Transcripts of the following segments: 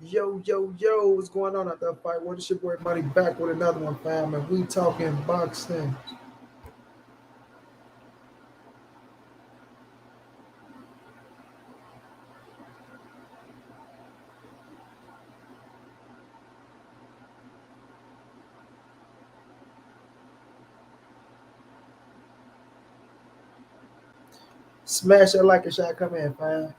Yo, what's going on out there, fight? What is your boy Money back with another one, fam? And we talking boxing. Smash that like a shot, come in, fam.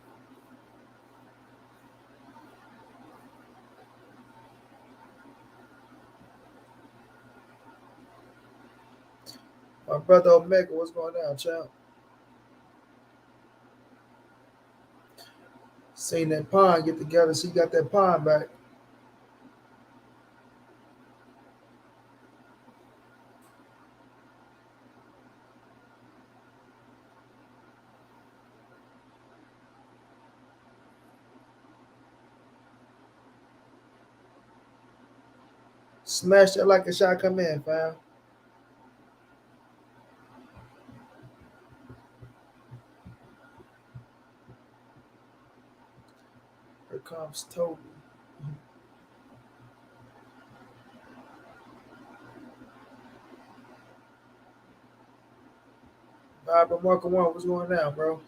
My brother Omega, what's going on, champ? Seen that pond get together, she got that pond back. Smash that like a shot, come in, fam. Here comes Toby. Barbara Marker One, what's going on, bro?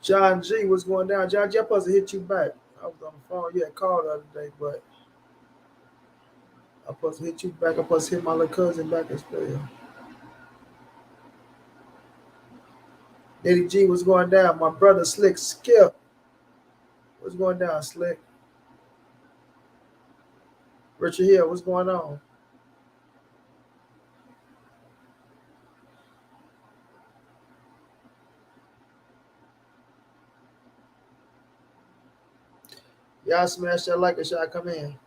John G, what's going down? John G, I'm supposed to hit you back. I was on the phone. You had called the other day, but I'm supposed to hit you back. I'm supposed to hit my little cousin back as well. Eddie G, what's going down? My brother Slick Skip, what's going down, Slick? Richard Hill, what's going on? Y'all smash that like a shot, come in.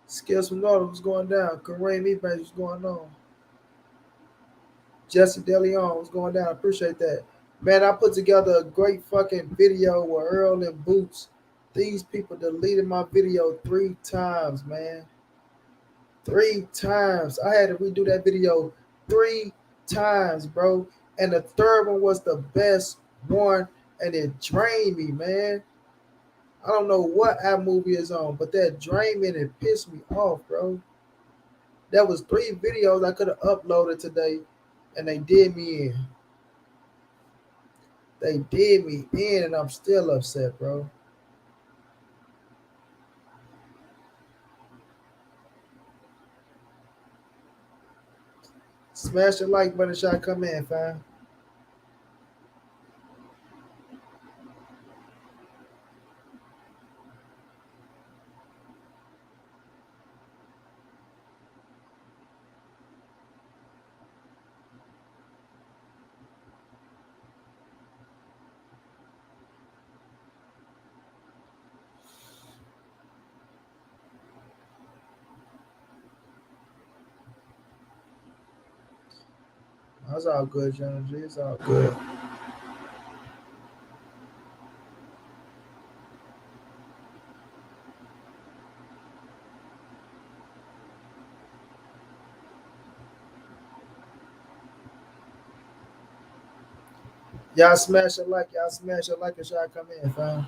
Skills from Northern, what's going down? Kareem Ebanks, what's going on? Jesse DeLeon, what's going down? I appreciate that. Man, I put together a great fucking video with Earl and Boots. These people deleted my video 3 times, man. 3 times. I had to redo that video 3 times, bro. And the third one was the best one, and it drained me, man. I don't know what app movie is on, but that drained me and it pissed me off, bro. That was 3 videos I could have uploaded today, and they did me in. They did me in, and I'm still upset, bro. Smash the like button, shot come in, fam. That's all good, John G. It's all good. Y'all smash it like, y'all smash it like a shot come in, fam.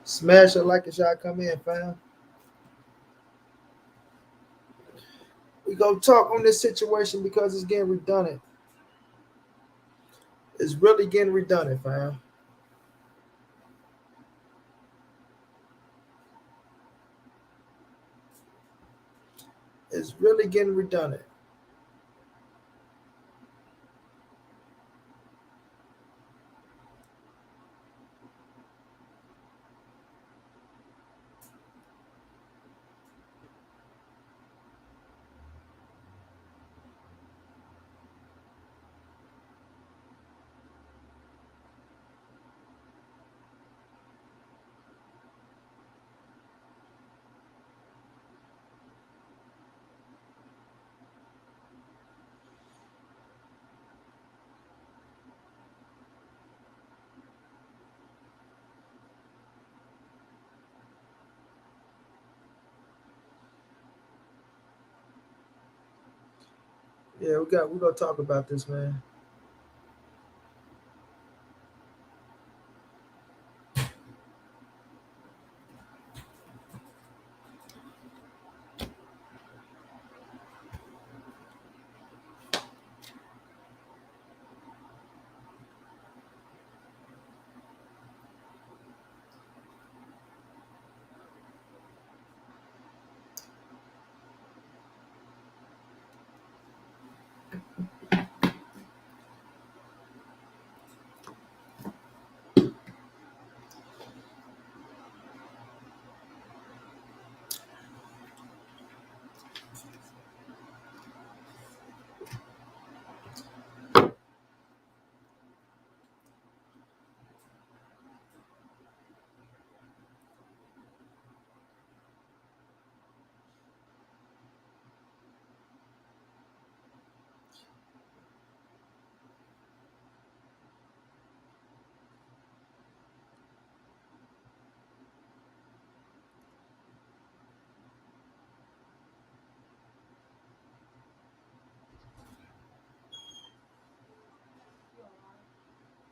Smash it like as y'all come in, fam. We gonna talk on this situation because it's getting redundant. It's really getting redundant, fam. It's really getting redundant. Yeah, we gonna talk about this, man.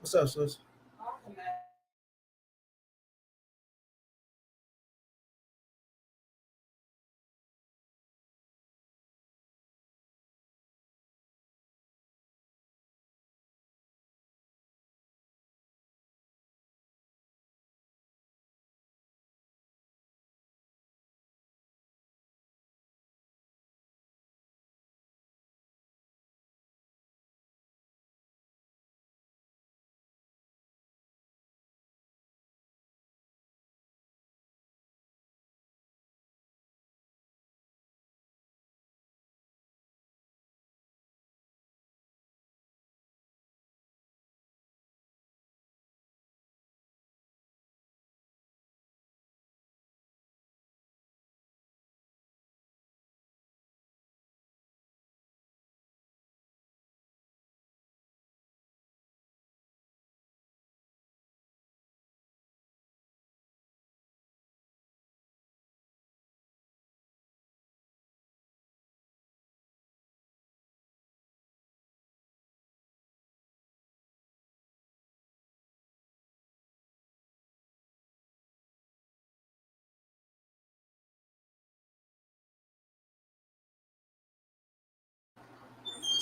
What's up, sis?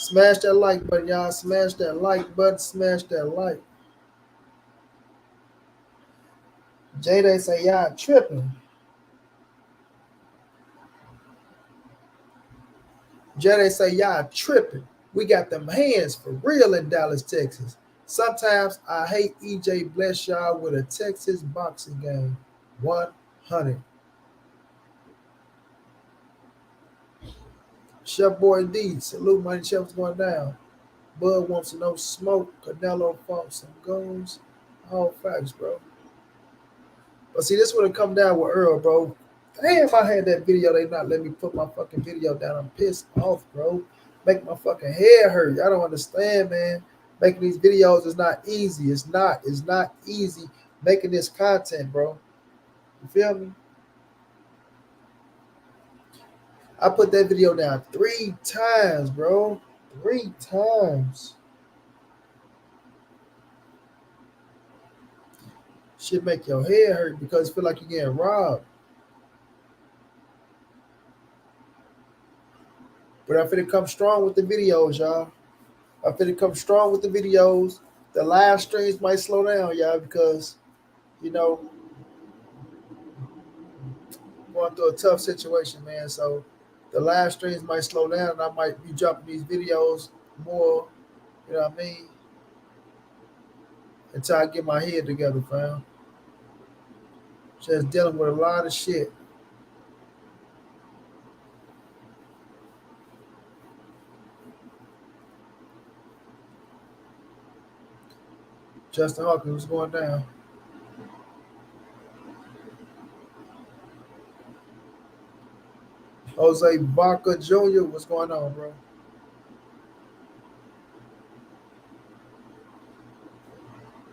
Smash that like button, y'all. Smash that like button. Smash that like. Jada say y'all tripping. Jada say y'all tripping. We got them hands for real in Dallas, Texas. Sometimes I hate EJ bless y'all with a Texas boxing game. 100. Chef Boy D, salute money chef's going down. Bud wants to know smoke, Canelo fought some goons. All facts, bro. But see, this would have come down with Earl, bro. Damn, I had that video. They not let me put my fucking video down. I'm pissed off, bro. Make my fucking head hurt. I don't understand, man. Making these videos is not easy. It's not. It's not easy making this content, bro. You feel me? I put that video down 3 times, bro. 3 times. Shit make your head hurt because you feel like you're getting robbed. But I'm finna come strong with the videos, y'all. I'm finna come strong with the videos. The live streams might slow down, y'all, because you know going through a tough situation, man. So the live streams might slow down, and I might be dropping these videos more. You know what I mean? Until I get my head together, fam. Just dealing with a lot of shit. Justin Hawkins, what's going down? Jose Baca Jr., what's going on, bro?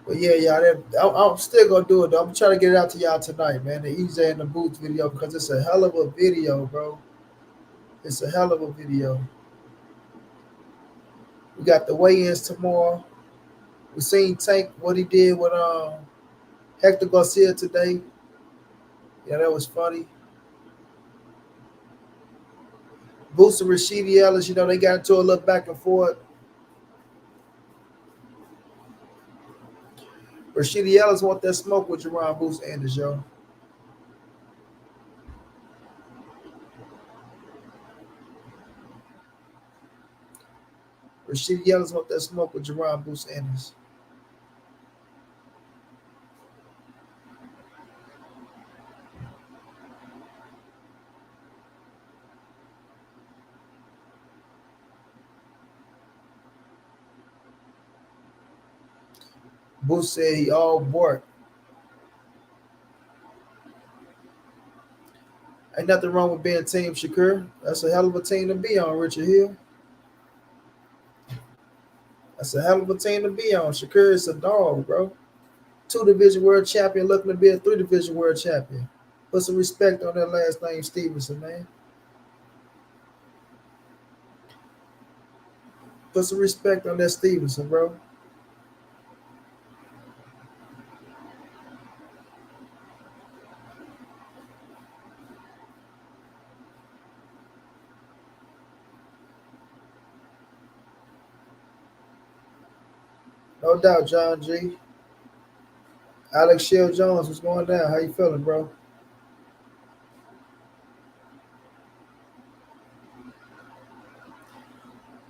But yeah, y'all, I'm still gonna do it though. I'm trying to get it out to y'all tonight, man. The EJ and the Boots video because it's a hell of a video, bro. It's a hell of a video. We got the weigh-ins tomorrow. We seen Tank what he did with Hector Garcia today. Yeah, that was funny. Boots and Rashidi Ellis, they got into a little back and forth. Rashidi Ellis want that smoke with Jaron Boots and Ennis, yo. Rashidi Ellis want that smoke with Jaron Boots and Ennis. Boots said he all bark. Ain't nothing wrong with being Team Shakur. That's a hell of a team to be on, Richard Hill. That's a hell of a team to be on. Shakur is a dog, bro. Two division world champion looking to be a three division world champion. Put some respect on that last name, Stevenson, man. Put some respect on that Stevenson, bro. No doubt, John G. Alex Shell Jones, what's going down? How you feeling, bro?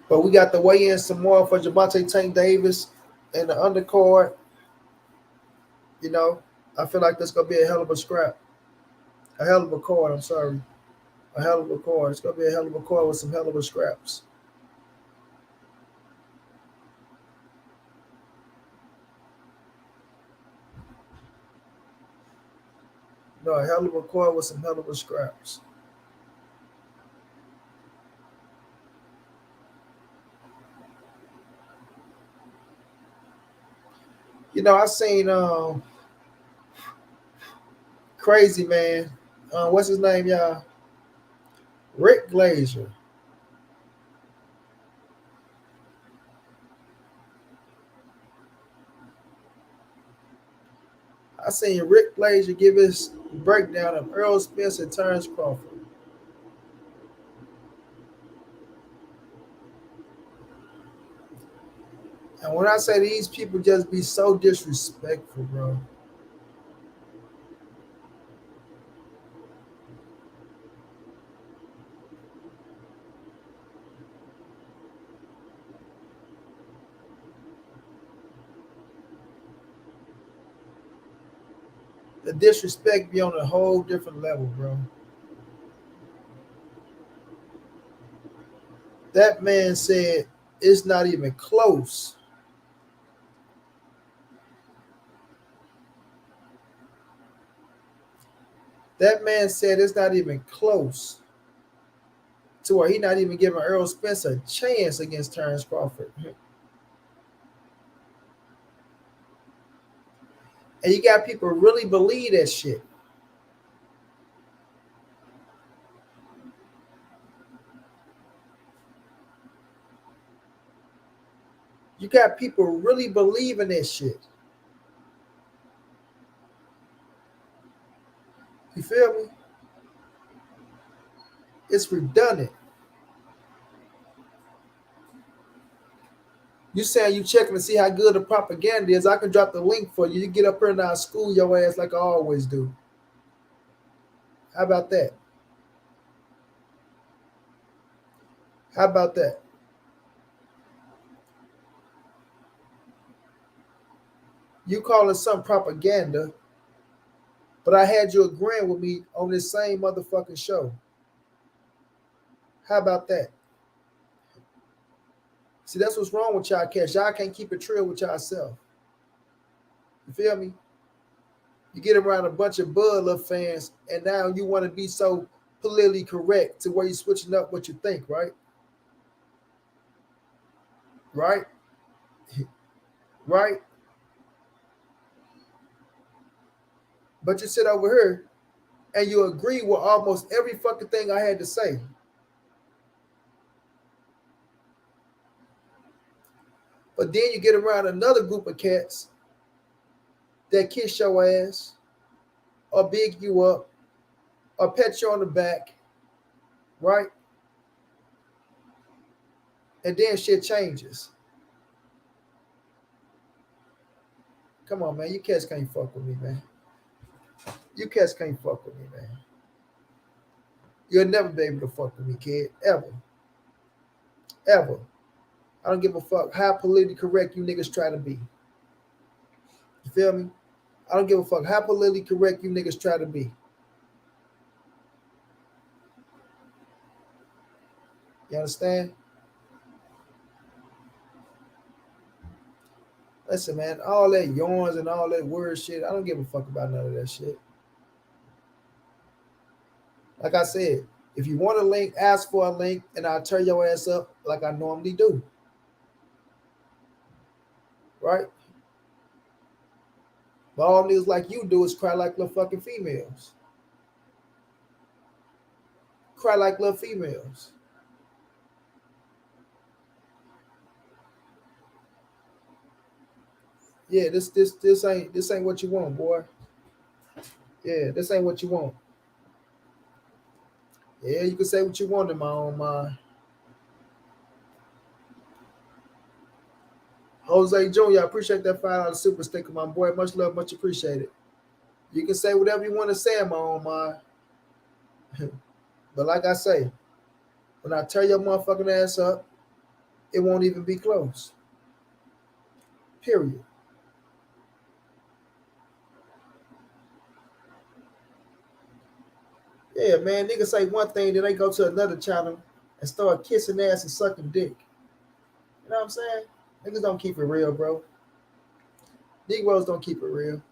But we got the weigh-ins tomorrow for Javante Tank Davis and the undercard. You know, I feel like that's gonna be a hell of a scrap, a hell of a card. I'm sorry, a hell of a card. It's gonna be a hell of a card with some hell of a scraps. No, a hell of a card with some hell of a scraps. I seen crazy man. What's his name, y'all? Rick Glazier. I seen Rick Glazier give his breakdown of Errol Spence and Terence Crawford. And when I say these people just be so disrespectful, bro. The disrespect be on a whole different level, bro. That man said it's not even close. That man said it's not even close to where he not even giving Errol Spence a chance against Terence Crawford. And you got people really believe that shit. You got people really believing that shit. feel me? It's redundant. You saying you checking to see how good the propaganda is. I can drop the link for you. You get up here and I'll school your ass like I always do. How about that? How about that? You call it some propaganda, but I had you agreeing with me on this same motherfucking show. How about that? See, that's what's wrong with y'all cats. Y'all can't keep it real with yourself. You feel me? You get around a bunch of Bud Love fans, and now you want to be so politically correct to where you're switching up what you think, right? Right? Right? But you sit over here and you agree with almost every fucking thing I had to say. But then you get around another group of cats that kiss your ass or big you up or pet you on the back, right? And then shit changes. Come on, man. You cats can't fuck with me, man. You cats can't fuck with me, man. You'll never be able to fuck with me, kid. Ever. Ever. I don't give a fuck how politically correct you niggas try to be. You feel me? I don't give a fuck how politically correct you niggas try to be. You understand? Listen, man, all that yarns and all that word shit, I don't give a fuck about none of that shit. Like I said, if you want a link, ask for a link, and I'll turn your ass up like I normally do. Right? But all niggas like you do is cry like little fucking females. Cry like little females. Yeah, this ain't what you want, boy. Yeah, this ain't what you want. Yeah, you can say what you want in my own mind. Jose Jr., I appreciate that $5 super sticker, my boy. Much love, much appreciated. You can say whatever you want to say in my own mind. But like I say, when I tear your motherfucking ass up, it won't even be close. Period. Yeah, man, niggas say one thing, then they go to another channel and start kissing ass and sucking dick. You know what I'm saying? Niggas don't keep it real, bro. Negroes don't keep it real.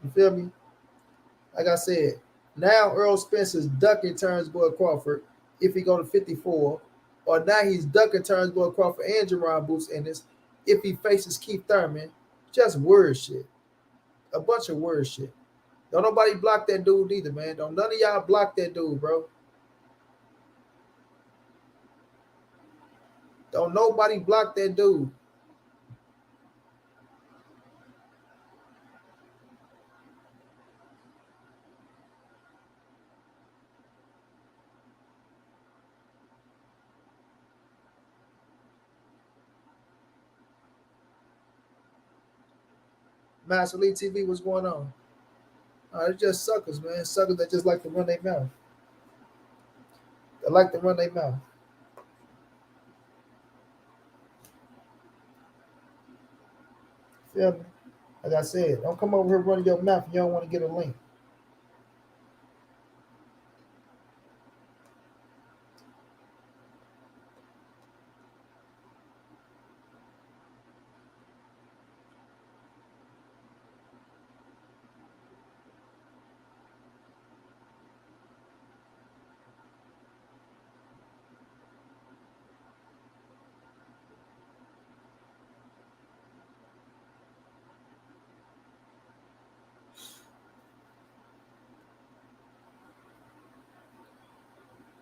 You feel me? Like I said, now Errol Spence is ducking Terence boy Crawford if he go to 54, or now he's ducking Terence boy Crawford and Jaron Boots Ennis if he faces Keith Thurman. Just word shit. A bunch of word shit. Don't nobody block that dude either, man. Don't none of y'all block that dude, bro. Don't nobody block that dude. Master Elite TV, what's going on? It's just suckers, man. Suckers that just like to run their mouth. They like to run their mouth. Feel me? Like I said, don't come over here running your mouth if you don't want to get a link.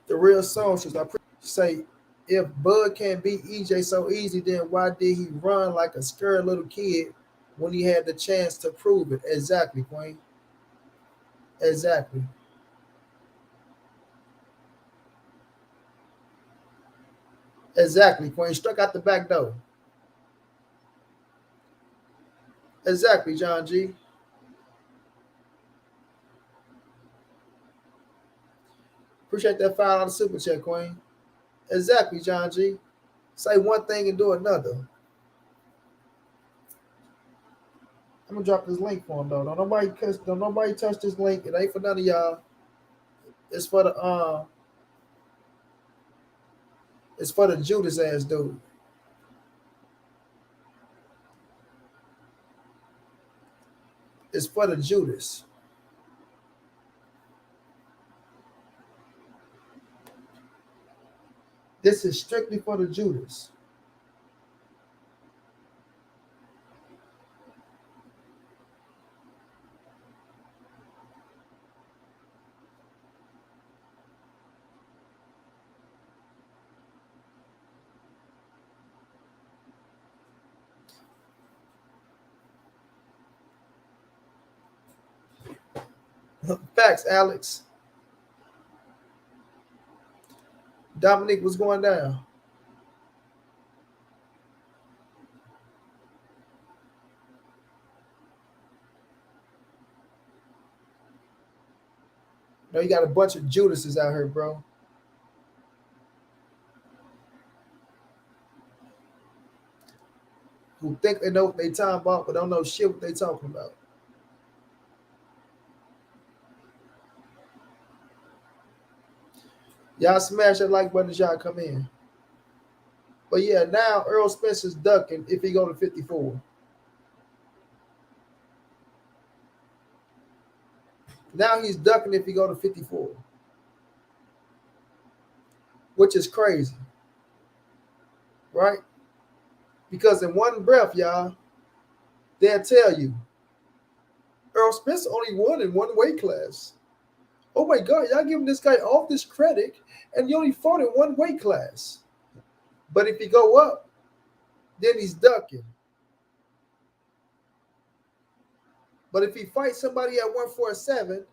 The real socials, I say, if Bud can't beat EJ so easy, then why did he run like a scared little kid when he had the chance to prove it? Exactly, Queen. Exactly. Exactly. Queen struck out the back door. Exactly, John G. Appreciate that $5 super chat, Queen. Exactly, John G. Say one thing and do another. I'm gonna drop this link for him though. Don't nobody touch this link. It ain't for none of y'all. It's for the it's for the Judas ass dude. It's for the Judas. This is strictly for the Judas. Facts, Alex. Dominique was going down. No, you got a bunch of Judases out here, bro. Who think they know what they talking about, but don't know shit what they talking about. Y'all smash that like button as y'all come in. But yeah, now Earl Spence is ducking if he go to 54. Now he's ducking if he go to 54, which is crazy, right? Because in one breath, y'all, they'll tell you Earl Spence only won in one weight class. Oh my God, y'all giving this guy all this credit, and he only fought in one weight class. But if he go up, then he's ducking. But if he fights somebody at 147, and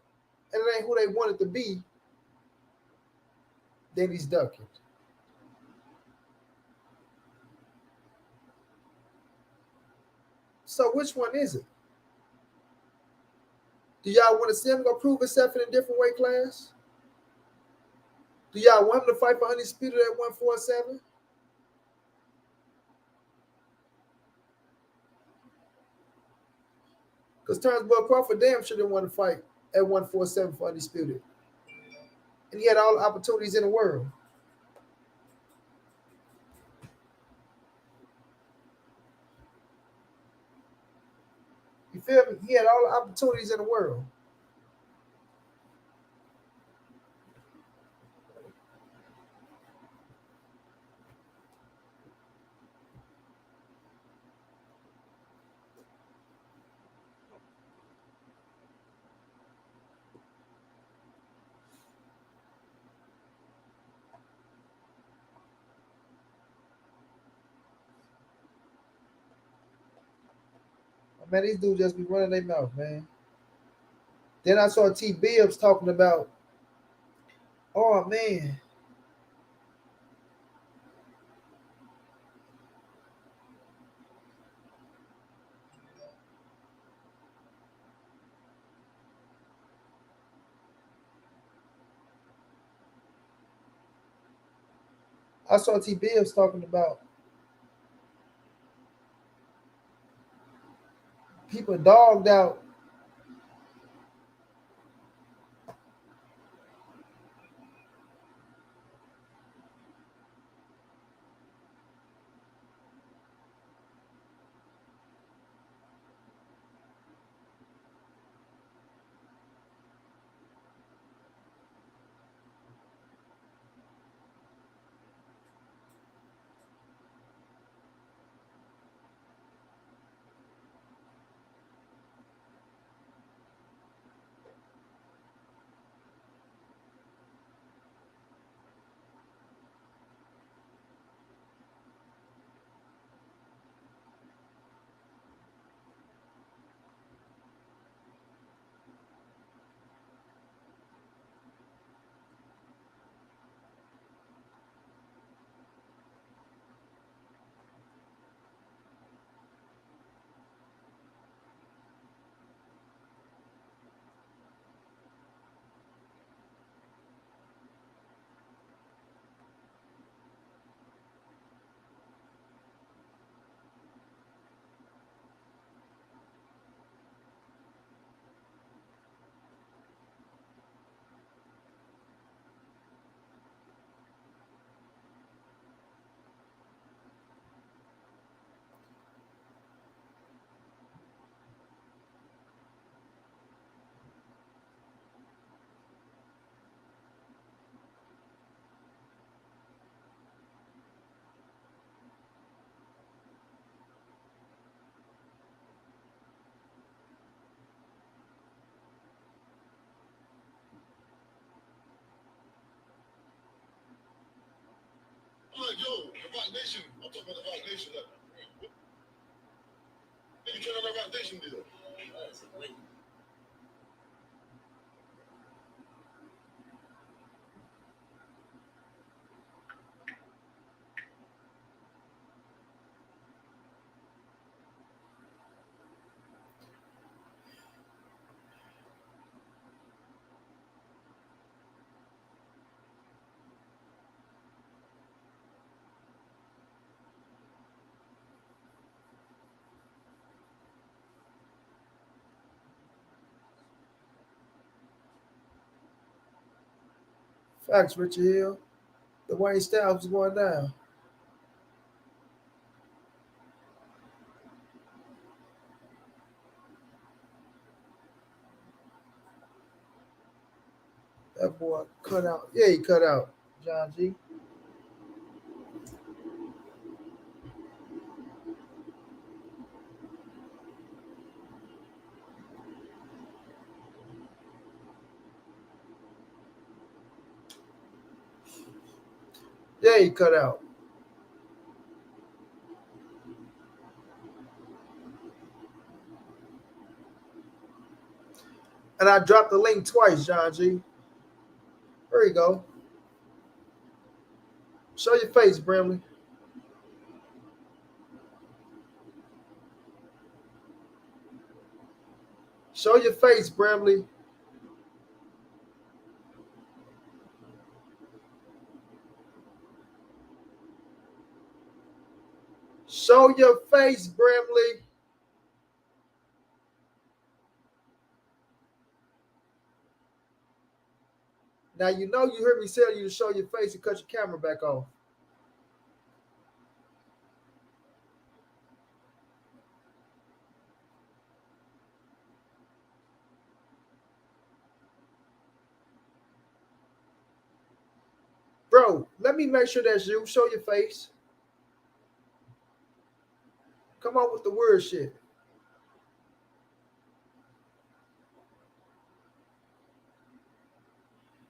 it ain't who they want it to be, then he's ducking. So which one is it? Do y'all want to see him go prove himself in a different weight class? Do y'all want him to fight for undisputed at 147? Because Terence Crawford damn sure didn't want to fight at 147 for undisputed. And he had all the opportunities in the world. You feel me? He had all the opportunities in the world. Man, these dudes just be running their mouth, man. Then I saw T. Bibbs talking about, oh man, I saw T. Bibbs talking about people dogged out. Facts, Richard Hill. The Wayne Styles is going down. That boy cut out. Yeah, he cut out. John G. Yeah, he cut out. And I dropped the link twice, John G. There you go. Show your face, Brimley. Show your face, Brimley. Show your face, Brimley. Now you know you heard me tell you to show your face and cut your camera back off. Bro, let me make sure that's you. Show your face. Come on with the word shit.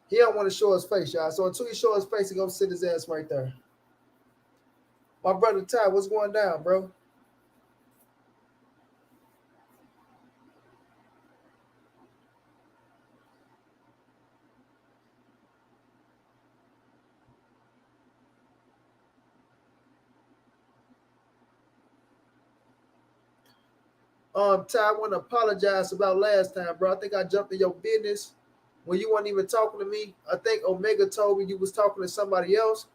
He don't want to show his face, y'all. So until he show his face, he gonna sit his ass right there. My brother Ty, what's going down, bro? Ty, I want to apologize about last time, bro. I think I jumped in your business when you weren't even talking to me. I think Omega told me you was talking to somebody else,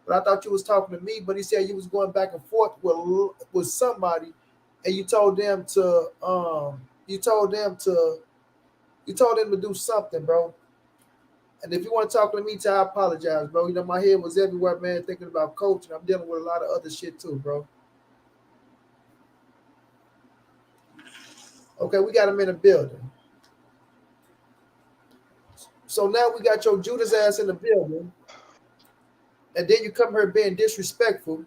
but I thought you was talking to me. But he said you was going back and forth with somebody, and you told them to you told them to do something, bro. And if you want to talk to me, Ty, I apologize, bro. You know my head was everywhere, man, thinking about coaching. I'm dealing with a lot of other shit too, bro. Okay, we got him in the building. So now we got your Judas ass in the building, and then you come here being disrespectful.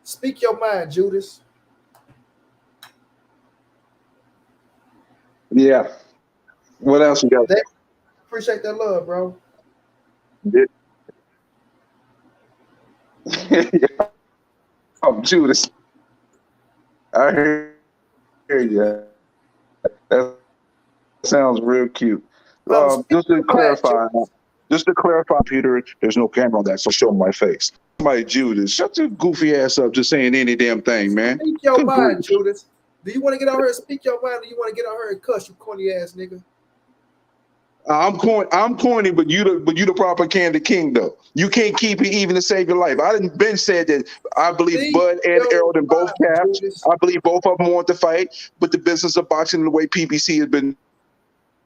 Speak your mind, Judas. Yeah. What else you got? They appreciate that love, bro. Oh, Judas. I hear you. That sounds real cute. Speak Just to your mind, clarify, Judas. Peter, there's no camera on that, so show my face. My Judas, shut your goofy ass up, just saying any damn thing, man. Speak your Good mind, grief. Judas. Do you want to get out here and speak your mind, or you want to get out here and cuss, you corny ass nigga? I'm corny, but you the proper candy king though. You can't keep it even to save your life. I didn't been said that I believe Speak Bud and your Errol in both mind, caps. Judas. I believe both of them want to fight, but the business of boxing, the way PBC has been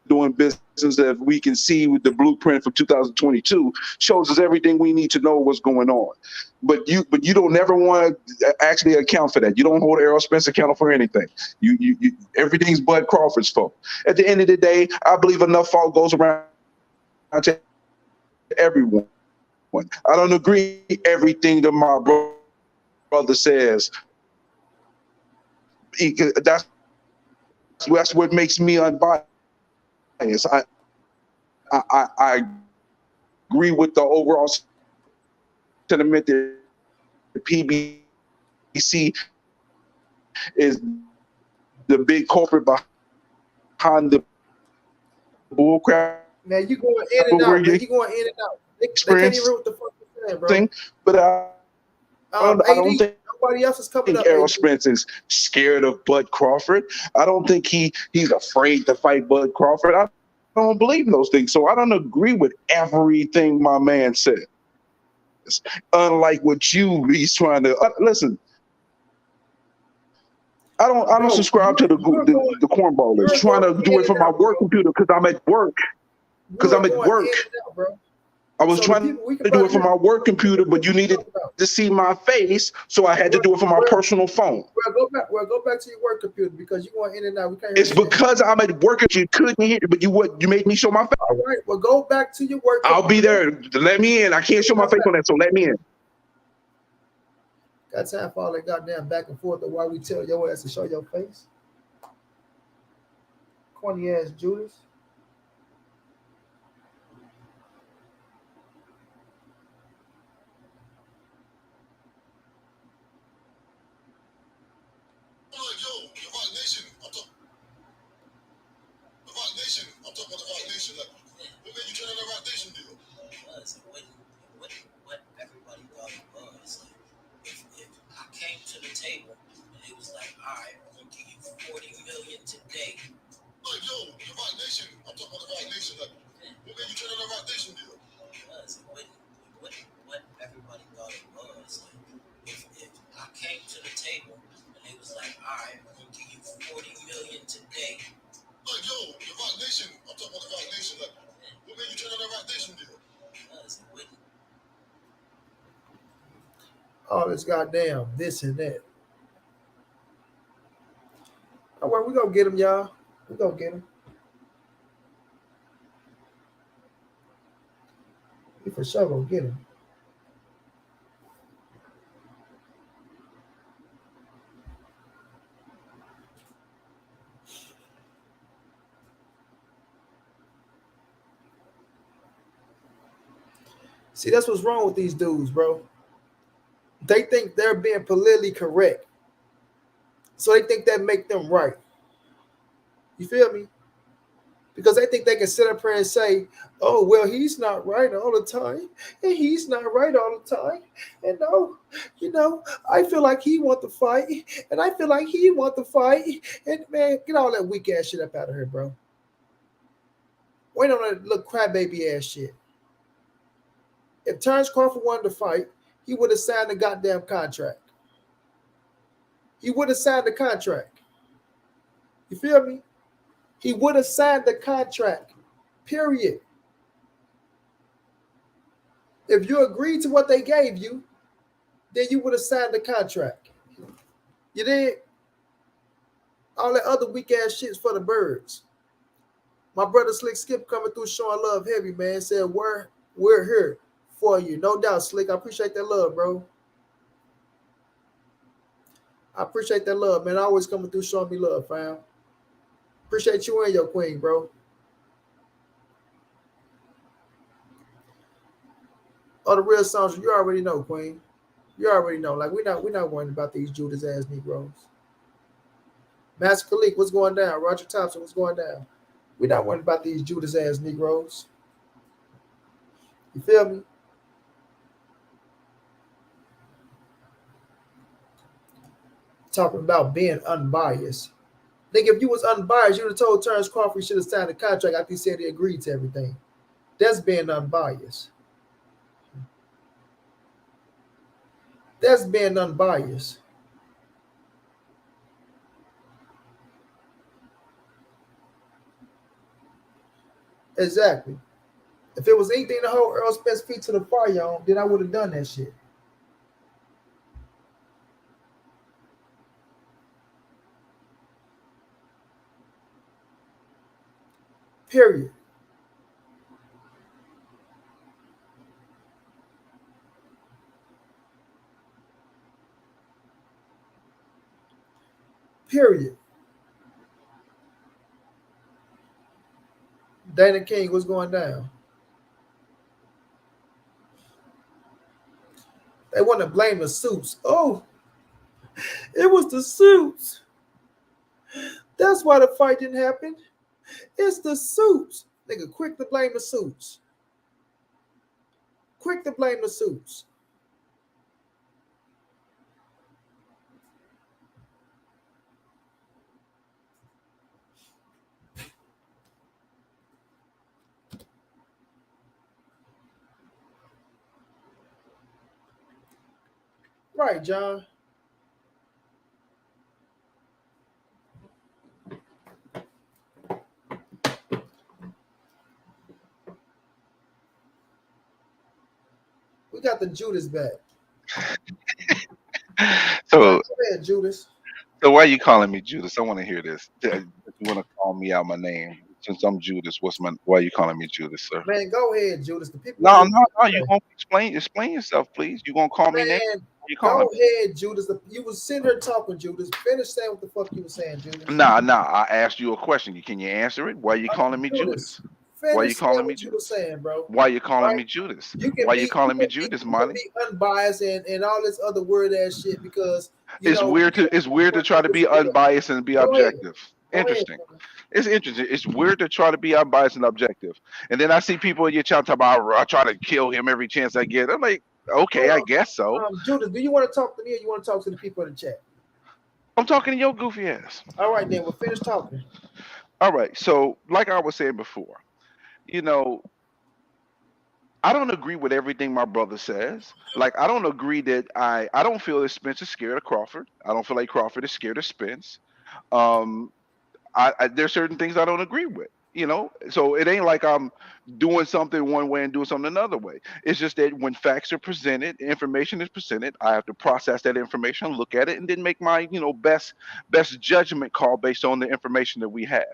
doing business, that we can see with the blueprint from 2022, shows us everything we need to know what's going on. But you don't never want to actually account for that. You don't hold Errol Spence accountable for anything. You everything's Bud Crawford's fault. At the end of the day, I believe enough fault goes around to everyone. I don't agree everything that my brother says. That's what makes me unbiased. I agree with the overall sentiment that the PBC is the big culprit behind the bullcrap over where you Man, you going in and out, man. You going in and out. They can't even experiencing, hear what the fuck you're saying, bro. but I don't AD, think nobody else is coming Errol up, AD. Spence is scared of Bud Crawford. I don't think he's afraid to fight Bud Crawford. I don't believe in those things. So I don't agree with everything my man says. Unlike what you he's trying to listen. I don't Bro, subscribe to the cornballers you're trying going to do in it from and my out, work bro. computer because I'm at work. You Because are I'm at going work. in and out, bro. I was So the trying people, to we do can it from probably my hear work computer, what but you you're needed talking about. to see my face, so I had to Well, do it from my well, personal phone. go back to your work computer because you're going in and out. We can't hear It's shit. because I'm at work and you couldn't hear, but you made me show my face. All right, well, go back to your work I'll be computer. there. Let me in. I can't show my Come face back. on that, so let me in. Got time for all that goddamn back and forth of why we tell your ass to show your face? Corny ass Judas. All this goddamn this and that. All right, we gonna get him, y'all. We gonna get him. We for sure gonna get him. See, that's what's wrong with these dudes, bro. They think they're being politically correct, so they think that make them right. You feel me? Because they think they can sit up here and say, "Oh, well, he's not right all the time, and he's not right all the time." And no, I feel like he want to fight, and I feel like he want to fight. And man, get all that weak ass shit up out of here, bro. Wait on that little crybaby ass shit. If Terence Crawford wanted to fight, he would have signed the goddamn contract. He would have signed the contract. You feel me? He would have signed the contract. Period. If you agreed to what they gave you, then you would have signed the contract. You did? All that other weak ass shit's for the birds. My brother Slick Skip coming through showing love heavy, man. Said we're here for you. No doubt, Slick. I appreciate that love, bro. I appreciate that love, man. Always coming through showing me love, fam. Appreciate you and your queen, bro. Oh, the real songs, you already know, Queen. You already know. Like we're not worrying about these Judas ass Negroes. Master Khalik, what's going down? Roger Thompson, what's going down? We're not worrying about these Judas ass Negroes. You feel me? Talking about being unbiased. Think if you was unbiased, you'd have told Terence Crawford he should have signed a contract after he said he agreed to everything. That's being unbiased. That's being unbiased. Exactly. If it was anything to hold Errol Spence feet to the fire on, then I would have done that shit. Period. Period. Dana King, what's going down? They want to blame the suits. Oh, it was the suits. That's why the fight didn't happen. It's the suits. Nigga, quick to blame the suits. Quick to blame the suits. Right, John. We got the Judas back. So, Go ahead, Judas. so why are you calling me Judas? I want to hear this. You want to call me out my name since I'm Judas? Why are you calling me Judas, sir? Man, go ahead, Judas. The people want No, to no, no. You hear. gonna explain yourself, please. You gonna call me name? Man, Why you calling go me? ahead, Judas. You was sitting here talking, Judas. Finish saying what the fuck you was saying, Judas. Nah, nah. I asked you a question. Can you answer it? Why are you calling me Judas, Judas? Why are you finish saying calling me what you were Judas? saying, bro. Why are you calling Right? me Judas? You can Why are you be you calling me can be Judas, you can Monty? be unbiased and all this other word ass shit because you It's know weird you to don't it's know weird to what try to niggas be feel. unbiased and be Go ahead. objective. Go ahead, Interesting. brother. It's interesting. It's weird to try to be unbiased and objective. And then I see people in your chat talk about I try to kill him every chance I get. I'm like, okay, I Hold guess so. on. Judas, do you want to talk to me or you want to talk to the people in the chat? I'm talking to your goofy ass. All right, then we'll finish talking. All right. So, like I was saying before, you know, I don't agree with everything my brother says. Like, I don't agree that I don't feel that Spence is scared of Crawford. I don't feel like Crawford is scared of Spence. Um, there's certain things I don't agree with. So it ain't like I'm doing something one way and doing something another way. It's just that when facts are presented, information is presented, I have to process that information, look at it, and then make my best judgment call based on the information that we have.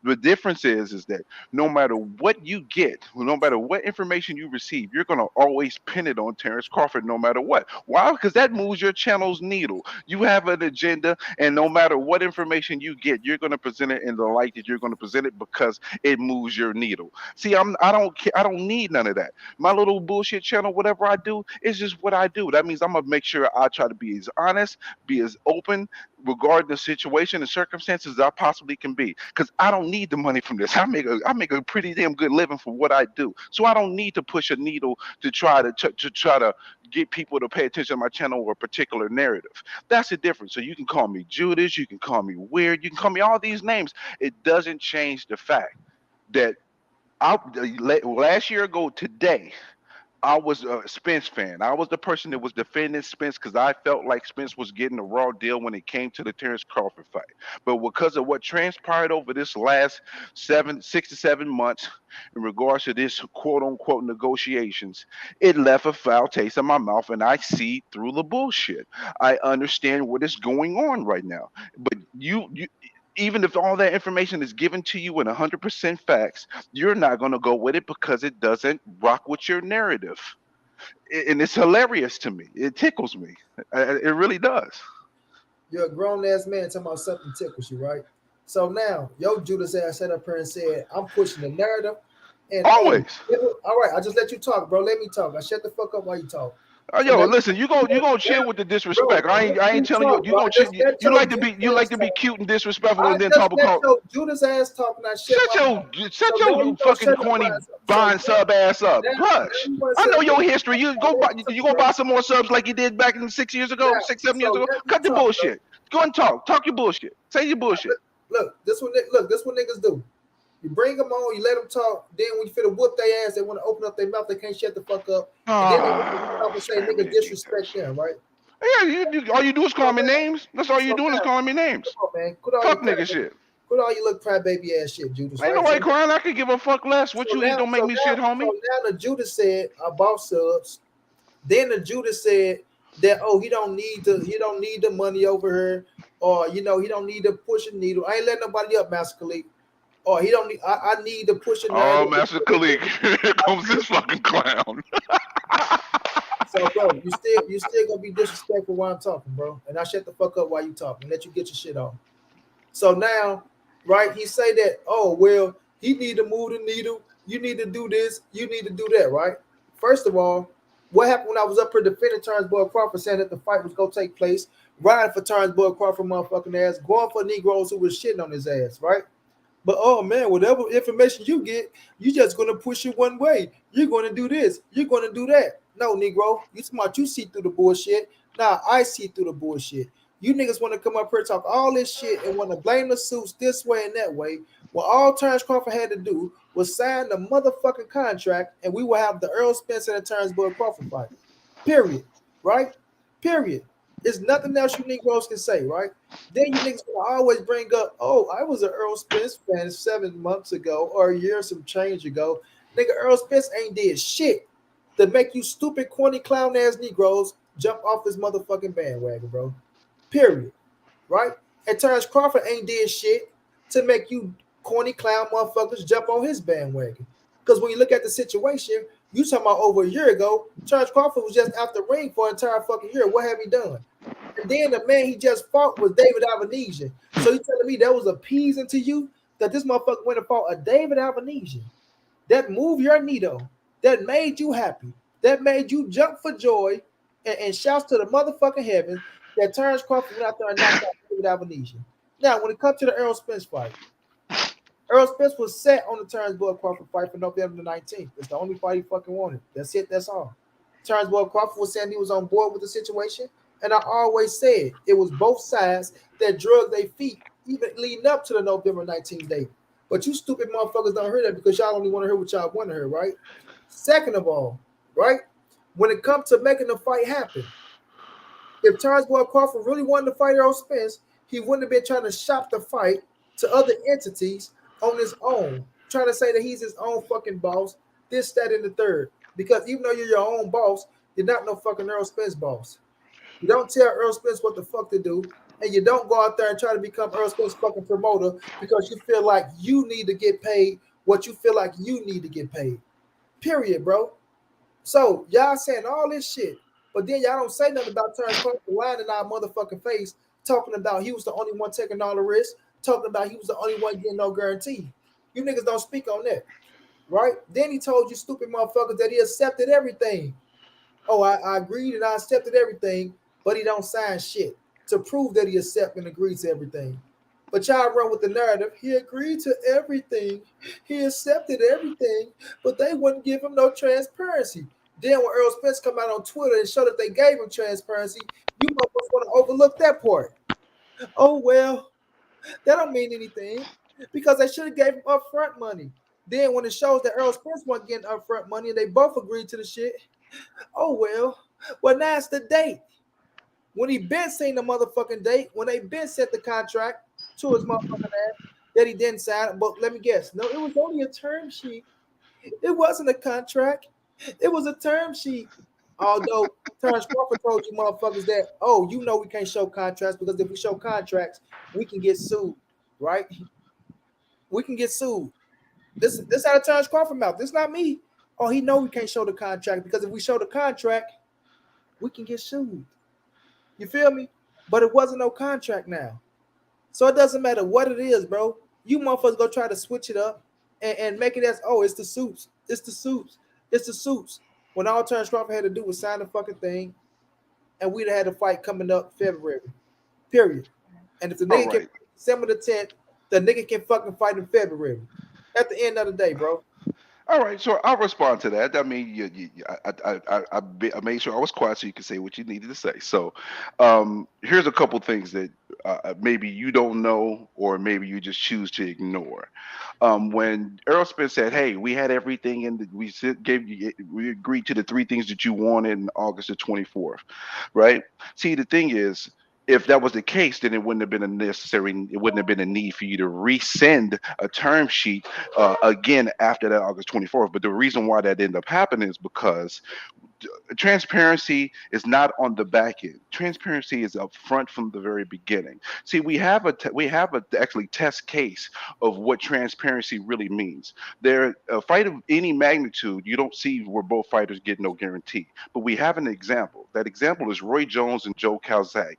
The difference is that no matter what you get, no matter what information you receive, you're gonna always pin it on Terence Crawford, no matter what. Why? Because that moves your channel's needle. You have an agenda, and no matter what information you get, you're going to present it in the light that you're going to present it because it moves your needle. See, I don't care, I don't need none of that. My little bullshit channel, whatever I do, is just what I do. That means I'm gonna make sure I try to be as honest, be as open regarding the situation and circumstances as I possibly can be. Because I don't need the money from this. I make a pretty damn good living for what I do. So I don't need to push a needle to try to get people to pay attention to my channel or a particular narrative. That's the difference. So you can call me Judas, you can call me weird, you can call me all these names. It doesn't change the fact that last year ago today, I was a Spence fan. I was the person that was defending Spence because I felt like Spence was getting a raw deal when it came to the Terence Crawford fight. But because of what transpired over this last 6 to 7 months in regards to this quote unquote negotiations, it left a foul taste in my mouth and I see through the bullshit. I understand what is going on right now. But you even if all that information is given to you in 100% facts, you're not going to go with it because it doesn't rock with your narrative. And it's hilarious to me. It tickles me. It really does. You're a grown ass man talking about something tickles you, right? So now, yo, Judas ass sat up here and said, I'm pushing the narrative. And oh, Always. all right, I just let you talk, bro. Let me talk. I shut the fuck up while you talk. So Yo, now, listen, you gonna chill with the bro, disrespect. I I let ain't you telling you talk, you bro. I gonna chill. just let You your like to be Judas you like ass to be talk. cute and disrespectful I and then just talk let about your Judas ass talk and I shut shut my mouth. So your now you gonna fucking shut up corny my ass up. So buying sub ass up. now Hush. you want to I say know I'm your history. You now go let buy me talk, you gonna bro. buy some more subs like you did back in 6 years ago, Now, 6, 7 years so ago. let me Cut the talk, bro. bullshit. Go and talk. Talk your bullshit. Say your bullshit. Look, this what niggas do. You bring them on, you let them talk. Then when you feel to whoop their ass, they want to open up their mouth. They can't shut the fuck up. And then they want to come off and say Spare me nigga the disrespect details. them, right? Yeah, all you do is So call me now, names. That's all you so doing is now, calling me come names. on, man. Quit all your Fuck nigga crybaby, shit. quit all your little crybaby ass shit, Judas, Ain't right? So nobody crying. I could give a fuck less. so What you eat now, don't make me shit, so homie. now the Judas said about subs. Then the Judas said that he don't need the money over here, or he don't need to push a needle. I ain't letting nobody up, Master Khalid. Or he don't need. I need to push a Oh, narrative. Master Khalik, here comes this fucking clown. So, bro, you still gonna be disrespectful while I'm talking, bro. And I shut the fuck up while you talk and let you get your shit off. So now, right? He say that. Oh well, he need to move the needle. You need to do this. You need to do that, right? First of all, what happened when I was up here defending Terence Boy Crawford saying that the fight was gonna take place riding for Terence Boy Crawford motherfucking ass, going for Negroes who was shitting on his ass, right? But oh man, whatever information you get, you just gonna push it one way. You're gonna do this. You're gonna do that. No, Negro, you smart. You see through the bullshit. Nah, I see through the bullshit. You niggas want to come up here talk all this shit and want to blame the suits this way and that way. Well, all Terence Crawford had to do was sign the motherfucking contract, and we will have the Earl Spence and the Terence Boyd Crawford fight. Period. Right? Period. There's nothing else you Negroes can say, right? Then you niggas gonna always bring up, oh, I was an Earl Spence fan 7 months ago or a year some change ago. Nigga, Earl Spence ain't did shit to make you stupid, corny, clown ass Negroes jump off this motherfucking bandwagon, bro. Period. Right? And Terence Crawford ain't did shit to make you corny clown motherfuckers jump on his bandwagon. Because when you look at the situation, you talking about over a year ago, Terence Crawford was just out the ring for an entire fucking year. What have he done? And then the man he just fought was David Avanesian. So you telling me that was appeasing to you that this motherfucker went and fought a David Avanesian? That moved your needle, that made you happy, that made you jump for joy and shouts to the motherfucking heavens that Terence Crawford went out there and knocked out David Avanesian. Now, when it comes to the Errol Spence fight, Errol Spence was set on the Terence Boyd Crawford fight for November the 19th. It's the only fight he fucking wanted. That's it. That's all. Terence Boyd Crawford was saying he was on board with the situation. And I always said it was both sides that drug their feet even leading up to the November 19th date. But you stupid motherfuckers don't hear that because y'all only want to hear what y'all want to hear, right? Second of all, right? When it comes to making the fight happen, if Terence Boyd Crawford really wanted to fight Errol Spence, he wouldn't have been trying to shop the fight to other entities on his own, trying to say that he's his own fucking boss, this, that, and the third. Because even though you're your own boss, you're not no fucking Errol Spence boss. You don't tell Errol Spence what the fuck to do, and you don't go out there and try to become Errol Spence fucking promoter because you feel like you need to get paid what you feel like you need to get paid. Period, bro. So y'all saying all this shit, but then y'all don't say nothing about Terence Crawford lying in our motherfucking face, talking about he was the only one taking all the risks, talking about he was the only one getting no guarantee. You niggas don't speak on that, right? Then he told you stupid motherfuckers that he accepted everything. Oh, I agreed and I accepted everything, but he don't sign shit to prove that he accepted and agreed to everything. But y'all run with the narrative. He agreed to everything. He accepted everything, but they wouldn't give him no transparency. Then when Earl Spence come out on Twitter and show that they gave him transparency, you motherfuckers want to overlook that part. Oh well, that don't mean anything because they should have gave him upfront money. Then when it shows that Earl Spence wasn't getting upfront money and they both agreed to the shit, oh well. Well, now it's the date. When he been seen the motherfucking date, when they been set the contract to his motherfucking ass that he didn't sign. But let me guess. No, it was only a term sheet. It wasn't a contract. It was a term sheet. Although Terence Crawford told you motherfuckers that, oh, you know we can't show contracts because if we show contracts, we can get sued, right? We can get sued. This out of Terence Crawford mouth. This not me. Oh, he know we can't show the contract because if we show the contract, we can get sued. You feel me? But it wasn't no contract now. So it doesn't matter what it is, bro. You motherfuckers go try to switch it up and make it as, oh, it's the suits. It's the suits. It's the suits. When all Terence Crawford had to do was sign the fucking thing, and we'd have had a fight coming up February. Period. And if the nigga can December the 10th, the nigga can fucking fight in February. At the end of the day, bro. All right, so I'll respond to that. I mean, I made sure I was quiet so you could say what you needed to say. So, here's a couple things that maybe you don't know, or maybe you just choose to ignore. When Errol Spence said, "Hey, we had everything, and we agreed to the three things that you wanted in August the 24th," right? See, the thing is, if that was the case, then it wouldn't have been a need for you to resend a term sheet again after that August 24th. But the reason why that ended up happening is because transparency is not on the back end. Transparency is up front from the very beginning. See, we have a actually test case of what transparency really means. There, a fight of any magnitude, you don't see where both fighters get no guarantee. But we have an example. That example is Roy Jones and Joe Calzaghe.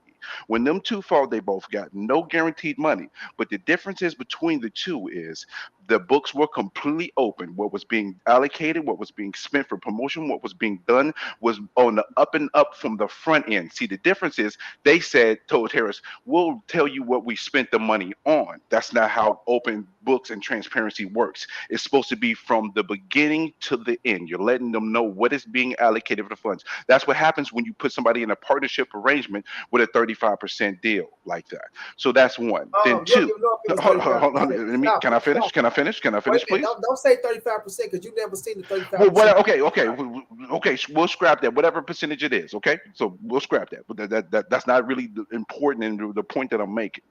When them two fought, they both got no guaranteed money. But the differences between the two is The books were completely open. What was being allocated, what was being spent for promotion, what was being done was on the up and up from the front end. See, the difference is they told Harris, we'll tell you what we spent the money on. That's not how open books and transparency works. It's supposed to be from the beginning to the end. You're letting them know what is being allocated for the funds. That's what happens when you put somebody in a partnership arrangement with a 35% deal like that. So that's one. Then You don't two. even know if it was Hold on. 35%. Can I finish? Stop. Can I finish? Can I Wait finish, a minute. please? Don't say 35% because you never seen the Well, 35%. okay. We'll scrap that. Whatever percentage it is, okay. So we'll scrap that. But that's not really important in the point that I'm making.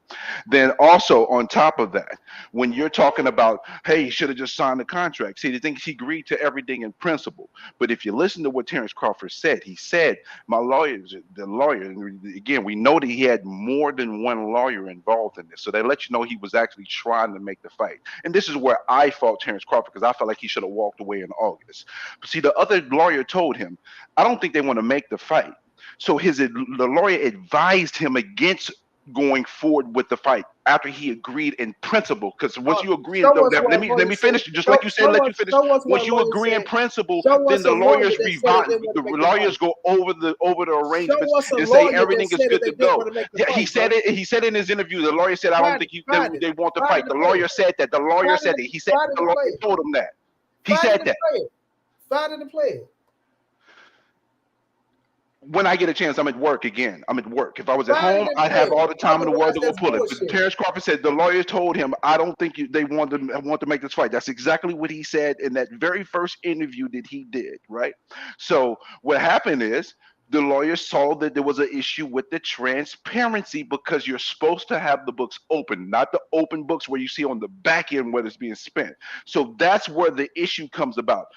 Then also on top of that, when you're talking about, hey, he should have just signed the contract. See, the thing is, he agreed to everything in principle. But if you listen to what Terence Crawford said, he said, the lawyer, and again, we know that he had more than one lawyer involved in this. So they let you know he was actually trying to make the fight. And this is where I fault Terence Crawford because I felt like he should have walked away in August. But see, the other lawyer told him, I don't think they want to make the fight. So the lawyer advised him against going forward with the fight after he agreed in principle. Because once you agree, Show us let what me lawyer said. finish. Just like you said, let you finish. Show us Once what you lawyer agree in said. principle, Show then us the a lawyer lawyers that said that revise. they want The to make the lawyers fight. go over the Show arrangements us a and say lawyer that everything is said that good they to didn't go. want to make the Yeah, he fight, said bro. it. He said in his interview. The lawyer said, I don't Find think it. Find it. they want to Find fight. it The and play lawyer it. said that. The lawyer Find said it that. and He said find it the and play lawyer it. told him that. He Find it said and that. play it. Find it and play it. When I get a chance, I'm at work again. I'm at work. If I was at Find it home, and I'd play have it. all the time in the world Otherwise, to go that's pull it. But bullshit. Terence Crawford said the lawyer told him, I don't think they want to make this fight. That's exactly what he said in that very first interview that he did, right? So what happened is the lawyer saw that there was an issue with the transparency because you're supposed to have the books open, not the open books where you see on the back end what is being spent. So that's where the issue comes about.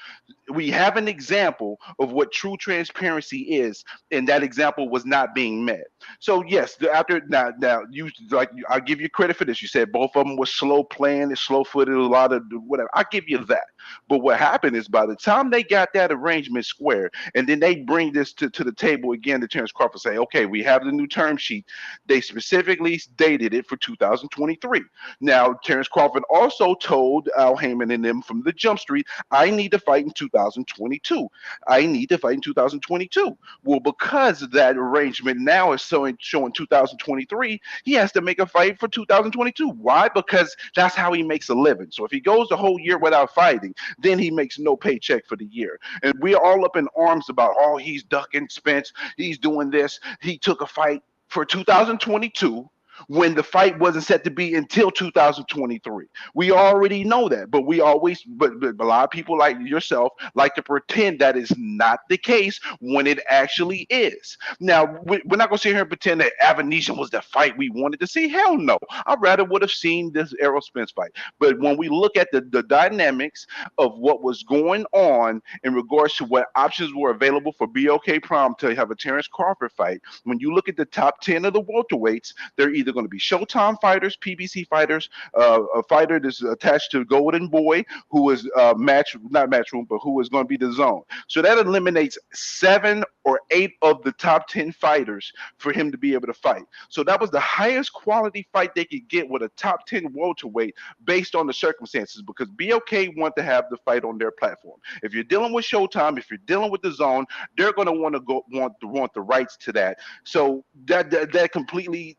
We have an example of what true transparency is, and that example was not being met. So yes, after now you like I'll give you credit for this. You said both of them were slow playing, slow footed, a lot of whatever. I give you that. But what happened is by the time they got that arrangement square, and then they bring this to the table again, the Terence Crawford say, okay, we have the new term sheet. They specifically dated it for 2023. Now, Terence Crawford also told Al Heyman and them from the Jump Street, I need to fight in 2022. I need to fight in 2022. Well, because that arrangement now is showing 2023, he has to make a fight for 2022. Why? Because that's how he makes a living. So if he goes the whole year without fighting, then he makes no paycheck for the year. And we're all up in arms about, oh, he's ducking Spence, he's doing this. He took a fight for 2022 when the fight wasn't set to be until 2023. We already know that, but but a lot of people like yourself like to pretend that is not the case when it actually is. Now, we're not going to sit here and pretend that Avenesian was the fight we wanted to see. Hell no. I rather would have seen this Errol Spence fight. But when we look at the dynamics of what was going on in regards to what options were available for BOK Prom to have a Terence Crawford fight, when you look at the top 10 of the welterweights, they're either going to be Showtime fighters, PBC fighters, a fighter that's attached to Golden Boy, who is not Matchroom, but who is going to be the Zone. So that eliminates 7 or 8 of the top 10 fighters for him to be able to fight. So that was the highest quality fight they could get with a top 10 welterweight based on the circumstances, because BOK want to have the fight on their platform. If you're dealing with Showtime, if you're dealing with the Zone, they're going to want the rights to that. So that completely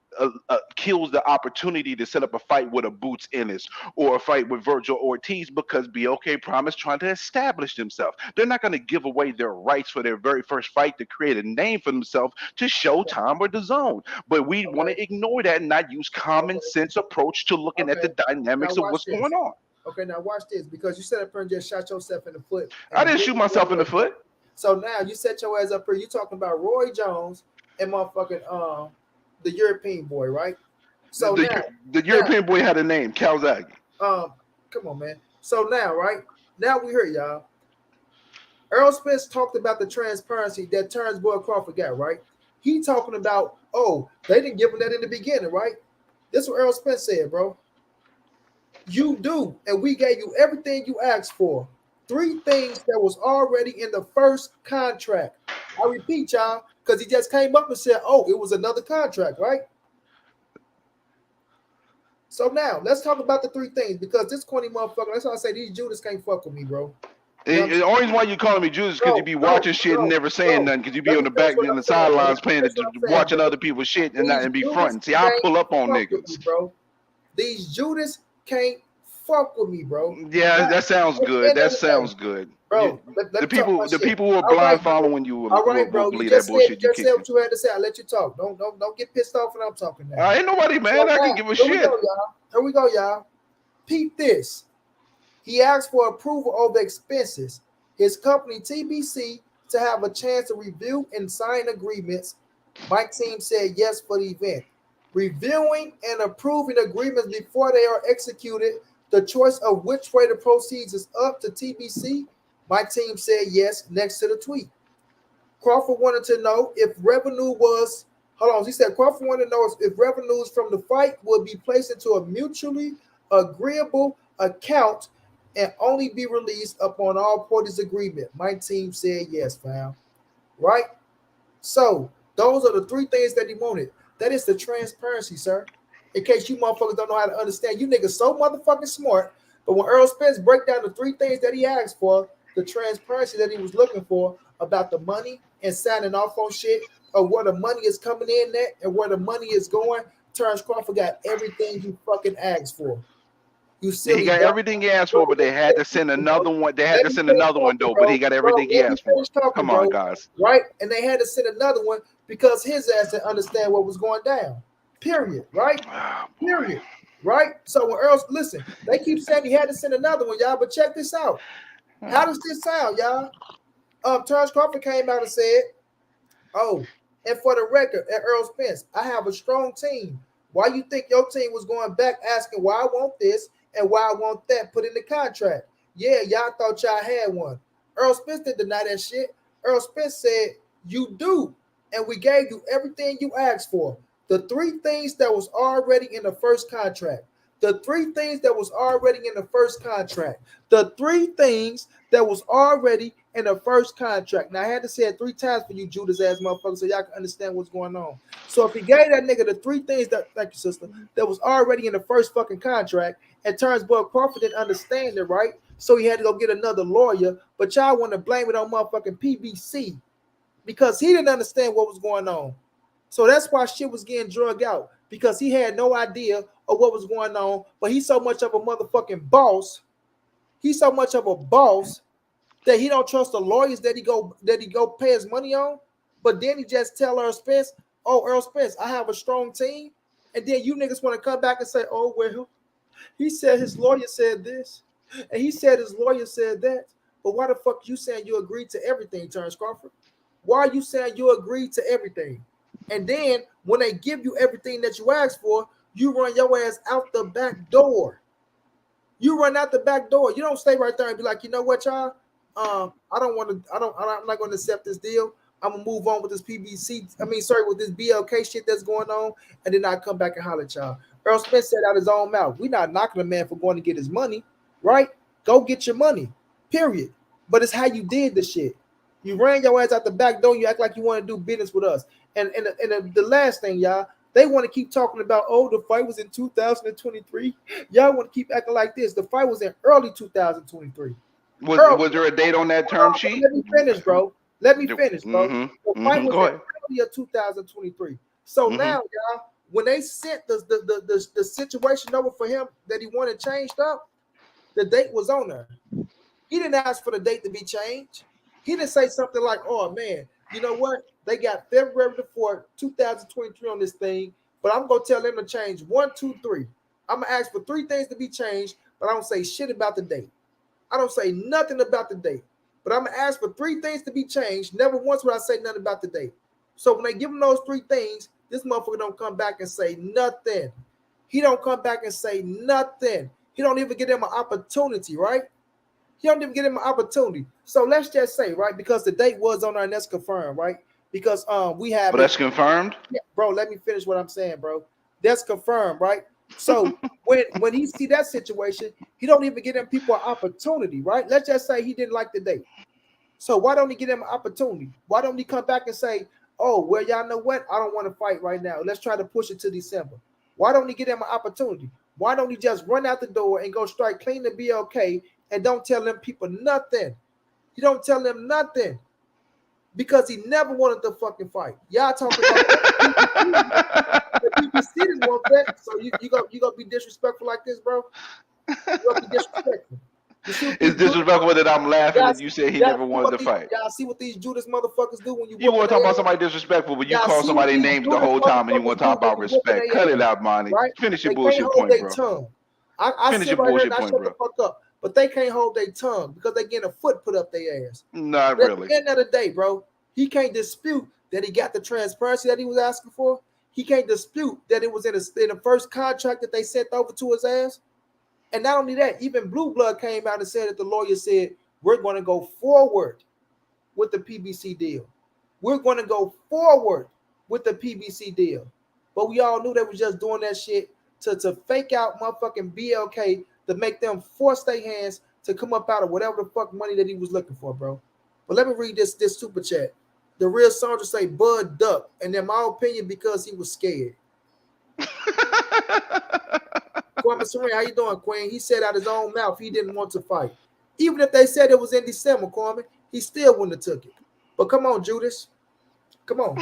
kills the opportunity to set up a fight with a Boots Ennis or a fight with Virgil Ortiz, because BOK Prom is trying to establish themselves. They're not going to give away their rights for their very first fight to create a name for themselves to Showtime or the Zone. But we want to ignore that and not use common sense approach to looking at the Now dynamics of watch what's this. going on. Okay, now watch this, because you set up here and just shot yourself in the foot in I the didn't shoot biggest myself in way. the foot. So now you set your ass up here. You talking about Roy Jones and motherfucking the European boy, right? So The European boy had a name, Calzaghe. come on, man. So now, right now we hear y'all. Errol Spence talked about the transparency that Terence Boy Crawford got, right? He talking about, oh, they didn't give him that in the beginning, right? This is what Errol Spence said, bro. You do, and we gave you everything you asked for. 3 things that was already in the first contract. I repeat, y'all, because he just came up and said, oh, it was another contract, right? So now let's talk about the three things because this corny motherfucker. That's why I say these Judas can't fuck with me, bro. You know The only reason why you calling me Judas because you bro, be bro, watching shit and bro, never saying bro. nothing because you be Let on me the finish back what on I'm the saying, bro. Let sidelines me playing finish what I'm saying, watching bro. other people's shit and not These and be Judas fronting. See, I can't pull up on fuck with me, niggas. bro. These Judas can't fuck with me, bro. Yeah, Now, that sounds at the good. end of That the day, sounds good. bro, let The me talk my people, the shit. people who are All right, blind bro. following you All right, will bro. You believe that just said bullshit you kicking. what you had to say. I let you talk. Don't get pissed off when I'm talking now. Ain't nobody So mad. I can now, give a here we go, shit. y'all. Here we go, y'all. Peep this. He asked for approval of the expenses. His company TBC to have a chance to review and sign agreements. My team said yes for the event. Reviewing and approving agreements before they are executed. The choice of which way the proceeds is up to TBC. My team said yes next to the tweet. Crawford wanted to know if revenue was, hold on, he said Crawford wanted to know if revenues from the fight would be placed into a mutually agreeable account and only be released upon all parties' agreement. My team said yes, fam. Right? So those are the three things that he wanted. That is the transparency, sir. In case you motherfuckers don't know how to understand, you niggas so motherfucking smart. But when Earl Spence break down the three things that he asked for, the transparency that he was looking for about the money and signing off on shit, of where the money is coming in at and where the money is going, Terence Crawford got everything he fucking asked for. You He silly got dumb. everything he asked Bro, for, but they had to send another one. They had let to me send finish another one talking, though. But he bro. got Bro, everything he let me asked for. finish talking, Come on, bro. guys. Right? And they had to send another one because his ass didn't understand what was going down. Period. Right? Oh, boy. Period. Right? So when Earl, listen, they keep saying he had to send another one, y'all. But check this out. How does this sound, y'all? Terence Crawford came out and said, "Oh, and for the record, at Earl Spence, I have a strong team. Why you think your team was going back asking why I want this and why I want that put in the contract? Yeah, y'all thought y'all had one. Earl Spence didn't deny that shit. Earl Spence said, you do. And we gave you everything you asked for. The three things that was already in the first contract. The three things that was already in the first contract. The three things that was already in the first contract. Now I had to say it three times for you Judas ass motherfuckers so y'all can understand what's going on. So if he gave that nigga the three things that, thank you, sister, that was already in the first fucking contract, and turns Bud Crawford didn't understand it, right? So he had to go get another lawyer, but y'all want to blame it on motherfucking PBC because he didn't understand what was going on. So that's why shit was getting drug out because he had no idea of what was going on, but he's so much of a motherfucking boss. He's so much of a boss that he don't trust the lawyers that he go pay his money on. But then he just tell Earl Spence, "Oh, Earl Spence, I have a strong team," and then you niggas want to come back and say, "Oh well, he said his lawyer said this, and he said his lawyer said that." But why the fuck you saying you agreed to everything, Terence Crawford? Why are you saying you agreed to everything? And then when they give you everything that you asked for, you run your ass out the back door. You run out the back door. You don't stay right there and be like, you know what, y'all? I don't want to. I'm not going to accept this deal. I'm gonna move on with this PBC. With this BLK shit that's going on, and then I come back and holler at y'all. Earl Smith said out his own mouth, "We not knocking a man for going to get his money, right? Go get your money, period. But it's how you did the shit. You ran your ass out the back door. You act like you want to do business with us. And the last thing, y'all, they want to keep talking about, oh, the fight was in 2023. Y'all want to keep acting like this. The fight was in early 2023. Was there a date on that term sheet? Let me finish, bro. Let me finish, bro. Mm-hmm. The fight Mm-hmm. was Go in ahead. early of 2023. So Mm-hmm. now, y'all, when they sent the situation over for him that he wanted changed up, the date was on there. He didn't ask for the date to be changed. He didn't say something like, "Oh man, you know what? They got February the 4th, 2023 on this thing, but I'm gonna tell them to change one, two, three. I'm gonna ask for three things to be changed, but I don't say shit about the date. I don't say nothing about the date, but I'm gonna ask for three things to be changed. Never once would I say nothing about the date. So when they give him those three things, this motherfucker don't come back and say nothing. He don't come back and say nothing. He don't even give them an opportunity, right? He don't even give him an opportunity. So let's just say, right, because the date was on there and that's confirmed, right? Because we have But it. that's confirmed. Yeah, bro, let me finish what I'm saying, bro. That's confirmed, right? So when he see that situation, he don't even give them people an opportunity, right? Let's just say he didn't like the date. So why don't he give them an opportunity? Why don't he come back and say, "Oh, well, y'all know what? I don't want to fight right now. Let's try to push it to December." Why don't he give them an opportunity? Why don't he just run out the door and go straight clean the BLK and don't tell them people nothing? He don't tell them nothing because he never wanted to fucking fight. Y'all talking about the BBC didn't want that, so you gonna be disrespectful like this, bro? You gonna be disrespectful. It's disrespectful that I'm laughing and you said he never wanted to fight. Y'all see what these Judas motherfuckers do when you want to talk about somebody disrespectful, but you call somebody names the whole time and you want to talk about respect. Cut it out, Monty. Right? Finish your bullshit point, bro. Tongue. I Finish sit your right here bullshit and I point, shut bro. the fuck up, but they can't hold their tongue because they getting a foot put up their ass. Not but really. At the end of the day, bro, he can't dispute that he got the transparency that he was asking for. He can't dispute that it was in the first contract that they sent over to his ass. And not only that, even Blue Blood came out and said that the lawyer said, we're going to go forward with the PBC deal. We're going to go forward with the PBC deal. But we all knew they was just doing that shit to fake out motherfucking BLK to make them force their hands to come up out of whatever the fuck money that he was looking for, bro. But let me read this super chat. The real soldier say Bud duck, and in my opinion, because he was scared. Kwame Serene, how you doing, Queen? He said out his own mouth he didn't want to fight. Even if they said it was in December, Kwame, he still wouldn't have took it. But come on, Judas. Come on.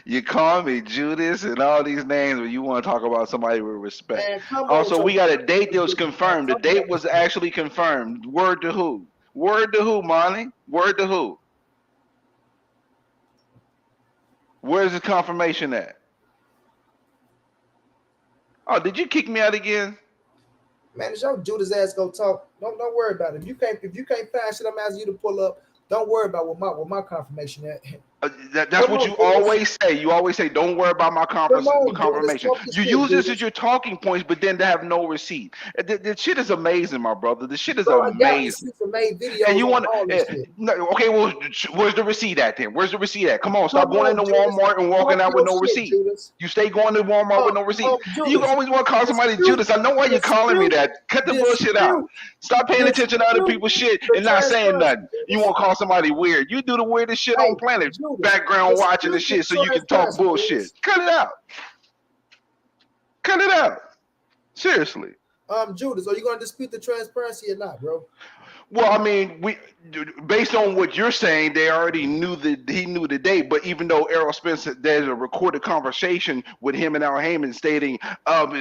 You call me Judas and all these names when you want to talk about somebody with respect. Man, also, we got a date that was confirmed. The date was actually confirmed. Word to who? Word to who, Monty? Word to who? Where's the confirmation at? Oh, did you kick me out again? Man, it's your Judas ass go talk. Don't worry about it. If you can't find shit, I'm asking you to pull up. Don't worry about what my confirmation at. That's what you always say. You always say, don't worry about my confirmation. You use this as your talking points, but then they have no receipt. The shit is amazing, my brother. The shit is amazing. And you want okay, well, where's the receipt at then? Where's the receipt at? Come on, stop going into Walmart and walking out with no receipt. You stay going to Walmart with no receipt. You always want to call somebody Judas. I know why you're calling me that. Cut the bullshit out. Stop paying attention to other people's shit and not saying nothing. You want to call somebody weird. You do the weirdest shit on planet. Background watching the shit so you can talk bullshit. Cut it out. Cut it out. Seriously. Judas, are you gonna dispute the transparency or not, bro? Well, I mean, based on what you're saying, they already knew that he knew the date. But even though Errol Spence, there's a recorded conversation with him and Al Heyman stating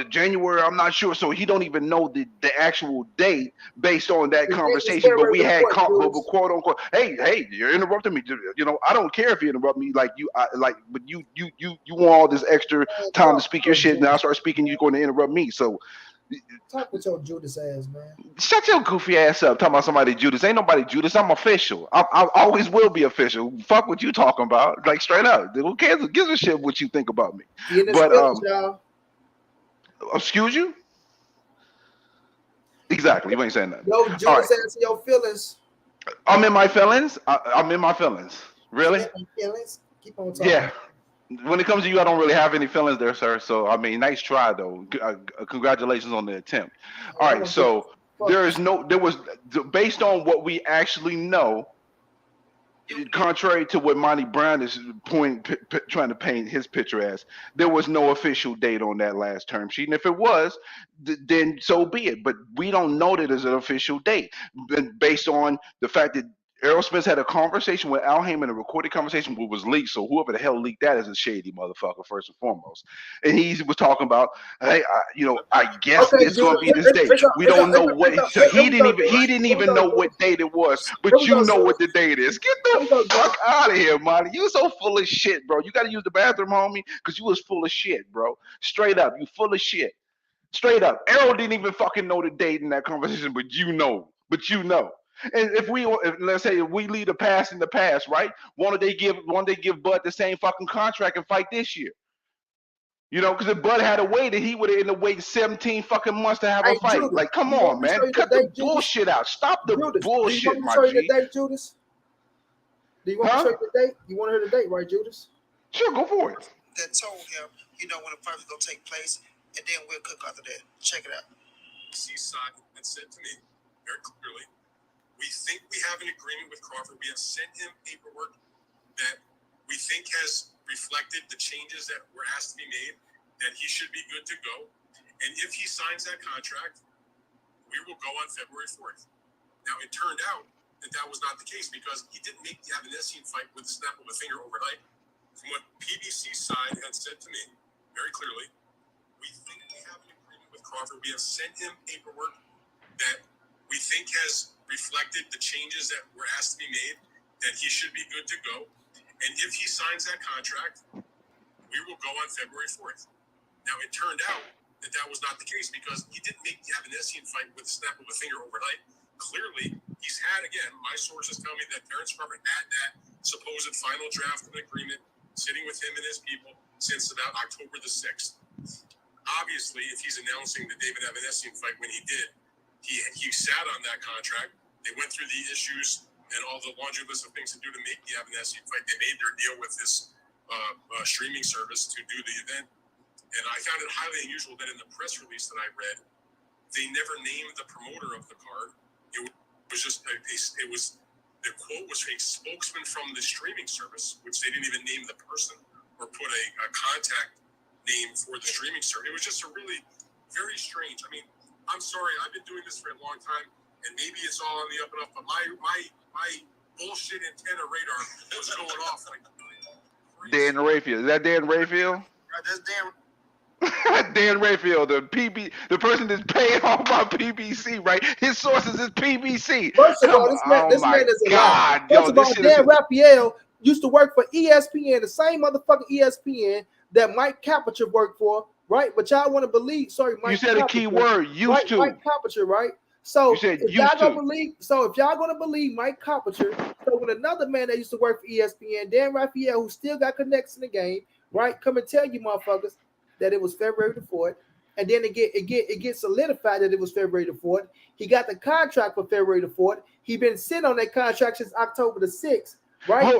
January, I'm not sure, so he don't even know the actual date based on that conversation. But we had quote unquote, hey, you're interrupting me. You know, I don't care if you interrupt me, but you want all this extra time to speak your shit, and I start speaking, you're going to interrupt me. So. Talk with your Judas ass, man. Shut your goofy ass up. Talking about somebody Judas. Ain't nobody Judas. I'm official. I always will be official. Fuck what you talking about. Like straight up. Who cares? Who gives a shit what you think about me? But excuse you? Exactly. You ain't saying nothing. Yo, Judas ass in your feelings. I'm in my feelings. I'm in my feelings. Really? Feelings? Keep on talking. Yeah. When it comes to you, I don't really have any feelings there, sir. So, I mean, nice try, though. Congratulations on the attempt. All right, so there was, based on what we actually know, contrary to what Monty Brown is trying to paint his picture as, there was no official date on that last term sheet. And if it was, then so be it. But we don't know that as an official date based on the fact that Errol Spence had a conversation with Al Heyman, a recorded conversation which was leaked. So whoever the hell leaked that is a shady motherfucker, first and foremost. And he was talking about, hey, I guess it's going to be this date. We don't know what. He didn't even know what date it was. But you know what the date is. Get the fuck out of here, Monty. You so full of shit, bro. You got to use the bathroom, homie, because you was full of shit, bro. Straight up, you full of shit. Straight up. Errol didn't even fucking know the date in that conversation, but you know. And if let's say we leave the past in the past, right? Won't they give Bud the same fucking contract and fight this year? You know, because if Bud had a way, that he would have ended up waiting 17 fucking months to have a fight. Judas, like, come on, man. Cut the bullshit out. Stop the bullshit, my G. Do you want me to show you the date, Judas? Do you want me to show you the date? You want to hear the date, right, Judas? Sure, go for it. That told him, when the fight was going to take place, and then we'll cook after that. Check it out. Seaside and said to me very clearly, we think we have an agreement with Crawford. We have sent him paperwork that we think has reflected the changes that were asked to be made. that he should be good to go. And if he signs that contract, we will go on February 4th. Now, it turned out that that was not the case because he didn't make the Evanescence fight with the snap of a finger overnight. From what PBC's side had said to me very clearly, we think we have an agreement with Crawford. We have sent him paperwork that we think has reflected the changes that were asked to be made, that he should be good to go. And if he signs that contract, we will go on February 4th. Now, it turned out that that was not the case because he didn't make the Evanescence fight with the snap of a finger overnight. Clearly, he's had, again, my sources tell me that Terence Crawford had that supposed final draft of an agreement sitting with him and his people since about October the 6th. Obviously, if he's announcing the David Evanescence fight when he did, he sat on that contract. They went through the issues and all the laundry list of things to do to make the Evanescence fight. They made their deal with this streaming service to do the event. And I found it highly unusual that in the press release that I read, they never named the promoter of the card. It was just the quote was a spokesman from the streaming service, which they didn't even name the person or put a contact name for the streaming service. It was just a really very strange. I mean, I'm sorry, I've been doing this for a long time, and maybe it's all on the up and up, but my bullshit antenna radar was going off like crazy. Dan Rayfield. Is that Dan Rayfield? Right, that's damn. Dan Rayfield, the person that's paying all my PBC, right? His sources is PBC. First of all, this man is a lie. First of all, Dan Raphael used to work for ESPN, the same motherfucking ESPN that Mike Capiture worked for, right? But y'all want to believe? Sorry, Mike. You said a key word. Used to. Mike Capiture, right? So if y'all gonna believe Mike Capiture, so when another man that used to work for ESPN, Dan Raphael, who still got connects in the game, right, come and tell you motherfuckers that it was February the 4th, and then it gets solidified that it was February the 4th. He got the contract for February the 4th. He been sitting on that contract since October the 6th, right?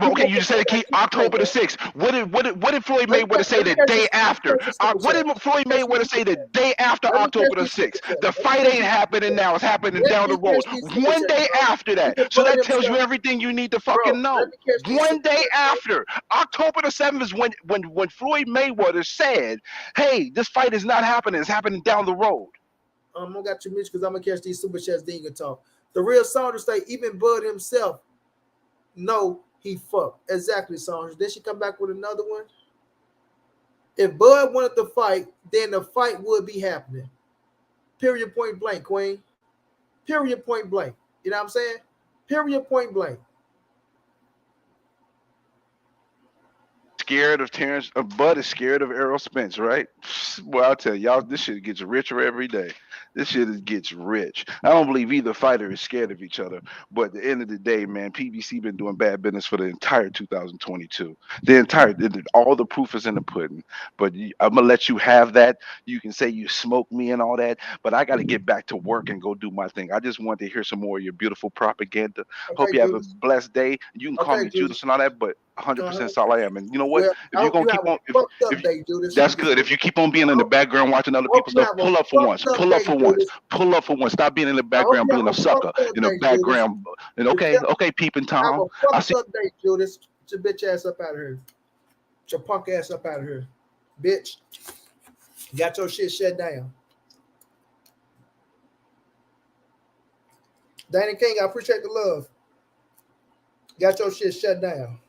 Okay, you just said key October the 6th. What did Floyd Mayweather say the day after? What did Floyd Mayweather say the day after October the 6th? The fight ain't happening now. It's happening down the road. One day after that. So that tells you everything you need to fucking know. One day after. October the 7th is when Floyd Mayweather said, hey, this fight is not happening. It's happening down the road. I'm gonna got you, Mitch, because I'm gonna catch these super chats. Then you can talk. The real Saunders say even Bud himself. No, he fucked. Exactly, Saunders. Then she come back with another one. If Bud wanted to fight, then the fight would be happening. Period, point blank, Queen. Period, point blank. You know what I'm saying? Period, point blank. Scared of Terence. Bud is scared of Errol Spence, right? Well, I'll tell y'all, this shit gets richer every day. This shit gets rich. I don't believe either fighter is scared of each other. But at the end of the day, man, PBC been doing bad business for the entire 2022. All the proof is in the pudding. But I'm gonna let you have that. You can say you smoked me and all that, but I got to get back to work and go do my thing. I just want to hear some more of your beautiful propaganda. Hope you have a blessed day. You can call me Judas and all that, but 100% all I am. And you know what? Well, if you're gonna keep on, that's good. If you keep on being in the background watching other people's stuff, pull up for once. Pull up for once. Pull up for once. Stop being in the background being a sucker in the background. And okay, peeping Tom. I see. Day, Judas. Get your bitch ass up out of here. Get your punk ass up out of here, bitch. Got your shit shut down. Danny King, I appreciate the love. Got your shit shut down.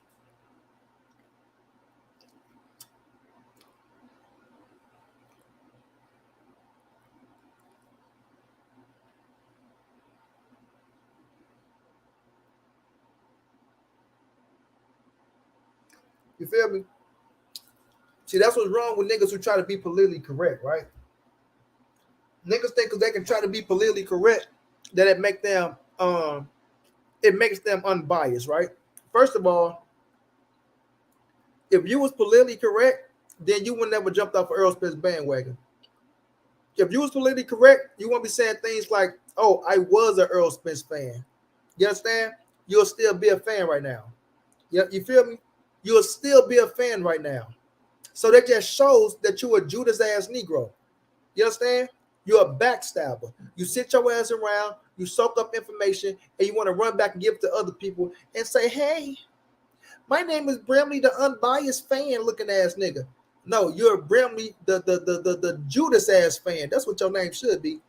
You feel me? See, that's what's wrong with niggas who try to be politically correct, right? Niggas think because they can try to be politically correct that it makes them unbiased, right? First of all, if you was politically correct, then you would never jumped off Errol Spence bandwagon. If you was politically correct, you won't be saying things like, "Oh, I was an Errol Spence fan." You understand? You'll still be a fan right now. You feel me? You'll still be a fan right now. So that just shows that you're a Judas ass Negro. You understand? You're a backstabber. You sit your ass around, you soak up information, and you want to run back and give it to other people and say, hey, my name is Bramley, the unbiased fan looking ass nigga. No, you're Brimley, the Judas ass fan. That's what your name should be.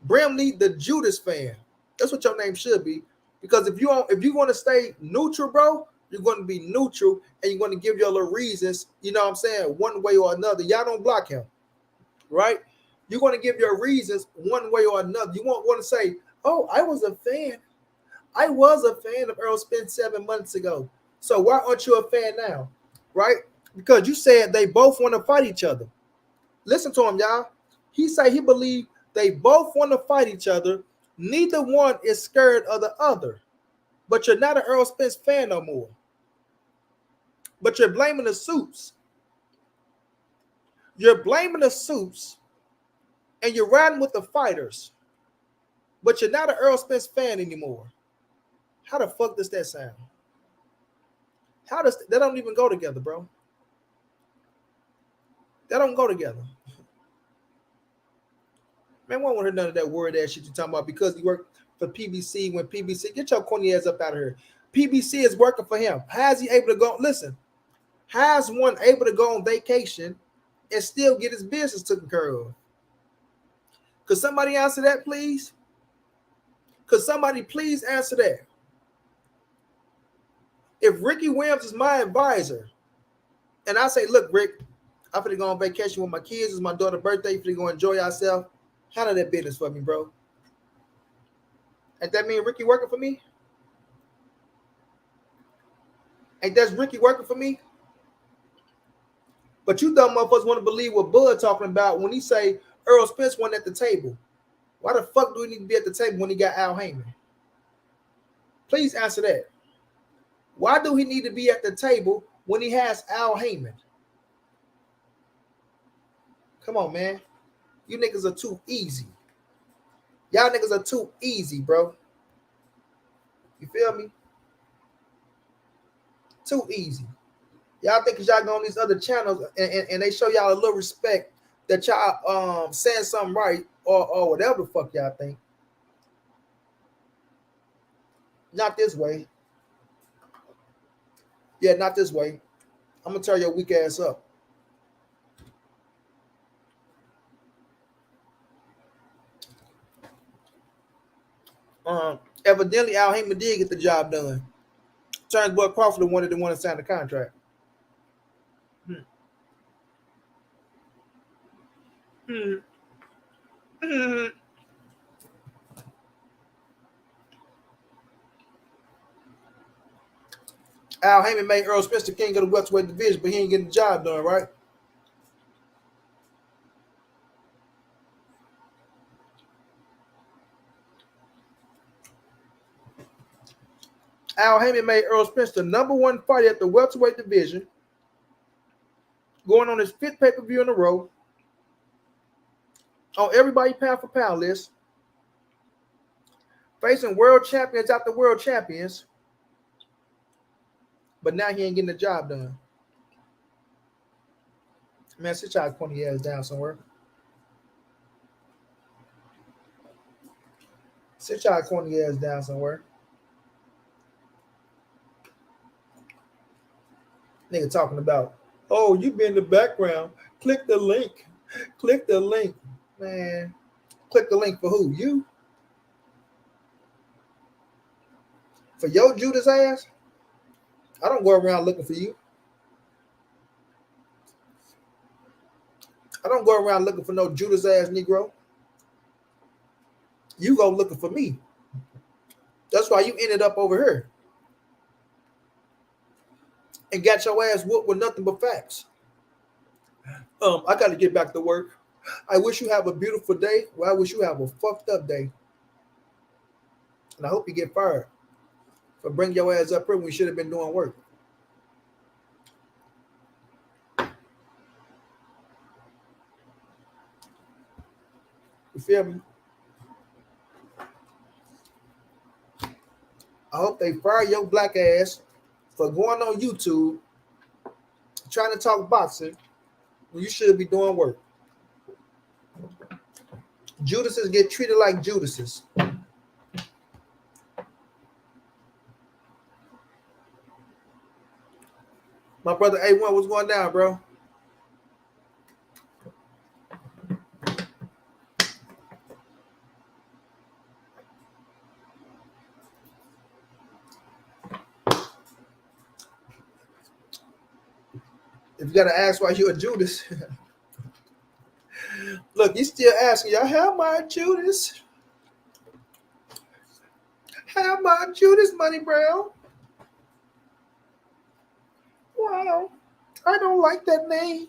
Brimley, the Judas fan. That's what your name should be. Because if you want to stay neutral, bro, you're going to be neutral and you're going to give your little reasons. You know what I'm saying? One way or another. Y'all don't block him, right? You're going to give your reasons one way or another. You won't want to say, "Oh, I was a fan. I was a fan of Errol Spence 7 months ago. So why aren't you a fan now?" Right? Because you said they both want to fight each other. Listen to him, y'all. He said he believed they both want to fight each other. Neither one is scared of the other. But you're not an Errol Spence fan no more. But you're blaming the suits. You're blaming the suits and you're riding with the fighters. But you're not an Errol Spence fan anymore. How the fuck does that sound? How does that don't even go together, bro? That don't go together. Man, won't want to hear none of that word ass shit you talking about because he worked for PBC when PBC, get your corny ass up out of here. PBC is working for him. How is he able to go? Listen, how is one able to go on vacation and still get his business taken care of? Could somebody answer that, please? Could somebody please answer that? If Ricky Williams is my advisor, and I say, "Look, Rick, I'm finna go on vacation with my kids. It's my daughter's birthday. Finna go enjoy yourself. Handle that business for me, bro." Ain't that mean Ricky working for me? Ain't that Ricky working for me? But you dumb motherfuckers want to believe what Bud talking about when he say Errol Spence wasn't at the table. Why the fuck do he need to be at the table when he got Al Heyman? Please answer that. Why do he need to be at the table when he has Al Heyman? Come on, man. You niggas are too easy. Y'all niggas are too easy, bro. You feel me? Too easy. Y'all think y'all go on these other channels and they show y'all a little respect that y'all saying something right or whatever the fuck y'all think. Not this way. Yeah, not this way. I'm gonna tear your weak ass up. Evidently Al Heyman did get the job done. Terence boy Crawford wanted to want to sign the contract. Al Heyman made Errol Spence the king of the welterweight division, but he ain't getting the job done, right? Al Heyman made Errol Spence the number one fighter at the welterweight division, going on his 5th pay-per-view in a row, on everybody pound for pound list, facing world champions after world champions, but now he ain't getting the job done. Man, sit y'all corny ass down somewhere. Sit y'all corny ass down somewhere. Nigga talking about, "Oh, you be in the background. Click the link. Click the link." Man, click the link for who? You? For your Judas ass? I don't go around looking for you. I don't go around looking for no Judas ass Negro. You go looking for me. That's why you ended up over here and got your ass whooped with nothing but facts. I got to get back to work. I wish you have a beautiful day. Well, I wish you have a fucked up day. And I hope you get fired for bringing your ass up here when you should have been doing work. You feel me? I hope they fire your black ass for going on YouTube trying to talk boxing when you should be doing work. Judases get treated like Judases. My brother A1, what's going down, bro? If you gotta ask why you a Judas, look, you still asking y'all, how my Judas? How my Judas, Money Brown? Wow, I don't like that name.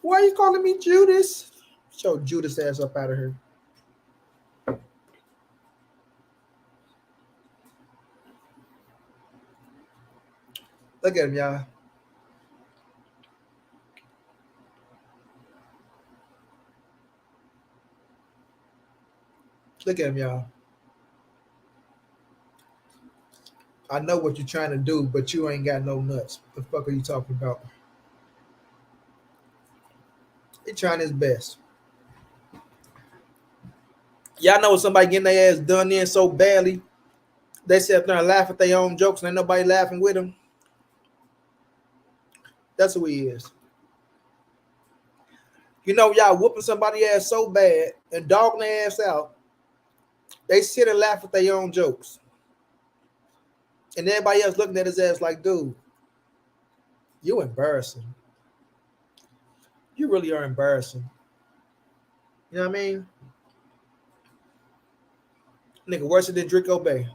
Why are you calling me Judas? Show Judas ass up out of here. Look at him, y'all. Look at him, y'all. I know what you're trying to do, but you ain't got no nuts. What the fuck are you talking about? He trying his best. Y'all know somebody getting their ass done in so badly, they sit up there and laugh at their own jokes and ain't nobody laughing with them. That's who he is. You know, y'all whooping somebody ass so bad and dogging their ass out, they sit and laugh at their own jokes. And everybody else looking at his ass like, dude, you embarrassing. You really are embarrassing. You know what I mean? Nigga, worse than Draco Bay.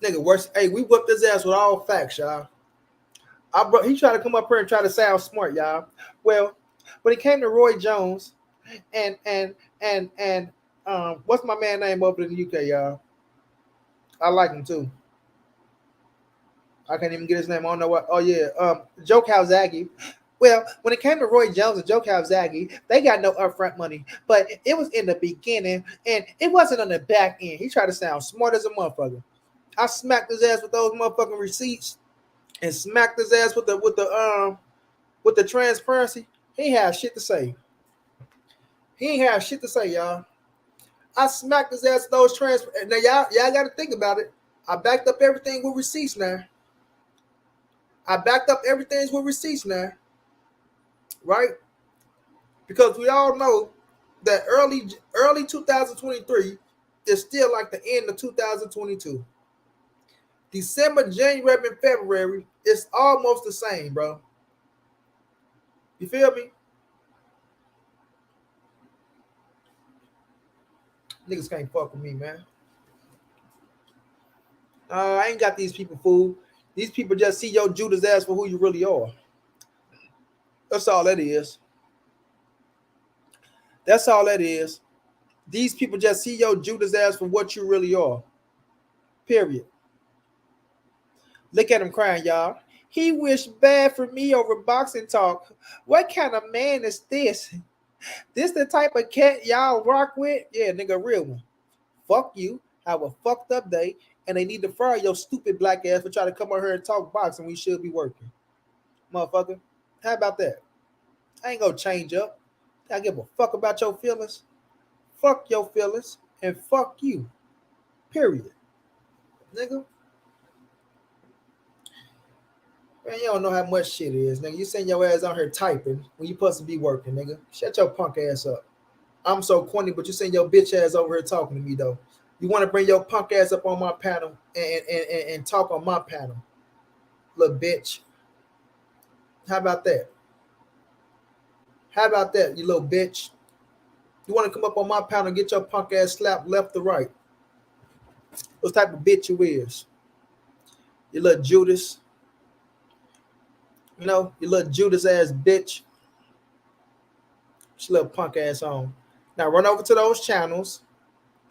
Nigga, worse. Hey, we whooped his ass with all facts, y'all. He tried to come up here and try to sound smart, y'all. Well, when it came to Roy Jones and what's my man name over in the UK, y'all? I like him too. I can't even get his name. I don't know what. Oh yeah, Joe Calzaghe. Well, when it came to Roy Jones and Joe Calzaghe, they got no upfront money, but it was in the beginning and it wasn't on the back end. He tried to sound smart as a motherfucker. I smacked his ass with those motherfucking receipts and smacked his ass with the transparency. He ain't have shit to say. He ain't have shit to say, y'all. I smacked his ass with those transparency. Now y'all got to think about it. I backed up everything with receipts now. Right? Because we all know that early 2023 is still like the end of 2022. December, January, and February is almost the same, bro. You feel me? Niggas can't fuck with me, man. I ain't got these people fooled. These people just see your Judas ass for who you really are. That's all that is. That's all that is. These people just see your Judas ass for what you really are. Period. Look at him crying, y'all. He wished bad for me over boxing talk. What kind of man is this? This the type of cat y'all rock with? Yeah, nigga, real one. Fuck you. Have a fucked up day. And they need to fire your stupid black ass for trying to come over here and talk boxing. We should be working. Motherfucker. How about that? I ain't gonna change up. I give a fuck about your feelings. Fuck your feelings. And fuck you. Period. Nigga. Man, you don't know how much shit is, nigga. You send your ass on here typing when you supposed to be working, nigga. Shut your punk ass up. I'm so corny, but you send your bitch ass over here talking to me, though. You want to bring your punk ass up on my panel and talk on my panel, little bitch. How about that? How about that, you little bitch? You want to come up on my panel and get your punk ass slapped left or right? What type of bitch you is? You little Judas. You know, you little Judas ass bitch. She little punk ass on. Now run over to those channels.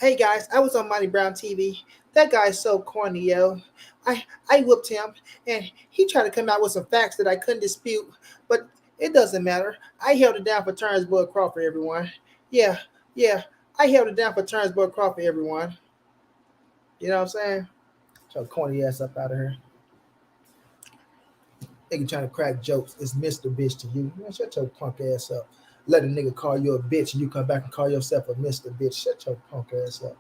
Hey guys, I was on Montray-Brown TV. That guy's so corny, yo. I whooped him, and he tried to come out with some facts that I couldn't dispute, but it doesn't matter. I held it down for Terence Crawford, everyone. Yeah, I held it down for Terence Crawford, everyone. You know what I'm saying? So corny ass up out of here. Nigga trying to crack jokes. It's Mr. Bitch to you. Man, shut your punk ass up. Let a nigga call you a bitch and you come back and call yourself a Mr. Bitch. Shut your punk ass up.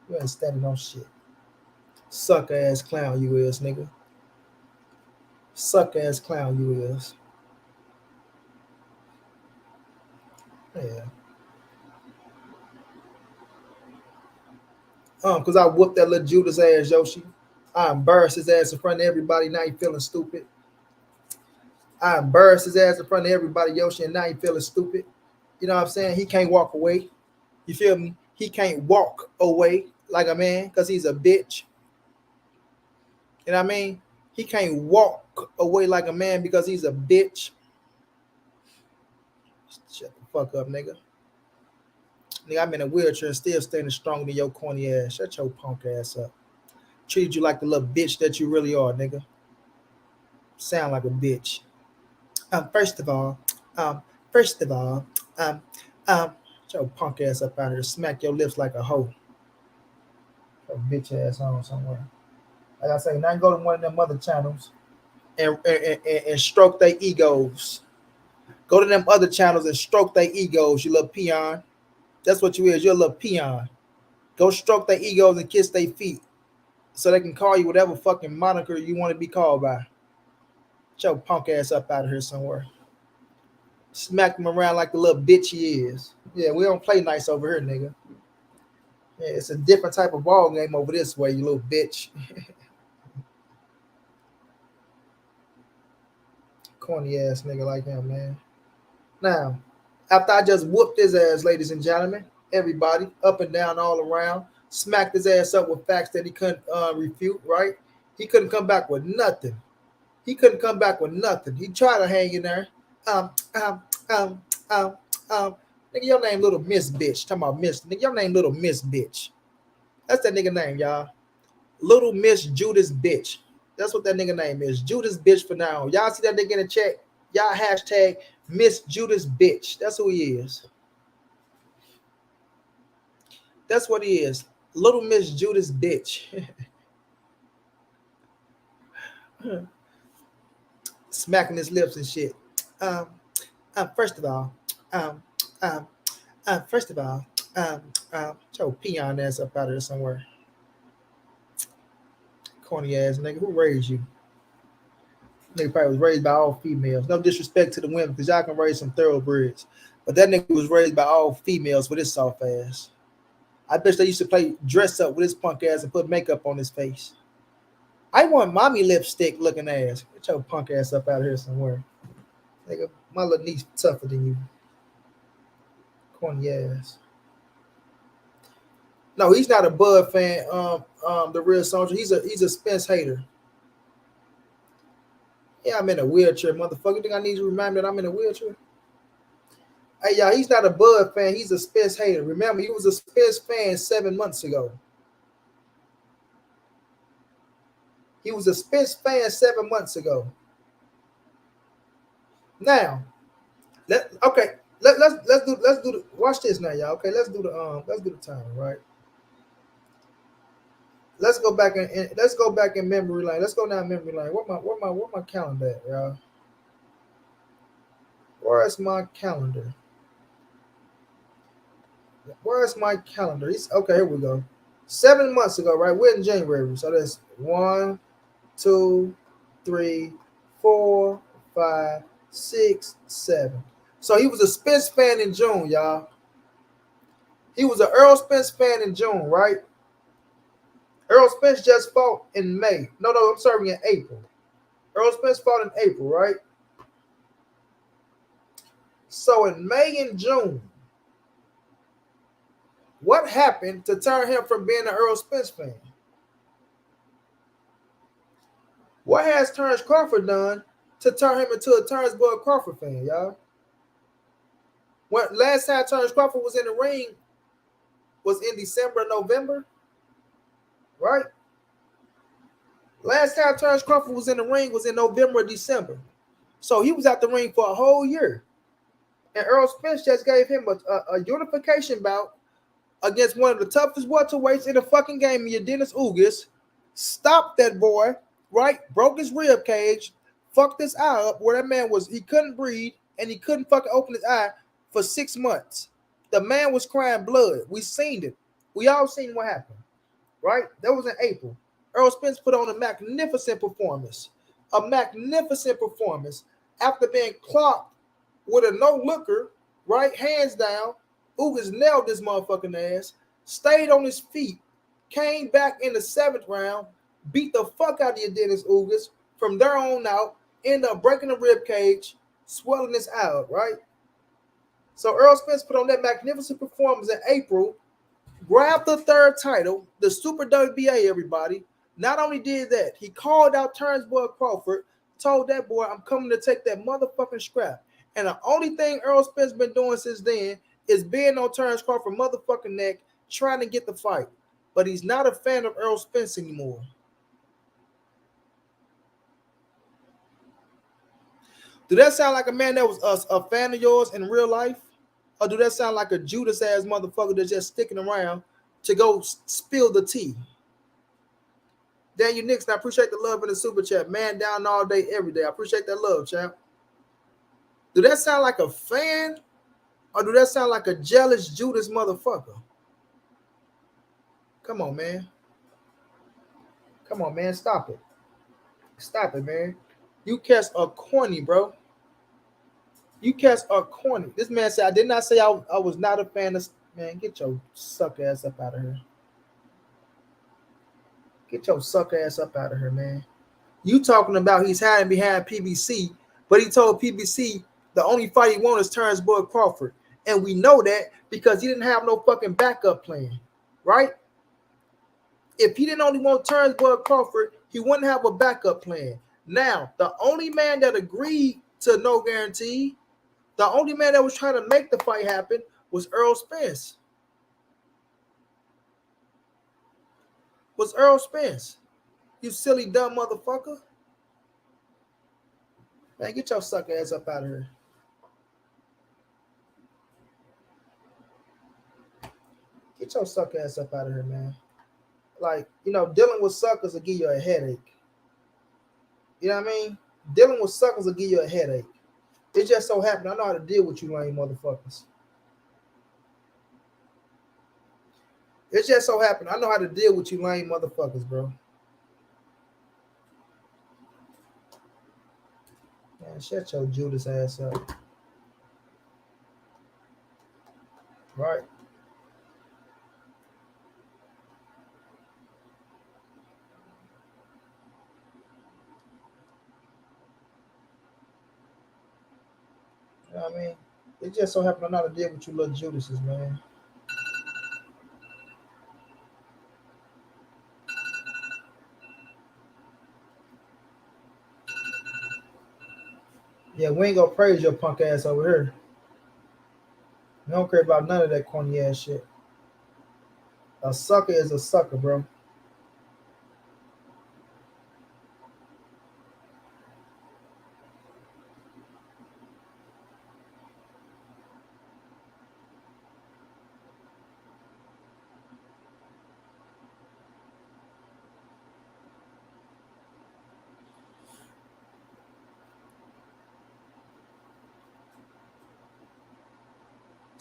You ain't standing on shit. Suck ass clown you is, nigga. Suck ass clown you is. Yeah. Because I whooped that little Judas ass, Yoshi. I embarrassed his ass in front of everybody. Now he feeling stupid. I embarrassed his ass in front of everybody, Yoshi, and now he feeling stupid. You know what I'm saying? He can't walk away. You feel me? He can't walk away like a man because he's a bitch. You know what I mean? He can't walk away like a man because he's a bitch. Shut the fuck up, nigga. Nigga, I'm in a wheelchair and still standing stronger than your corny ass. Shut your punk ass up. Treated you like the little bitch that you really are, nigga. Sound like a bitch. First of all, um, first of all, um, get your punk ass up out here. Smack your lips like a hoe. Your bitch ass on somewhere. Like I say, now go to one of them other channels and stroke their egos. Go to them other channels and stroke their egos, you little peon. That's what you is. You're a little peon. Go stroke their egos and kiss their feet so they can call you whatever fucking moniker you want to be called by. Get your punk ass up out of here somewhere. Smack him around like the little bitch he is. Yeah, we don't play nice over here, nigga. Yeah, it's a different type of ball game over this way, you little bitch. Corny ass nigga like him, man. Now, after I just whooped his ass, ladies and gentlemen, everybody, up and down, all around, smacked his ass up with facts that he couldn't refute, right? He couldn't come back with nothing. He couldn't come back with nothing. He tried to hang in there. Um, um, um, um, Nigga, your name Little Miss Bitch. Talking about Miss. Nigga, your name Little Miss Bitch. That's that nigga name, y'all. Little Miss Judas Bitch. That's what that nigga name is. Judas Bitch for now. Y'all see that nigga in the chat? Y'all hashtag Miss Judas Bitch. That's who he is. That's what he is. Little Miss Judas Bitch. Smacking his lips and shit. First of all, your peon ass up out of there somewhere. Corny ass nigga. Who raised you? Nigga probably was raised by all females. No disrespect to the women, because y'all can raise some thoroughbreds. But that nigga was raised by all females with his soft ass. I bet they used to play dress up with his punk ass and put makeup on his face. I want mommy lipstick looking ass. Get your punk ass up out of here somewhere. Nigga, my little niece tougher than you. Corny ass. No, he's not a Bud fan. The real soldier. He's a Spence hater. Yeah, I'm in a wheelchair, motherfucker. Think I need to remind me that I'm in a wheelchair? Hey, y'all, he's not a Bud fan. He's a Spence hater. Remember, he was a Spence fan 7 months ago. He was a Spence fan 7 months ago. Now, let's do watch this now, y'all. Okay, let's do the time, right? Let's go back in memory lane. Let's go down memory lane. What my calendar at, y'all? Where's my calendar? Where's my calendar? Okay, here we go. 7 months ago, right? We're in January. So that's 1, 2, 3, 4, 5, 6, 7. So he was a Spence fan in June, y'all. He was an Errol Spence fan in June, right? Errol Spence just fought in May. No, I'm sorry, in April. Errol Spence fought in April, right? So in May and June, what happened to turn him from being an Errol Spence fan? What has Terence Crawford done to turn him into a Terence Bud Crawford fan, y'all? When last time Terence Crawford was in the ring was in December, November, right? Last time Terence Crawford was in the ring was in November, December. So he was out the ring for a whole year. And Errol Spence just gave him a unification bout against one of the toughest welterweights in the fucking game, Dennis Ugas. Stopped that boy, right? Broke his rib cage, fucked his eye up where that man he couldn't breathe and he couldn't fucking open his eye for 6 months. The man was crying blood. We seen it. We all seen what happened, right? That was in April. Errol Spence put on a magnificent performance. A magnificent performance after being clocked with a no-looker, right? Hands down. Ugas nailed this motherfucking ass, stayed on his feet, came back in the 7th round, beat the fuck out of your Dennis Ugas. From there on out, end up breaking the rib cage, swelling his out, right? So Errol Spence put on that magnificent performance in April, grabbed the third title, the Super WBA, everybody. Not only did that, he called out Terence Crawford, told that boy, I'm coming to take that motherfucking scrap. And the only thing Errol Spence been doing since then is being on Terence Crawford motherfucking neck, trying to get the fight. But he's not a fan of Errol Spence anymore. Do that sound like a man that was a fan of yours in real life? Or do that sound like a Judas ass motherfucker that's just sticking around to go spill the tea? Daniel Nixon, I appreciate the love in the super chat. Man down all day, every day. I appreciate that love, champ. Do that sound like a fan? Or do that sound like a jealous Judas motherfucker? Come on, man. Come on, man. Stop it. Stop it, man. You catch a corny, bro. You catch a corny. This man said, I did not say I was not a fan of... Man, get your suck ass up out of here. Get your suck ass up out of here, man. You talking about he's hiding behind PBC, but he told PBC the only fight he wanted is Terence Crawford. And we know that because he didn't have no fucking backup plan, right? If he didn't only want Terence Crawford, he wouldn't have a backup plan. Now, the only man that agreed to no guarantee, the only man that was trying to make the fight happen was Errol Spence. Was Errol Spence. You silly dumb motherfucker. Man, get your sucker ass up out of here. Get your sucker ass up out of here, man. Like, you know, dealing with suckers will give you a headache. You know what I mean? Dealing with suckers will give you a headache. It just so happened I know how to deal with you lame motherfuckers. It just so happened I know how to deal with you lame motherfuckers, bro. Man, shut your Judas ass up. Right? You know what I mean? It just so happened I know how to deal with you little Judases, man. Yeah, we ain't gonna praise your punk ass over here. We don't care about none of that corny ass shit. A sucker is a sucker, bro.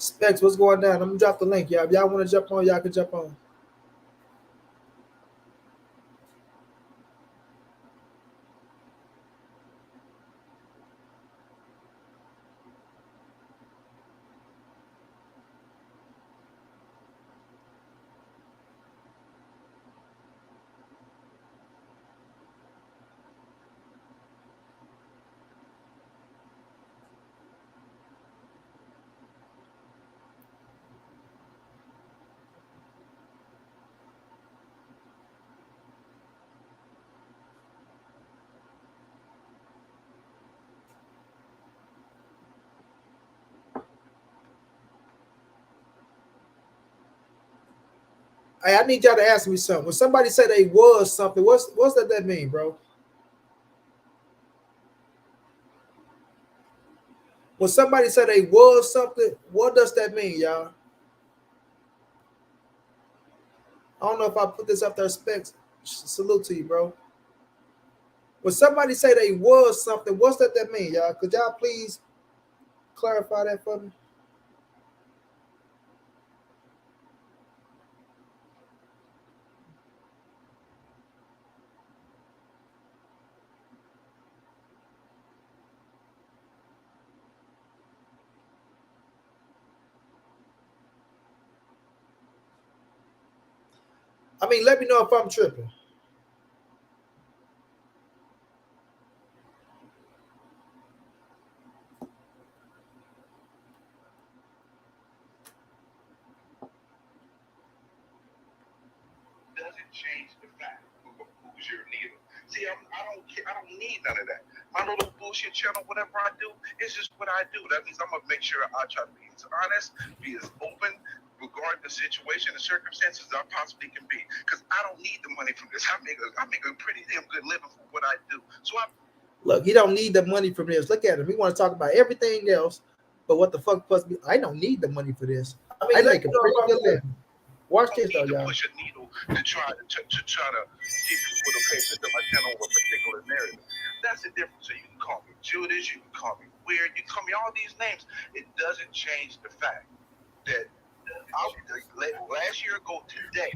Specs, what's going down? I'm gonna drop the link, y'all. If y'all want to jump on, y'all can jump on. Hey, I need y'all to ask me something. When somebody say they was something, what's that mean, bro? When somebody say they was something, what does that mean, y'all? I don't know if I put this up there, Specs. Salute to you, bro. When somebody say they was something, what's that mean, y'all? Could y'all please clarify that for me? I mean, let me know if I'm tripping. change the fact who's your needle. See, I don't need none of that. My little bullshit channel, whatever I do, it's just what I do. That means I'm gonna make sure I try to be as honest, be as open regarding the situation and circumstances as I possibly can be. Because I don't need the money from this. I make a pretty damn good living for what I do. So look, he don't need the money from this. Look at him. He want to talk about everything else, but what the fuck must be? I don't need the money for this. I make a pretty good living. Watch this though, y'all. Push a needle to try to get people to pay attention to my channel or a particular narrative. That's the difference. So you can call me Judas, you can call me weird, you can call me all these names. It doesn't change the fact that last year ago today,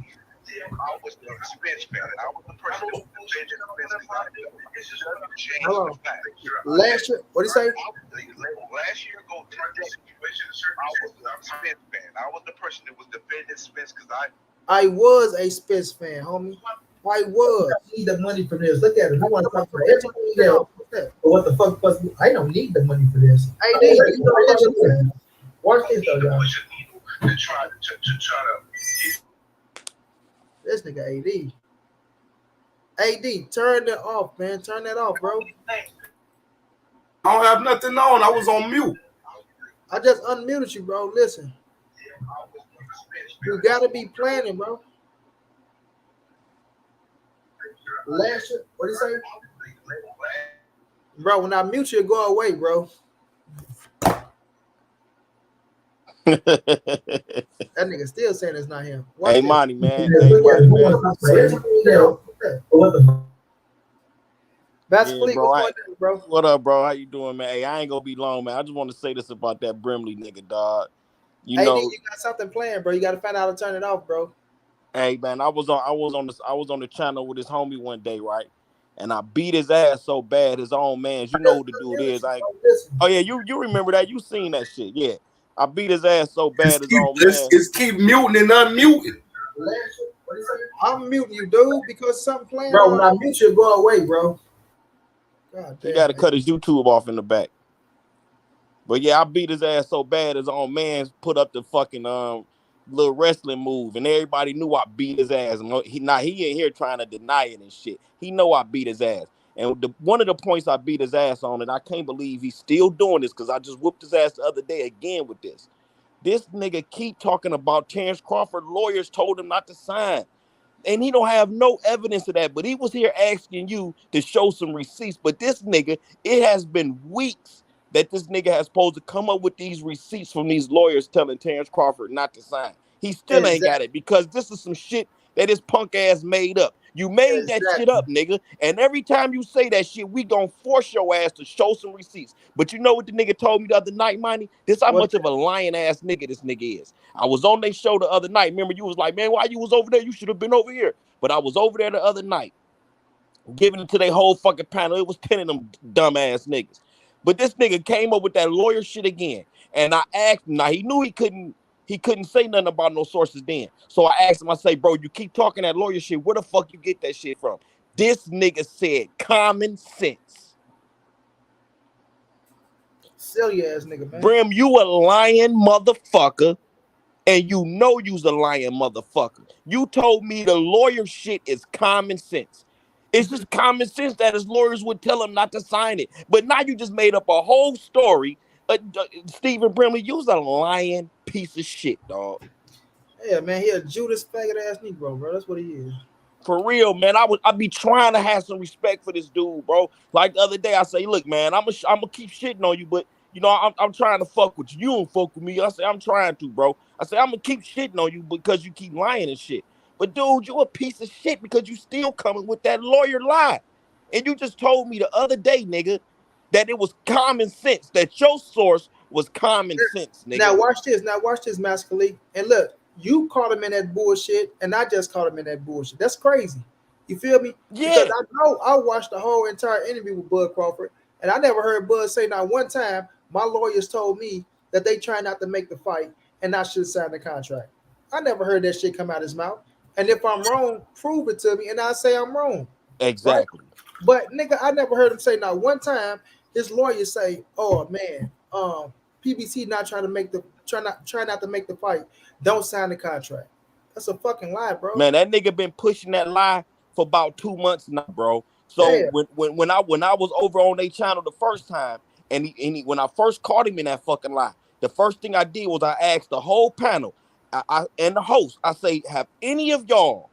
I was the Spence fan. I was the person who defended Spence. It's just going to change the fact. Last year, what did he say? Last year ago today, I was the Spence fan. I was the person that was defending Spence because I was a Spence fan, homie. I was. I need the money for this. Look at him. I want to talk about everything else. But what the fuck must be? I don't need the money for this. I need it. Watch this though, y'all. To try to. This nigga AD. AD, turn that off, man. Turn that off, bro. I don't have nothing on. I was on mute. I just unmuted you, bro. Listen. You gotta be planning, bro. Last year, what did he say? Bro, when I mute you, go away, bro. That nigga still saying it's not him. Hey, Monty, man. Hey, Monty, man. That's Yeah, bro, what up, bro? How you doing, man? Hey, I ain't gonna be long, man. I just want to say this about that Brimley nigga, dog. You know, you got something planned, bro. You got to find out how to turn it off, bro. Hey, man, I was on the channel with his homie one day, right? And I beat his ass so bad, his own man. You know who the dude is? Oh yeah, you remember that? You seen that shit? Yeah, I beat his ass so bad, his own man. Just keep muting and unmuting. I'm muting you, dude, because something playing. Bro, when I mute you, go away, bro. God damn, he got to cut his YouTube off in the back. But yeah, I beat his ass so bad, his own man put up the fucking little wrestling move, and everybody knew I beat his ass. And he ain't here trying to deny it and shit. He know I beat his ass. And one of the points I beat his ass on, and I can't believe he's still doing this because I just whooped his ass the other day again with this. This nigga keep talking about Terence Crawford lawyers told him not to sign. And he don't have no evidence of that, but he was here asking you to show some receipts. But this nigga, it has been weeks that this nigga has supposed to come up with these receipts from these lawyers telling Terence Crawford not to sign. He still ain't got it because this is some shit that his punk ass made up. You made that shit up, nigga. And every time you say that shit, we gonna force your ass to show some receipts. But you know what the nigga told me the other night, Monty? This how much of a lying ass nigga this nigga is. I was on their show the other night. Remember, you was like, man, why you was over there? You should have been over here. But I was over there the other night, giving it to their whole fucking panel. It was 10 of them dumb ass niggas. But this nigga came up with that lawyer shit again. And I asked him, now he knew he couldn't say nothing about no sources then. So I asked him, I say, bro, you keep talking that lawyer shit. Where the fuck you get that shit from? This nigga said common sense. Silly ass nigga, man. Brim, you a lying motherfucker. And you know you's a lying motherfucker. You told me the lawyer shit is common sense. It's just common sense that his lawyers would tell him not to sign it. But now you just made up a whole story. Stephen Brimley, you's a lying piece of shit, dog. Yeah, man, he a Judas faggot ass Negro, bro. That's what he is. For real, man. I be trying to have some respect for this dude, bro. Like the other day, I say, look, man, I'm gonna keep shitting on you, but you know, I'm trying to fuck with you. You don't fuck with me. I say, I'm trying to, bro. I say, I'm gonna keep shitting on you because you keep lying and shit. But dude, you a piece of shit because you still coming with that lawyer lie. And you just told me the other day, nigga, that it was common sense, that your source was common sense, nigga. Now watch this, Master League. And look, you caught him in that bullshit, and I just caught him in that bullshit. That's crazy. You feel me? Yeah. Because I know I watched the whole entire interview with Bud Crawford, and I never heard Bud say not one time, my lawyers told me that they try not to make the fight and I should sign the contract. I never heard that shit come out of his mouth. And if I'm wrong, prove it to me, and I say I'm wrong. Exactly. Right? But nigga, I never heard him say not one time his lawyer say, "Oh man, PBC not trying to make the try not to make the fight. Don't sign the contract." That's a fucking lie, bro. Man, that nigga been pushing that lie for about 2 months now, bro. So Yeah. when I was over on their channel the first time, and when I first caught him in that fucking lie, the first thing I did was I asked the whole panel, and the host, I say, have any of y'all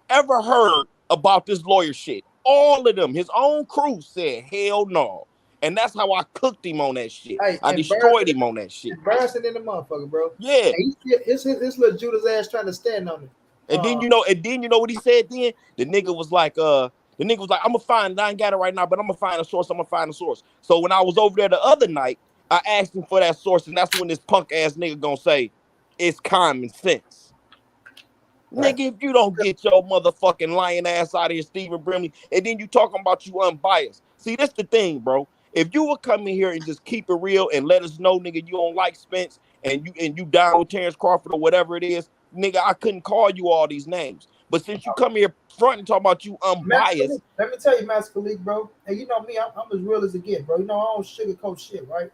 ever heard about this lawyer shit? All of them, his own crew said, hell no. And that's how I cooked him on that shit. Hey, I destroyed him on that shit. Embarrassing in the motherfucker, bro. Yeah. And his little Judas ass trying to stand on it. And then you know what he said then? The nigga was like, I'm gonna find it. I ain't got it right now, but I'm gonna find a source. So when I was over there the other night, I asked him for that source, and that's when this punk ass nigga gonna say, it's common sense. Right. Nigga, if you don't get your motherfucking lying ass out of here, Stephen Brimley, and then you talking about you unbiased. See, that's the thing, bro. If you would come in here and just keep it real and let us know, nigga, you don't like Spence and you down with Terence Crawford or whatever it is, nigga, I couldn't call you all these names. But since you come here front and talk about you unbiased. Let me tell you, Master League, bro. And you know me, I'm as real as it get, bro. You know, I don't sugarcoat shit, right?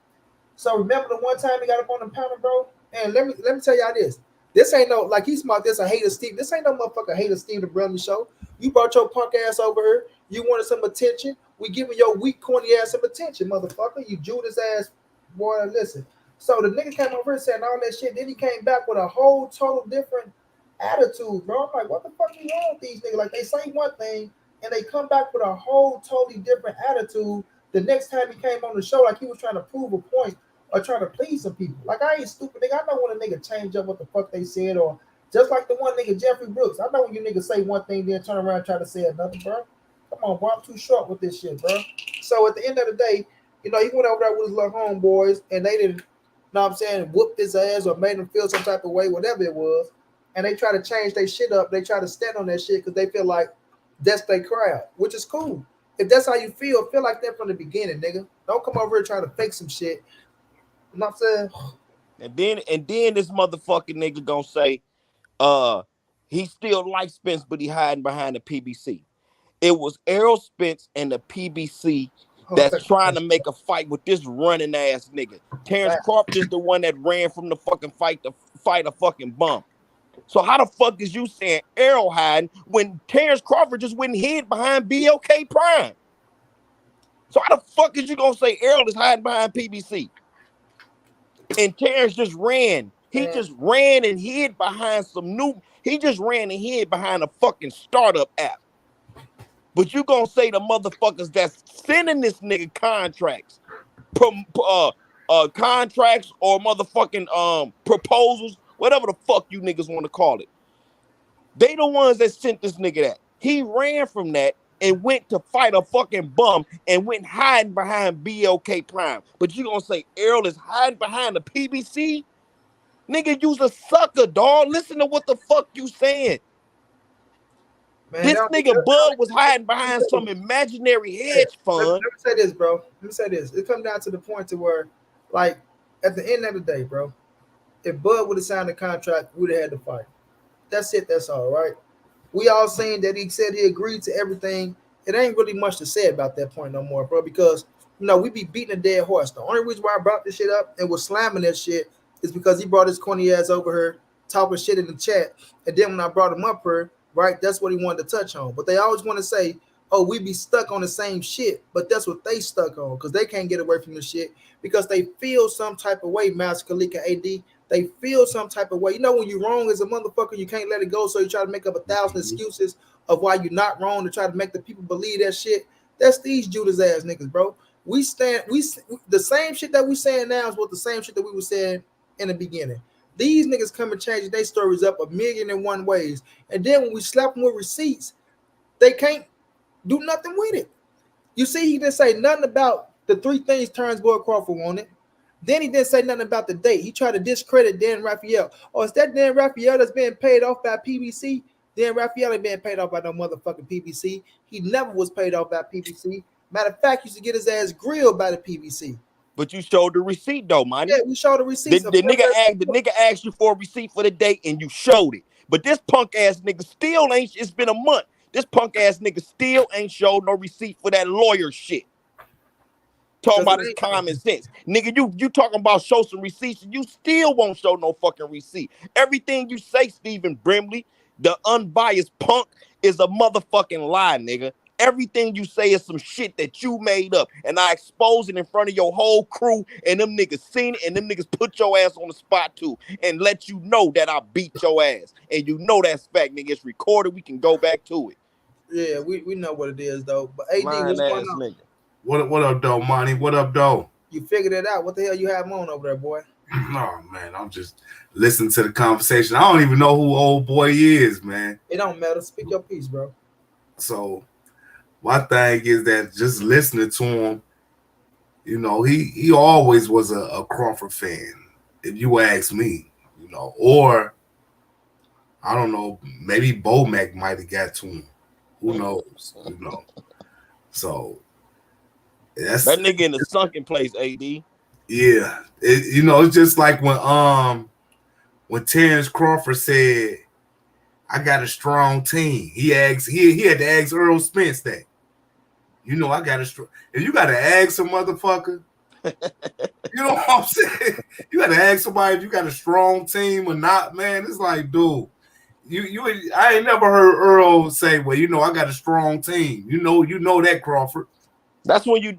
So remember the one time he got up on the panel, bro? And let me tell y'all this. This ain't no, like he's smart, this a hater Steve. This ain't no motherfucker hater Steve the Brimley show. You brought your punk ass over here. You wanted some attention. We giving your weak, corny ass some attention, motherfucker. You Judas ass boy. Listen. So the nigga came over here saying all that shit. Then he came back with a whole total different attitude, bro. I'm like, what the fuck is wrong with these niggas? Like they say one thing and they come back with a whole totally different attitude. The next time he came on the show, like he was trying to prove a point or trying to please some people. Like I ain't stupid, nigga. I know when a nigga change up what the fuck they said, or just like the one nigga Jeffrey Brooks. I know when you niggas say one thing, then turn around and try to say another, bro. Come on, bro. I'm too short with this shit, bro. So at the end of the day, you know, he went over there with his little homeboys and they didn't, you know what I'm saying, whooped his ass or made him feel some type of way, whatever it was. And they try to change their shit up. They try to stand on that shit because they feel like that's their crowd, which is cool. If that's how you feel like that from the beginning, nigga. Don't come over here trying to fake some shit. You know what I'm saying? And then this motherfucking nigga gonna say, he still likes Spence, but he hiding behind the PBC. It was Errol Spence and the PBC that's trying to make a fight with this running ass nigga. Terence Crawford is the one that ran from the fucking fight to fight a fucking bum. So how the fuck is you saying Errol hiding when Terence Crawford just went and hid behind BLK Prime? So how the fuck is you gonna say Errol is hiding behind PBC? And Terence just ran. He just ran and hid behind he just ran and hid behind a fucking startup app. But you gonna say the motherfuckers that's sending this nigga contracts, contracts or motherfucking proposals, whatever the fuck you niggas want to call it. They the ones that sent this nigga that. He ran from that and went to fight a fucking bum and went hiding behind BLK Prime. But you gonna say Errol is hiding behind the PBC? Nigga, you's a sucker, dog. Listen to what the fuck you saying. Man, this nigga Bud was hiding behind some imaginary hedge fund. Let me say this, bro. Let me say this. It comes down to the point to where, like, at the end of the day, bro, if Bud would have signed the contract, we'd have had to fight. That's it. That's all, right? We all seen that he said he agreed to everything. It ain't really much to say about that point no more, bro, because, you know, we be beating a dead horse. The only reason why I brought this shit up and was slamming that shit is because he brought his corny ass over here talking shit in the chat. And then when I brought him up here, right, that's what he wanted to touch on. But they always want to say, oh, we be stuck on the same shit. But that's what they stuck on because they can't get away from the shit because they feel some type of way, Master Khalik and AD. They feel some type of way. You know, when you're wrong as a motherfucker, you can't let it go. So you try to make up 1,000 excuses of why you're not wrong to try to make the people believe that shit. That's these Judas ass niggas, bro. The same shit that we saying now is what the same shit that we were saying in the beginning. These niggas come and change their stories up 1,000,001 ways. And then when we slap them with receipts, they can't do nothing with it. You see, he didn't say nothing about the 3 things Terence Crawford wanted. Then he didn't say nothing about the date. He tried to discredit Dan Raphael. Oh, it's that Dan Raphael that's being paid off by PBC? Dan Raphael ain't being paid off by no motherfucking PBC. He never was paid off by PBC. Matter of fact, he used to get his ass grilled by the PBC. But you showed the receipt though, man. Yeah, we showed the receipt. The nigga asked you for a receipt for the date and you showed it. But this punk ass nigga still ain't. It's been a month. This punk ass nigga still ain't showed no receipt for that lawyer shit. Talking about his common sense. Nigga, you talking about show some receipts, and you still won't show no fucking receipt. Everything you say, Stephen Brimley, the unbiased punk, is a motherfucking lie, nigga. Everything you say is some shit that you made up, and I expose it in front of your whole crew, and them niggas seen it, and them niggas put your ass on the spot too, and let you know that I beat your ass, and you know that's fact, nigga. It's recorded. We can go back to it. Yeah, we know what it is though. But AD, Lying what's going ass on? nigga. What up, though, Monty? What up, though? You figured it out. What the hell you have on over there, boy? Oh, man, I'm just listening to the conversation. I don't even know who old boy is, man. It don't matter. Speak your piece, bro. So my thing is that just listening to him, you know, he always was a Crawford fan, if you ask me, you know, or I don't know, maybe Bomac might have got to him. Who knows? You know. So that's That nigga in the sunken place, AD. Yeah. You know, it's just like when Terence Crawford said, I got a strong team. He had to ask Errol Spence that. You know, I got a strong. If you got to ask some motherfucker, you know what I'm saying? You got to ask somebody if you got a strong team or not, man. It's like, dude, I ain't never heard Errol say, well, you know, I got a strong team. You know that, Crawford. That's when you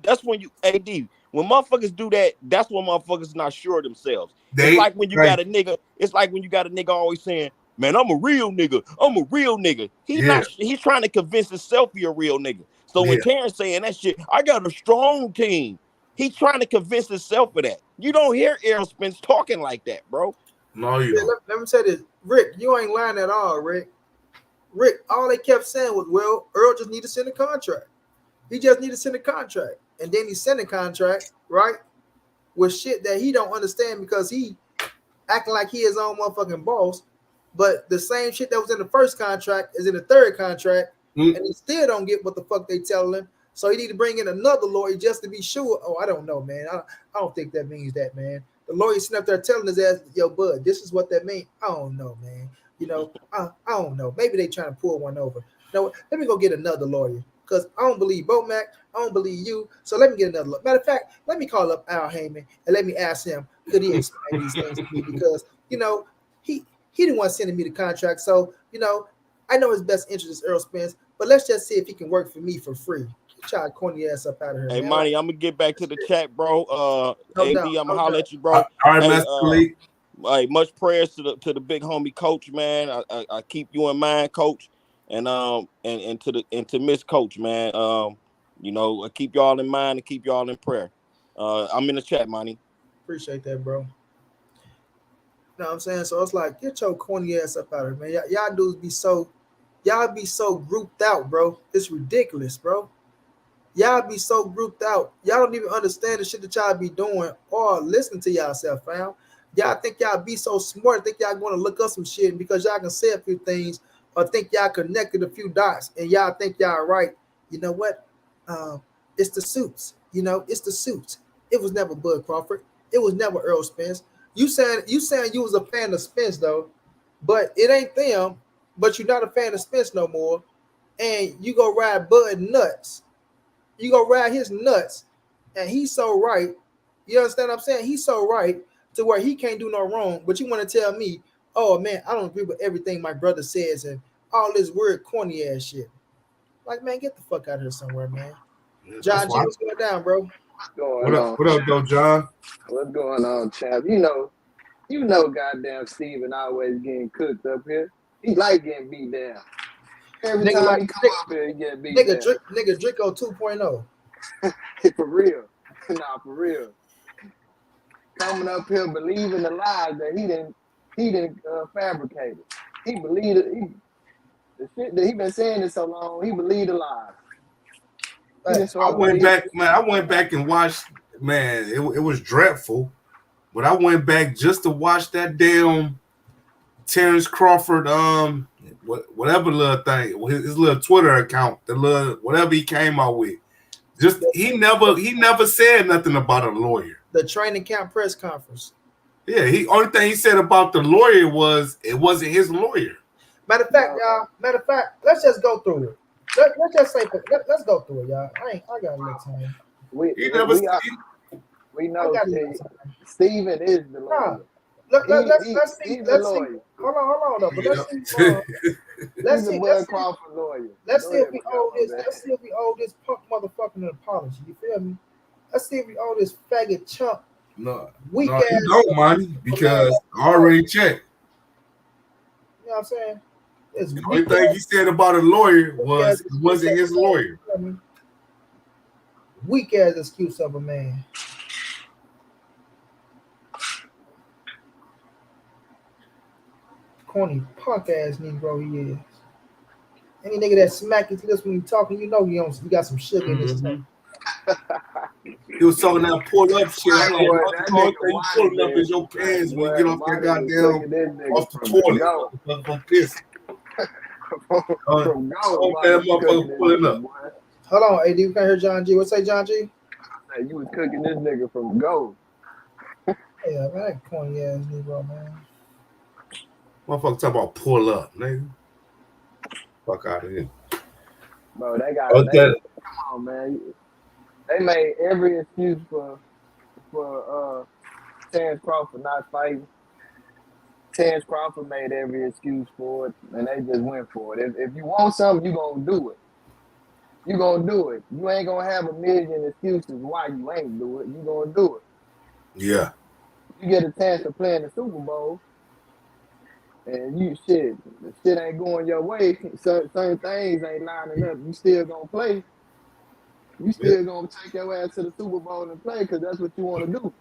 AD. When motherfuckers do that, that's when motherfuckers not sure of themselves. It's like when you got a nigga always saying, man, I'm a real nigga. I'm a real nigga. He's trying to convince himself he a real nigga. So when Terence saying that shit, I got a strong team. He's trying to convince himself of that. You don't hear Errol Spence talking like that, bro. No, you don't. Let me say this. Rick, you ain't lying at all, Rick. Rick, all they kept saying was, well, Earl just need to send a contract. He just need to send a contract. And then he sent a contract, right? With shit that he don't understand because he acting like he his own motherfucking boss. But the same shit that was in the first contract is in the third contract. And he still don't get what the fuck they tell him. So he need to bring in another lawyer just to be sure. Oh, I don't know, man. I don't think that means that, man. The lawyer sitting up there telling his ass, yo, bud, this is what that means. I don't know, man. You know, I don't know. Maybe they trying to pull one over. No, let me go get another lawyer. Because I don't believe Bomac. I don't believe you. So let me get another look. Matter of fact, let me call up Al Heyman and let me ask him, could he explain these things to me? Because, you know, he didn't want sending me the contract. So, you know, I know his best interest is Errol Spence, but let's just see if he can work for me for free. Try to corny ass up out of here. Hey, man. Monty, I'm gonna get back to the chat, bro. AD, I'm gonna holler at you, bro. All right, Master Hey, much prayers to the big homie coach, man. I keep you in mind, coach, and to Miss Coach, man. You know, I keep y'all in mind and keep y'all in prayer. I'm in the chat, Monty. Appreciate that, bro. You know what I'm saying? So it's like, get your corny ass up out of here, man. Y'all dudes be so grouped out, bro. It's ridiculous, bro. Y'all be so grouped out. Y'all don't even understand the shit that y'all be doing or listen to yourself, fam. Y'all think y'all be so smart, think y'all going to look up some shit because y'all can say a few things or think y'all connected a few dots and y'all think y'all right. You know what? It's the suits. You know, it's the suits. It was never Bud Crawford. It was never Errol Spence. You saying you was a fan of Spence though, but it ain't them. But you're not a fan of Spence no more, and you go ride Bud nuts. You go ride his nuts, and he's so right. You understand what I'm saying? He's so right to where he can't do no wrong. But you want to tell me, oh man, I don't agree with everything my brother says and all this weird corny ass shit. Like, man, get the fuck out of here somewhere, man. Yeah, John G, what's going down, bro? What up, though, John? What's going on, champ? You know, goddamn Steven always getting cooked up here. He like getting beat down. Every time he come up here, he get beat down. Nigga Draco 2.0. For real. Nah, for real. Coming up here believing the lies that he didn't fabricate it. He believed it. The shit that he been saying it so long, he believed the lies. I went back and watched, man, it was dreadful. But I went back just to watch that damn Terence Crawford, whatever little thing, his little Twitter account, the little whatever he came out with. Just he never said nothing about a lawyer. The training camp press conference. Yeah, only thing he said about the lawyer was it wasn't his lawyer. Matter of fact, y'all. Let's just go through it. Let's just say let's go through it, y'all. I got a little time. We He we, never. we, are, we I know got it. Steven is the Nah, lawyer. let's see. He's the Let's see. lawyer. Hold on though. But let's see. He's the Bud Crawford lawyer. Let's Go see if ahead, we Miguel, owe my this. bad. Let's see if we owe this punk motherfucker an apology. You feel me? Let's see if we owe this faggot chump No, weak you ass. don't, money, because I already checked. You know what I'm saying? It's The only thing he said about a lawyer was it wasn't his lawyer. Weak ass excuse of a man. Corny punk ass Negro he is. Any nigga that smack you to this when you talking, you know you got some sugar in his tank. He was talking that pull up shit. I'm like, Boy, what that the fuck nigga you pulling up in your pants when you get off that goddamn off the toilet? I'm pissed. From go, that motherfucker pulling up. Hold on, AD, we can't hear John G. What say John G? Hey, you was cooking this nigga from go. Yeah, man, that corny ass Negro, man. Motherfucker talking about pull up, nigga. Fuck out of here. Bro, they got Okay. come on, man. They made every excuse for Terence Crawford not fighting. Terence Crawford made every excuse for it, and they just went for it. If you want something, you gonna do it. You gonna do it. You ain't gonna have a million excuses why you ain't do it. You gonna do it. Yeah. You get a chance to play in the Super Bowl, and the shit ain't going your way. Certain things ain't lining up. You still gonna play. You still gonna take your ass to the Super Bowl and play because that's what you want to do.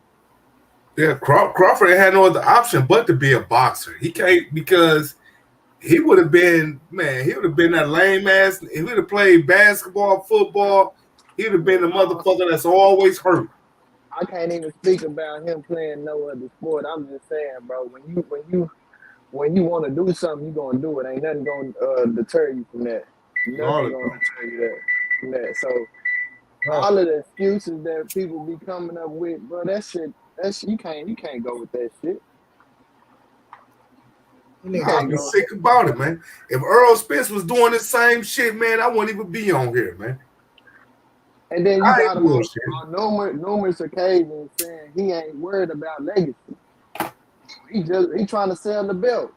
Yeah, Crawford had no other option but to be a boxer. He can't because he would have been, man, he would have been that lame ass. He would have played basketball, football. He would have been the motherfucker that's always hurt. I can't even speak about him playing no other sport. I'm just saying, bro, when you want to do something, you gonna do it. Ain't nothing gonna deter you from that. Nothing gonna deter you from that. So all of the excuses that people be coming up with, bro, that shit you can't go with that shit. I'll be sick about it, man. If Errol Spence was doing the same shit, man, I wouldn't even be on here, man. And then you got him on numerous occasions saying he ain't worried about legacy. He trying to sell the belt.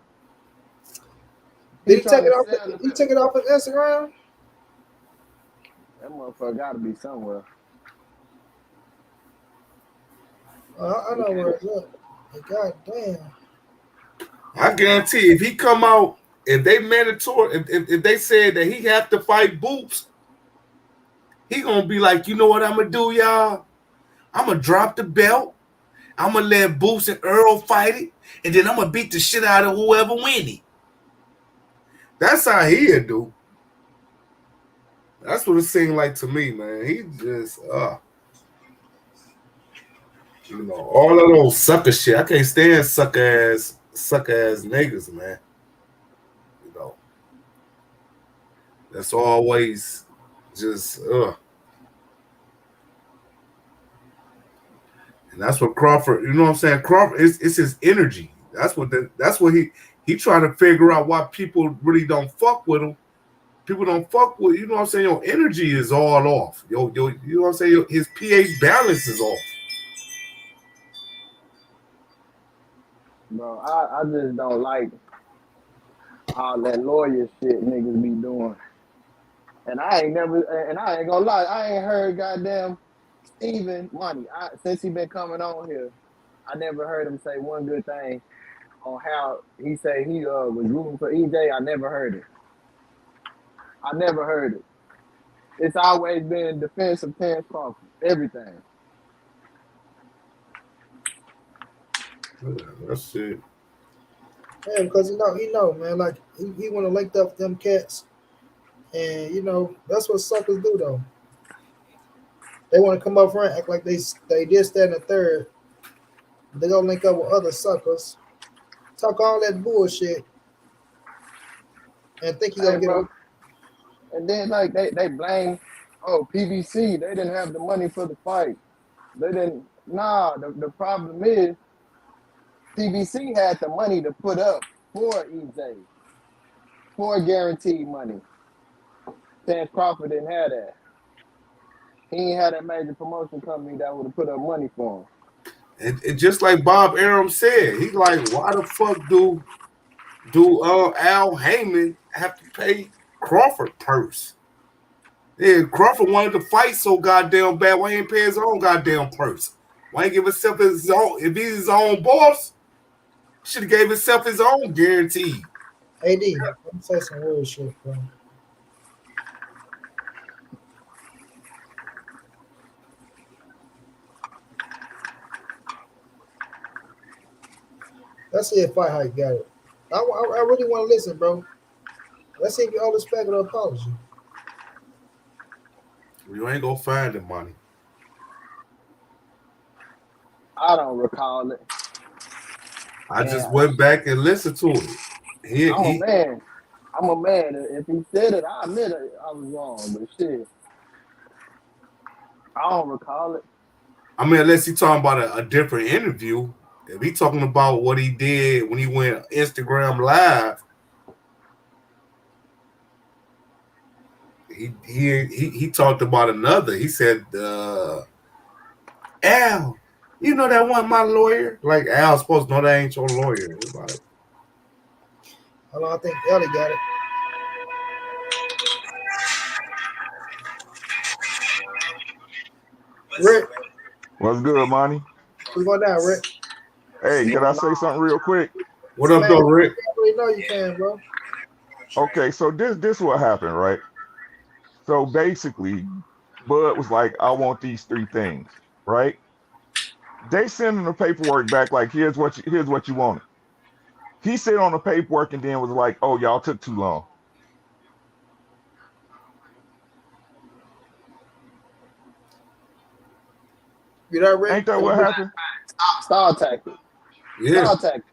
Did he take it off? He took it off his Instagram. That motherfucker got to be somewhere. I know where it's at. God damn. I guarantee if he come out, if they mandatory, if they said that he have to fight Boots, he gonna be like, you know what I'm gonna do, y'all? I'm gonna drop the belt. I'm gonna let Boots and Errol fight it, and then I'm gonna beat the shit out of whoever win it. That's how he'd do. That's what it seemed like to me, man. He just, you know, all of those sucker shit. I can't stand suck ass niggas, man. You know, that's always just, And that's what Crawford, you know what I'm saying? Crawford, it's his energy. That's what he trying to figure out why people really don't fuck with him. People don't fuck with, you know what I'm saying? Your energy is all off. You know what I'm saying? His pH balance is off. Bro, I just don't like all that lawyer shit niggas be doing. And I ain't gonna lie, I ain't heard goddamn Steven Money. Since he been coming on here, I never heard him say one good thing on how he say he was rooting for EJ. I never heard it. It's always been in defense of Terence Crawford. Everything. That's it. Yeah, because he know, man. Like he want to link up with them cats, and you know that's what suckers do, though. They want to come up front, act like they did stand in third. They gonna link up with other suckers, talk all that bullshit, and think you gonna get a. And then like they blame, PBC. They didn't have the money for the fight. They didn't. Nah, the problem is PBC had the money to put up for EJ, for guaranteed money. Terence Crawford didn't have that. He ain't had that major promotion company that would have put up money for him. And just like Bob Arum said, he's like, why the fuck do Al Heyman have to pay Crawford purse? Yeah, Crawford wanted to fight so goddamn bad. Why he ain't pay his own goddamn purse? Why ain't give himself his own? If he's his own boss, should have gave himself his own guarantee. AD, let me say some weird shit, bro. Let's see if I got it. I really want to listen, bro. Let's see if you all respect or apology. You ain't gonna find the money. I don't recall it. I just went back and listened to it. I'm a man. If he said it, I admit it, I was wrong. But shit, I don't recall it. I mean, unless he talking about a different interview. If he talking about what he did when he went Instagram Live, he talked about another. He said, Al, you know that wasn't my lawyer? Like, Al's supposed to know that ain't your lawyer. Like, hold on, I think Ellie got it. Rick. What's good, Monty? What's going down, Rick? Hey, can I say something real quick? What up, though, Rick? I really know you can, bro. Okay, so this what happened, right? So basically, Bud was like, I want these 3 things, right? They sent him the paperwork back like, here's what you wanted. He said on the paperwork and then was like, oh, y'all took too long. You know, Rick? Ain't that what happened? Star tactic. Yeah. Star tactic.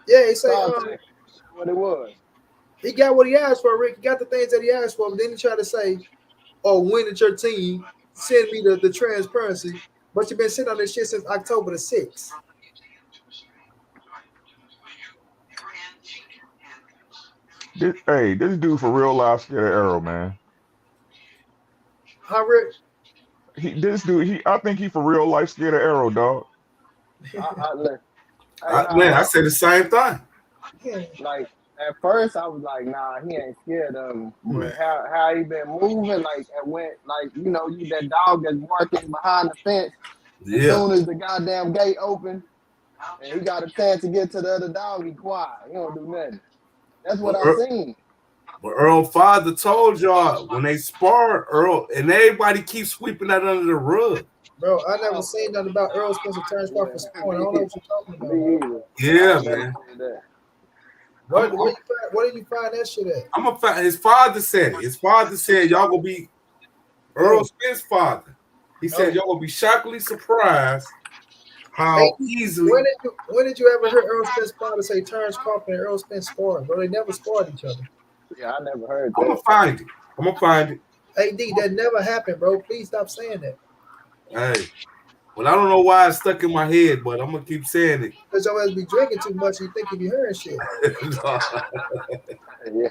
Yeah, he said what it was. He got what he asked for, Rick. He got the things that he asked for, but then he tried to say, oh, when did your team send me the transparency? But you've been sitting on this shit since October the 6th. This dude for real life scared of Errol, man. Huh, Rick? I think he for real life scared of Errol, dog. I said the same thing. Like, at first I was like, nah, he ain't scared of him. But how he been moving, like, it went, like, you know, that dog that's barking behind the fence. As soon as the goddamn gate open and he got a chance to get to the other dog, he quiet. He don't do nothing. That's what I seen. But Earl's father told y'all when they sparred, Errol, and everybody keeps sweeping that under the rug. Bro, I never seen nothing about Errol Spencer Terence Crawford scoring. I don't know what you're talking about. Yeah, man. Where did you find that shit at? His father said it. His father said y'all gonna be Errol Spence's father. He said y'all gonna be shockingly surprised how easily. When did you ever hear Errol Spence's father say Terence Crawford and Errol Spence scored? Bro, they never scored each other. Yeah, I never heard that. I'm gonna find it. AD, that never happened, bro. Please stop saying that. Hey, well, I don't know why it's stuck in my head, but I'm gonna keep saying it. Because y'all always be drinking too much, you think you be hearing shit. Yeah,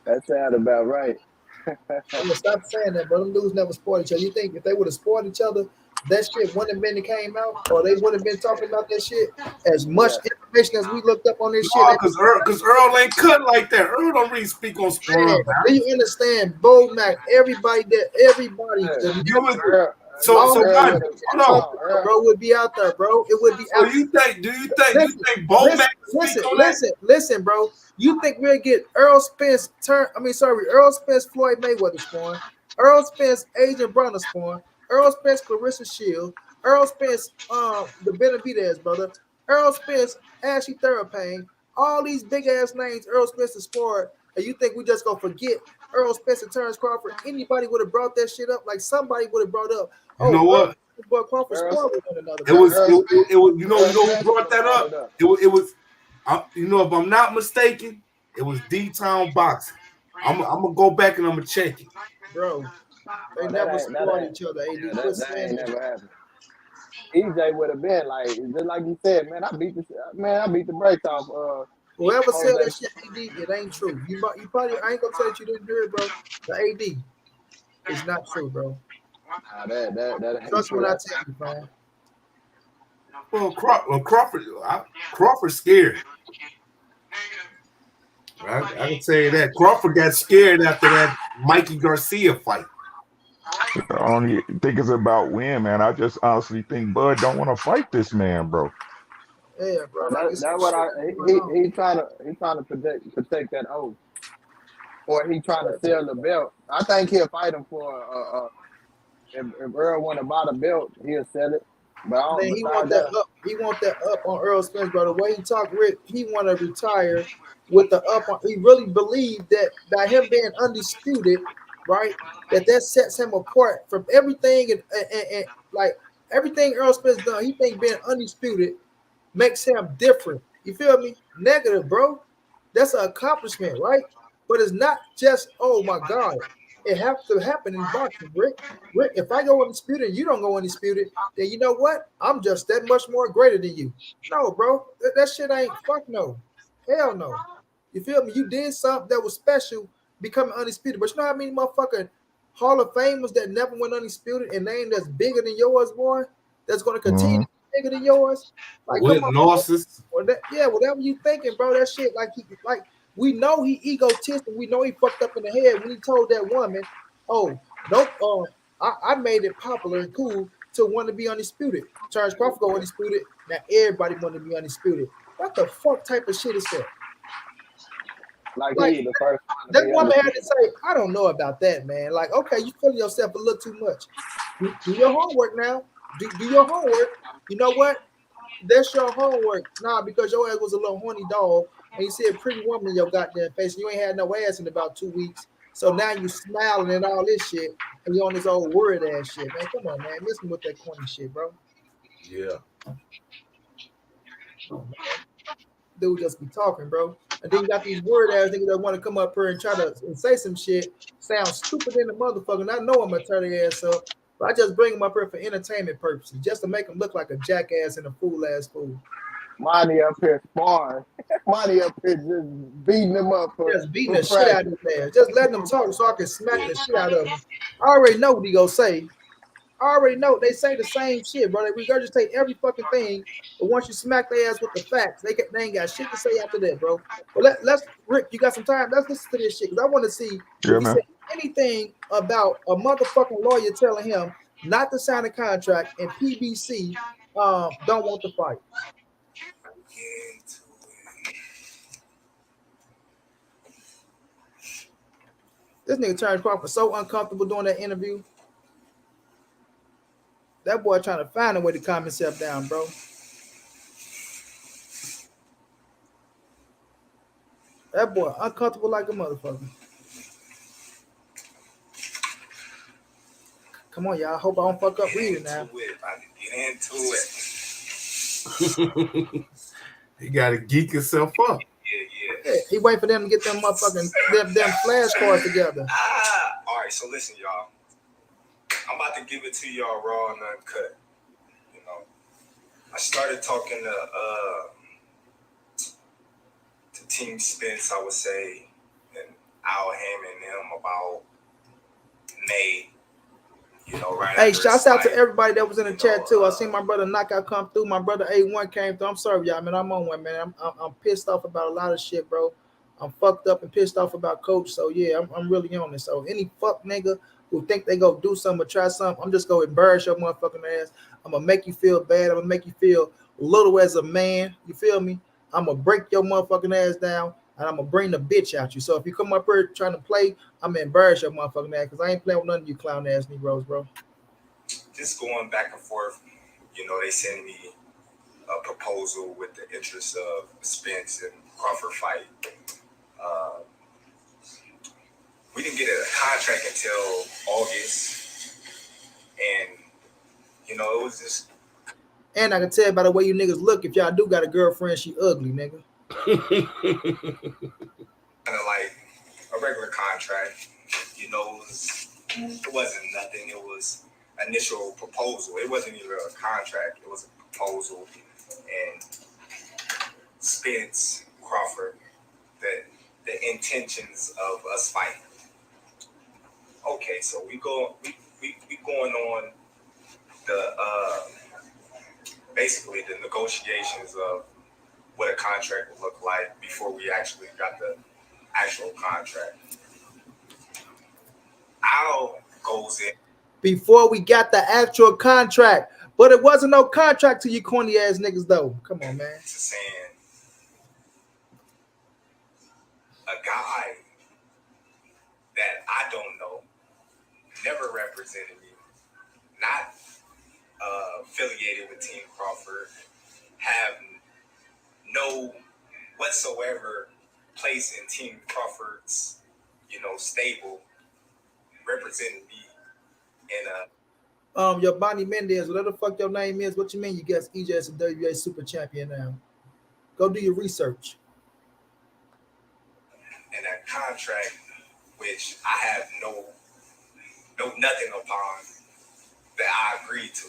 that sounds about right. I'm gonna stop saying that, bro. Them dudes never sport each other. You think if they would have sported each other, that shit wouldn't have been came out, or they wouldn't have been talking about that shit as much information as we looked up on this shit. Because Earl ain't cut like that. Earl don't really speak on sport. Do you understand? Bo Mac, everybody. So bro would be out there, bro. It would be out. Do you think Bo Mac listen, bro. You think we'll get Errol Spence Errol Spence Floyd Mayweather scoring, Errol Spence Adrian Broner scoring, Errol Spence Clarissa Shield, Errol Spence the Benavidez brother, Errol Spence Ashley Thurman, all these big ass names Errol Spence has scored, and you think we just gonna forget Errol Spence and Terence Crawford? Anybody would have brought that shit up. Like somebody would have brought up. You know what? But Crawford scored with one another. It was. You know who brought that up? It was. If I'm not mistaken, it was D-Town Boxing. I'm gonna go back and I'm gonna check it, bro. They never scored each other. That ain't never happened. EJ would have been like, just like you said, man. I beat the brakes off. Whoever said that shit, AD, it ain't true. You probably, I ain't gonna say that you didn't hear it, bro. The AD. It's not true, bro. Nah, that ain't Trust me true. when I tell you, man. Well, Crawford's scared. I can tell you that. Crawford got scared after that Mikey Garcia fight. I only think it's about win, man. I just honestly think Bud don't want to fight this man, bro. Yeah, bro. Like it's some That's what shit going on. he trying to protect that oath, or he trying to sell the belt. I think he'll fight him for if Earl want to buy the belt, he'll sell it. But Man, he want besides that that, up. He want that up on Earl Spence, bro. The way he talked, Rick, he want to retire with the up on. He really believed that by him being undisputed, right, that sets him apart from everything and like everything Earl Spence done. He think being undisputed makes him different. You feel me? Negative, bro. That's an accomplishment, right? But it's not just, oh my God. It has to happen in boxing, Rick. Rick, if I go undisputed and you don't go undisputed, then you know what? I'm just that much more greater than you. No, bro. That shit ain't fuck no. Hell no. You feel me? You did something that was special becoming undisputed. But you know how many motherfucking Hall of Famers that never went undisputed and name that's bigger than yours, boy? That's going to continue to be bigger than yours? Like, come With on, bro. Narcissus. Yeah, whatever you thinking, bro. That shit, like we know he egotistic. We know he fucked up in the head when he told that woman, "Oh, don't." I made it popular and cool to want to be undisputed. Terence Crawford go undisputed. Now everybody want to be undisputed. What the fuck type of shit is that? like Like he was the first one to that be woman had undisputed. to say, "I don't know about that, man." Like, okay, you feeling yourself a little too much. Do your homework now. Do your homework. You know what? That's your homework. Nah, because your ass was a little horny dog and you see a pretty woman in your goddamn face and you ain't had no ass in about 2 weeks. So now you smiling and all this shit and you on this old word ass shit, man. Come on, man. Listen with that corny shit, bro. Yeah. Oh, man. Dude just be talking, bro. And then you got these word ass niggas that want to come up here and try to and say some shit. Sounds stupid in the motherfucker. And I know I'm gonna turn their ass up, but I just bring them up here for entertainment purposes, just to make them look like a jackass and a fool ass fool. Monty up here sparring. Monty up here just beating him up Just beating for the shit out of practice. his ass. Just letting them talk so I can smack the shit out of him. I already know what he gonna say. I already know they say the same shit, bro. They regurgitate every fucking thing, but once you smack their ass with the facts, they ain't got shit to say after that, bro. But let's Rick, you got some time? Let's listen to this shit because I want to see if Yeah, he said man. anything about a motherfucking lawyer telling him not to sign a contract and PBC don't want to fight. This nigga Terence Crawford so uncomfortable doing that interview. That boy trying to find a way to calm himself down, bro. That boy uncomfortable like a motherfucker. Come on, y'all. I hope I don't fuck up reading now. Get into it. He got to geek himself up. Yeah, he wait for them to get them motherfucking them flashcards together. All right, so listen, y'all. I'm about to give it to y'all raw and uncut. You know, I started talking to Team Spence, I would say, and Al Hammond and them about May. You know, right? Hey, shouts out to everybody that was in the chat too. I seen my brother Knockout come through. My brother A1 came through. I'm sorry, y'all, man. I'm on one, man. I'm pissed off about a lot of shit, bro. I'm fucked up and pissed off about Coach. So yeah, I'm really on this. So any fuck nigga who think they go do something or try something, I'm just gonna embarrass your motherfucking ass. I'm gonna make you feel bad. I'm gonna make you feel little as a man. You feel me? I'm gonna break your motherfucking ass down and I'm gonna bring the bitch out you. So if you come up here trying to play, I'm gonna embarrass your motherfucking ass because I ain't playing with none of you clown ass Negroes, bro. Just going back and forth, you know, they send me a proposal with the interest of Spence and Crawford fight. We didn't get a contract until August, and you know, it was just. And I can tell by the way you niggas look, if y'all do got a girlfriend, she ugly, nigga. Kind of like a regular contract, you know, it wasn't nothing. It was initial proposal. It wasn't even a contract. It was a proposal, and Spence, Crawford, the intentions of us fighting. okay, so we going on the basically the negotiations of what a contract would look like before we actually got the actual contract. Al goes in before we got the actual contract. But it wasn't no contract to you corny ass niggas though. Come on, man. to saying a guy that I don't know, never represented me, not affiliated with Team Crawford, have no whatsoever place in Team Crawford's, stable, representing me in a Your Bonnie Mendez, whatever the fuck your name is, what you mean you guess EJ is a WA super champion now? Go do your research. in a contract which I have no nothing upon that I agreed to.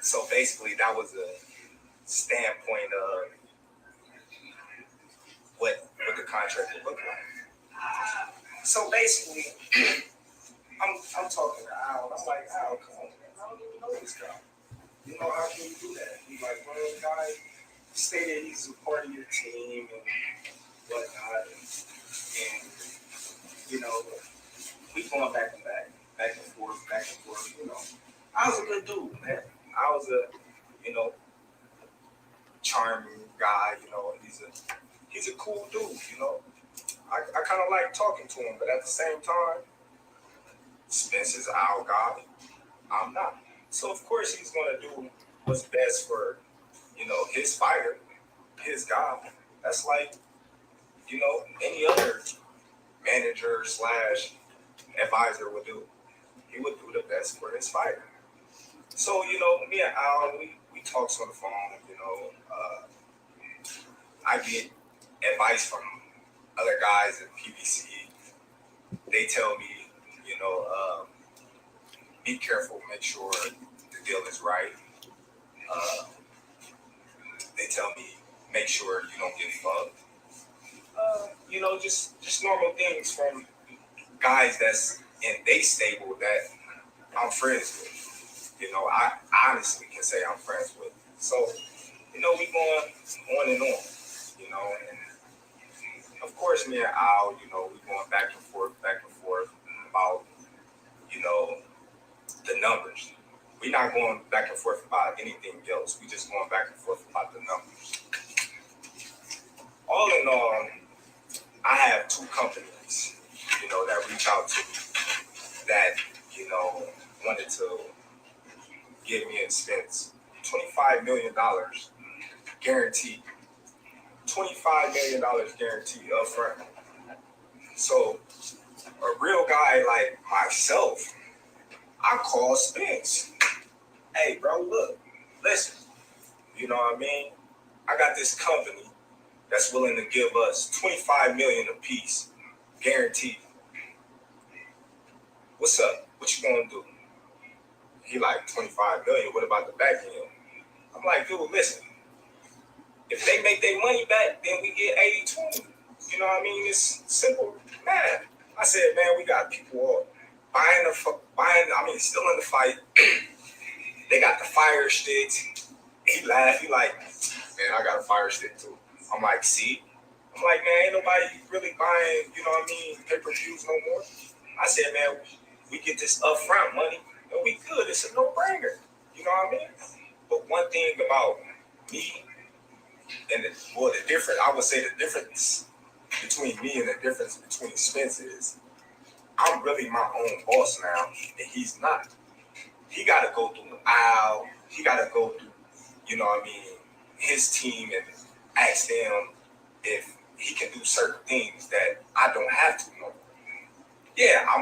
So basically that was a standpoint of what the contract would look like. So basically I'm talking to Al. I'm like, Al, come on, man. I don't even know this guy. How can you do that? He's like, well, the guy stated he's a part of your team and whatnot. And we going back and forth. I was a good dude, man. I was a, charming guy, he's a cool dude, I kind of like talking to him, but at the same time, Spence is our guy. I'm not. So of course he's gonna do what's best for, his fighter, his guy. That's like, any other manager / advisor would do. He would do the best for his fighter. So, me and Al, we talk on the phone, I get advice from other guys at PBC. They tell me, be careful, make sure the deal is right. They tell me, make sure you don't get fucked. Just normal things from guys that's in they stable that I'm friends with. I honestly can say I'm friends with. So, we going on and on, and of course me and Al, we going back and forth about, the numbers. We're not going back and forth about anything else. We just going back and forth about the numbers. All in all, I have two companies, that reach out to me that, wanted to give me and Spence $25 million guaranteed. $25 million guaranteed up front. So a real guy like myself, I call Spence. Hey, bro, look, listen. You know what I mean? I got this company that's willing to give us $25 million a piece, guaranteed. What's up? What you gonna do? He like, $25 million. What about the back end? I'm like, dude, listen. If they make their money back, then we get 80-20. You know what I mean? It's simple math. I said, man, we got people still in the fight. They got the fire sticks. He laughed. He like, man, I got a fire stick too. I'm like, see? I'm like, man, ain't nobody really buying, pay-per-views no more. I said, man, we get this upfront money and we good. It's a no-brainer. You know what I mean? But one thing about me and I would say the difference between me and the difference between Spence is I'm really my own boss now, and he's not. He got to go through Al. He got to go through, his team and ask them if he can do certain things that I don't have to know. Yeah, I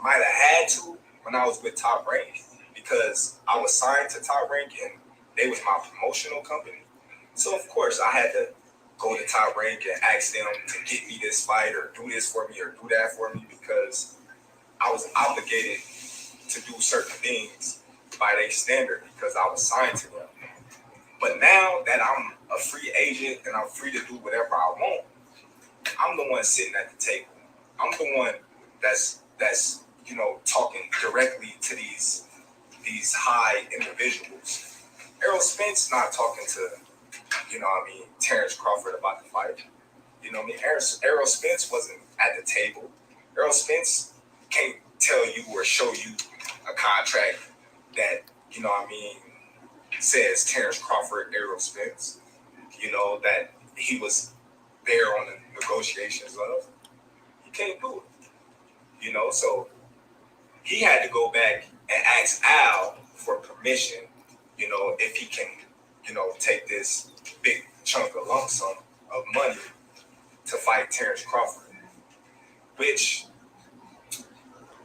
might have had to when I was with Top Rank because I was signed to Top Rank and they was my promotional company. So of course I had to go to Top Rank and ask them to get me this fight or do this for me or do that for me because I was obligated to do certain things by their standard because I was signed to them. But now that I'm a free agent and I'm free to do whatever I want, I'm the one sitting at the table. I'm the one that's talking directly to these high individuals. Errol Spence not talking to, Terence Crawford about the fight. Errol Spence wasn't at the table. Errol Spence can't tell you or show you a contract that, says Terence Crawford, Errol Spence, that he was there on the negotiations of. He can't do it. So he had to go back and ask Al for permission, if he can, take this big chunk of lump sum of money to fight Terence Crawford, which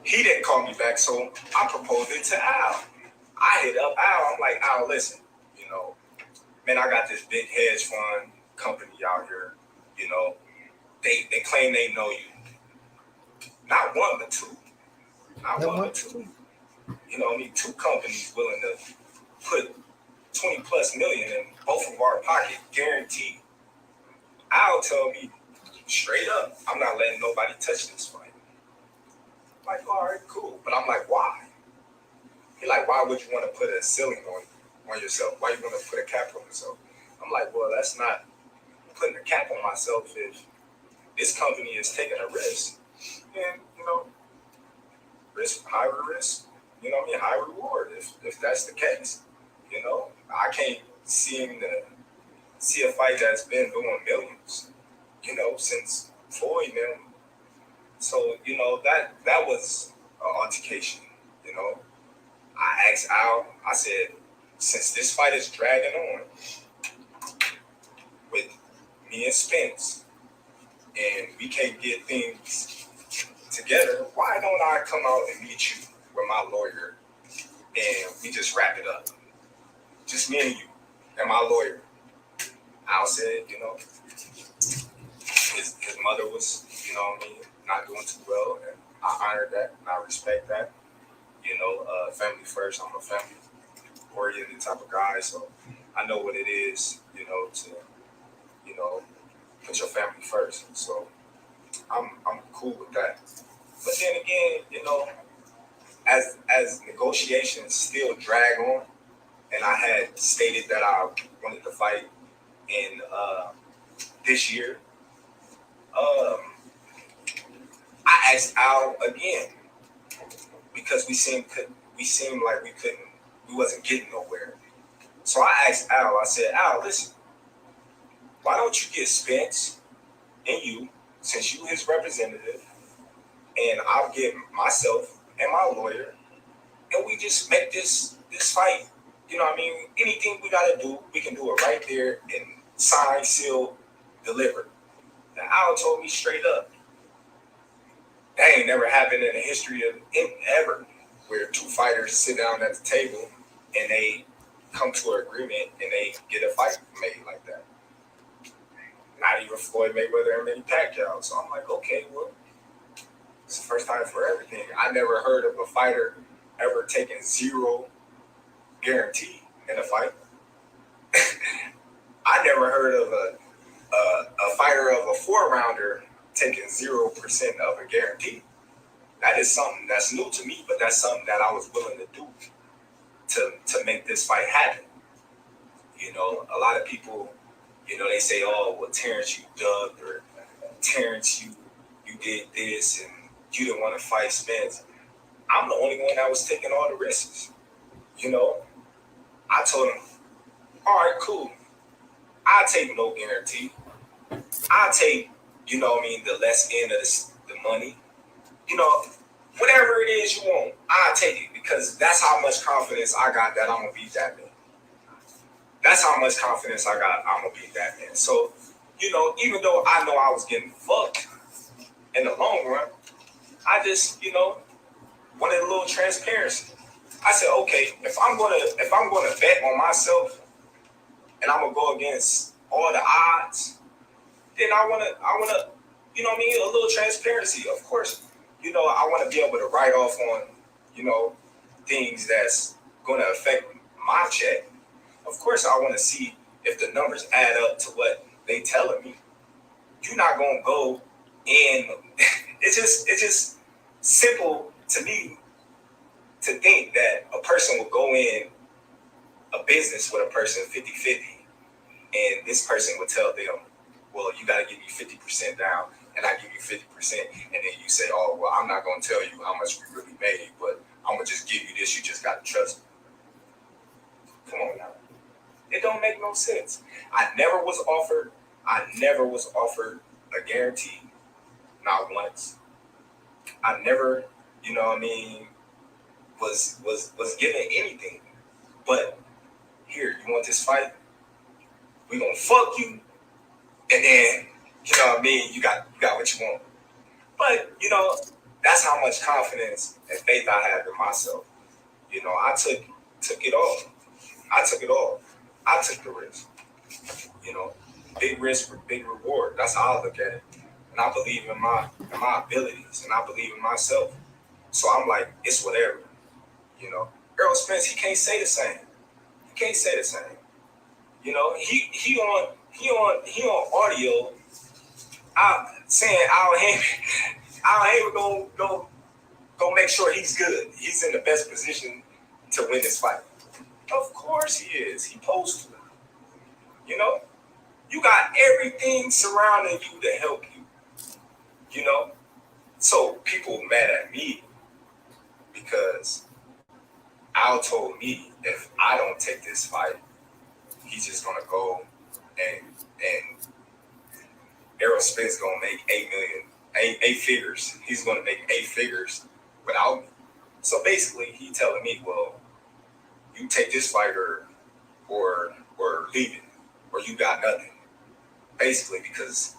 he didn't call me back, so I proposed it to Al. I hit up Al. I'm like, Al, listen, man, I got this big hedge fund company out here. They claim they know you. Not one, but two. Not one, but two. Two companies willing to put 20 plus million in both of our pocket, guaranteed. Al tell me straight up, I'm not letting nobody touch this fight. I'm like, all right, cool. But I'm like, why? He like, why would you want to put a ceiling on yourself? Why you want to put a cap on yourself? I'm like, well, that's not putting a cap on myself if this company is taking a risk. And, risk, higher risk, high reward if that's the case. I can't see a fight that's been doing millions, since Floyd and so, that was an altercation, I asked Al, I said, since this fight is dragging on with me and Spence, and we can't get things together, why don't I come out and meet you with my lawyer and we just wrap it up? Just me and you and my lawyer. Al said, his mother was, not doing too well, and I honored that and I respect that. Family first. I'm a family oriented type of guy, so I know what it is, to, put your family first. So I'm cool with that. But then again, as negotiations still drag on, and I had stated that I wanted to fight in this year, I asked Al again because we seemed like we wasn't getting nowhere. So I asked Al, I said, Al, listen, why don't you get Spence and you, since you his representative, and I'll get myself and my lawyer, and we just make this fight. Anything we gotta do, we can do it right there and sign, seal, deliver. And Al told me straight up, that ain't never happened in the history of ever, where two fighters sit down at the table and they come to an agreement and they get a fight made like that. Not even Floyd Mayweather and Manny Pacquiao. So I'm like, okay, well, it's the first time for everything. I never heard of a fighter ever taking zero guarantee in a fight. I never heard of a fighter of a 4-rounder taking 0% of a guarantee. That is something that's new to me, but that's something that I was willing to do to make this fight happen. A lot of people, they say, oh, well, Terence, you dubbed, or Terence, you did this, and you didn't want to fight Spence. I'm the only one that was taking all the risks. I told him, all right, cool. I'll take no guarantee. I'll take, the less end of the money. Whatever it is you want, I'll take it, because that's how much confidence I got that I'm going to beat that man. That's how much confidence I got I'm going to beat that man. So, even though I know I was getting fucked in the long run, I just, wanted a little transparency. I said, okay, if I'm gonna bet on myself and I'm gonna go against all the odds, then I wanna, a little transparency. Of course, I want to be able to write off on, things that's gonna affect my check. Of course, I want to see if the numbers add up to what they telling me. You're not gonna go in. It's just simple to me, to think that a person will go in a business with a person 50-50, and this person would tell them, well, you got to give me 50% down, and I give you 50%, and then you say, oh, well, I'm not going to tell you how much we really made, but I'm going to just give you this. You just got to trust me. Come on now. It don't make no sense. I never was offered a guarantee, not once. I never, you know what I mean, was given anything. But here, you want this fight? We gonna fuck you, and then, you know what I mean, you got what you want. But, you know, that's how much confidence and faith I have in myself. You know, I took it all. I took it all. I took the risk. You know, big risk for big reward. That's how I look at it. And I believe in my abilities, and I believe in myself. So I'm like, it's whatever. You know, Errol Spence, he can't say the same. He can't say the same. You know, he on audio. Saying Al Haymon gonna make sure he's good. He's in the best position to win this fight. Of course he is. He supposed to. You know, you got everything surrounding you to help you. You know, so people mad at me because Al told me if I don't take this fight, he's just gonna go and Errol Spence gonna make eight figures. He's gonna make 8 figures without me. So basically, he telling me, well, you take this fight or leave it, or you got nothing. Basically, because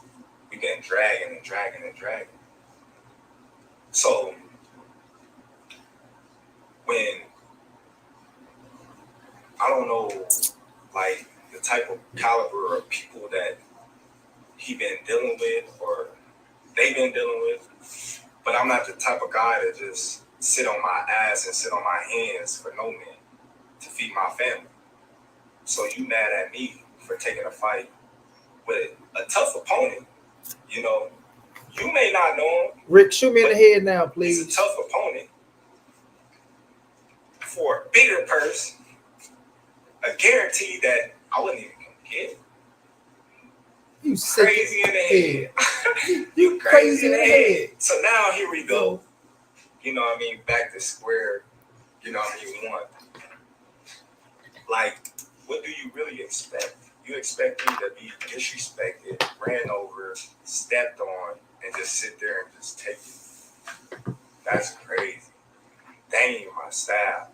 we've been dragging. So when I don't know, like the type of caliber of people that he been dealing with or they been dealing with, but I'm not the type of guy to just sit on my ass and sit on my hands for no man to feed my family. So you mad at me for taking a fight with a tough opponent? You know, you may not know him. Rick, shoot me in the head now, please. He's a tough opponent for a bigger purse, a guarantee that I wouldn't even come get. You crazy in the head. You crazy in the head. So now here we go. You know what I mean? Back to square, you know what I mean, one. Like, what do you really expect? You expect me to be disrespected, ran over, stepped on, and just sit there and just take it? That's crazy. That ain't even my style.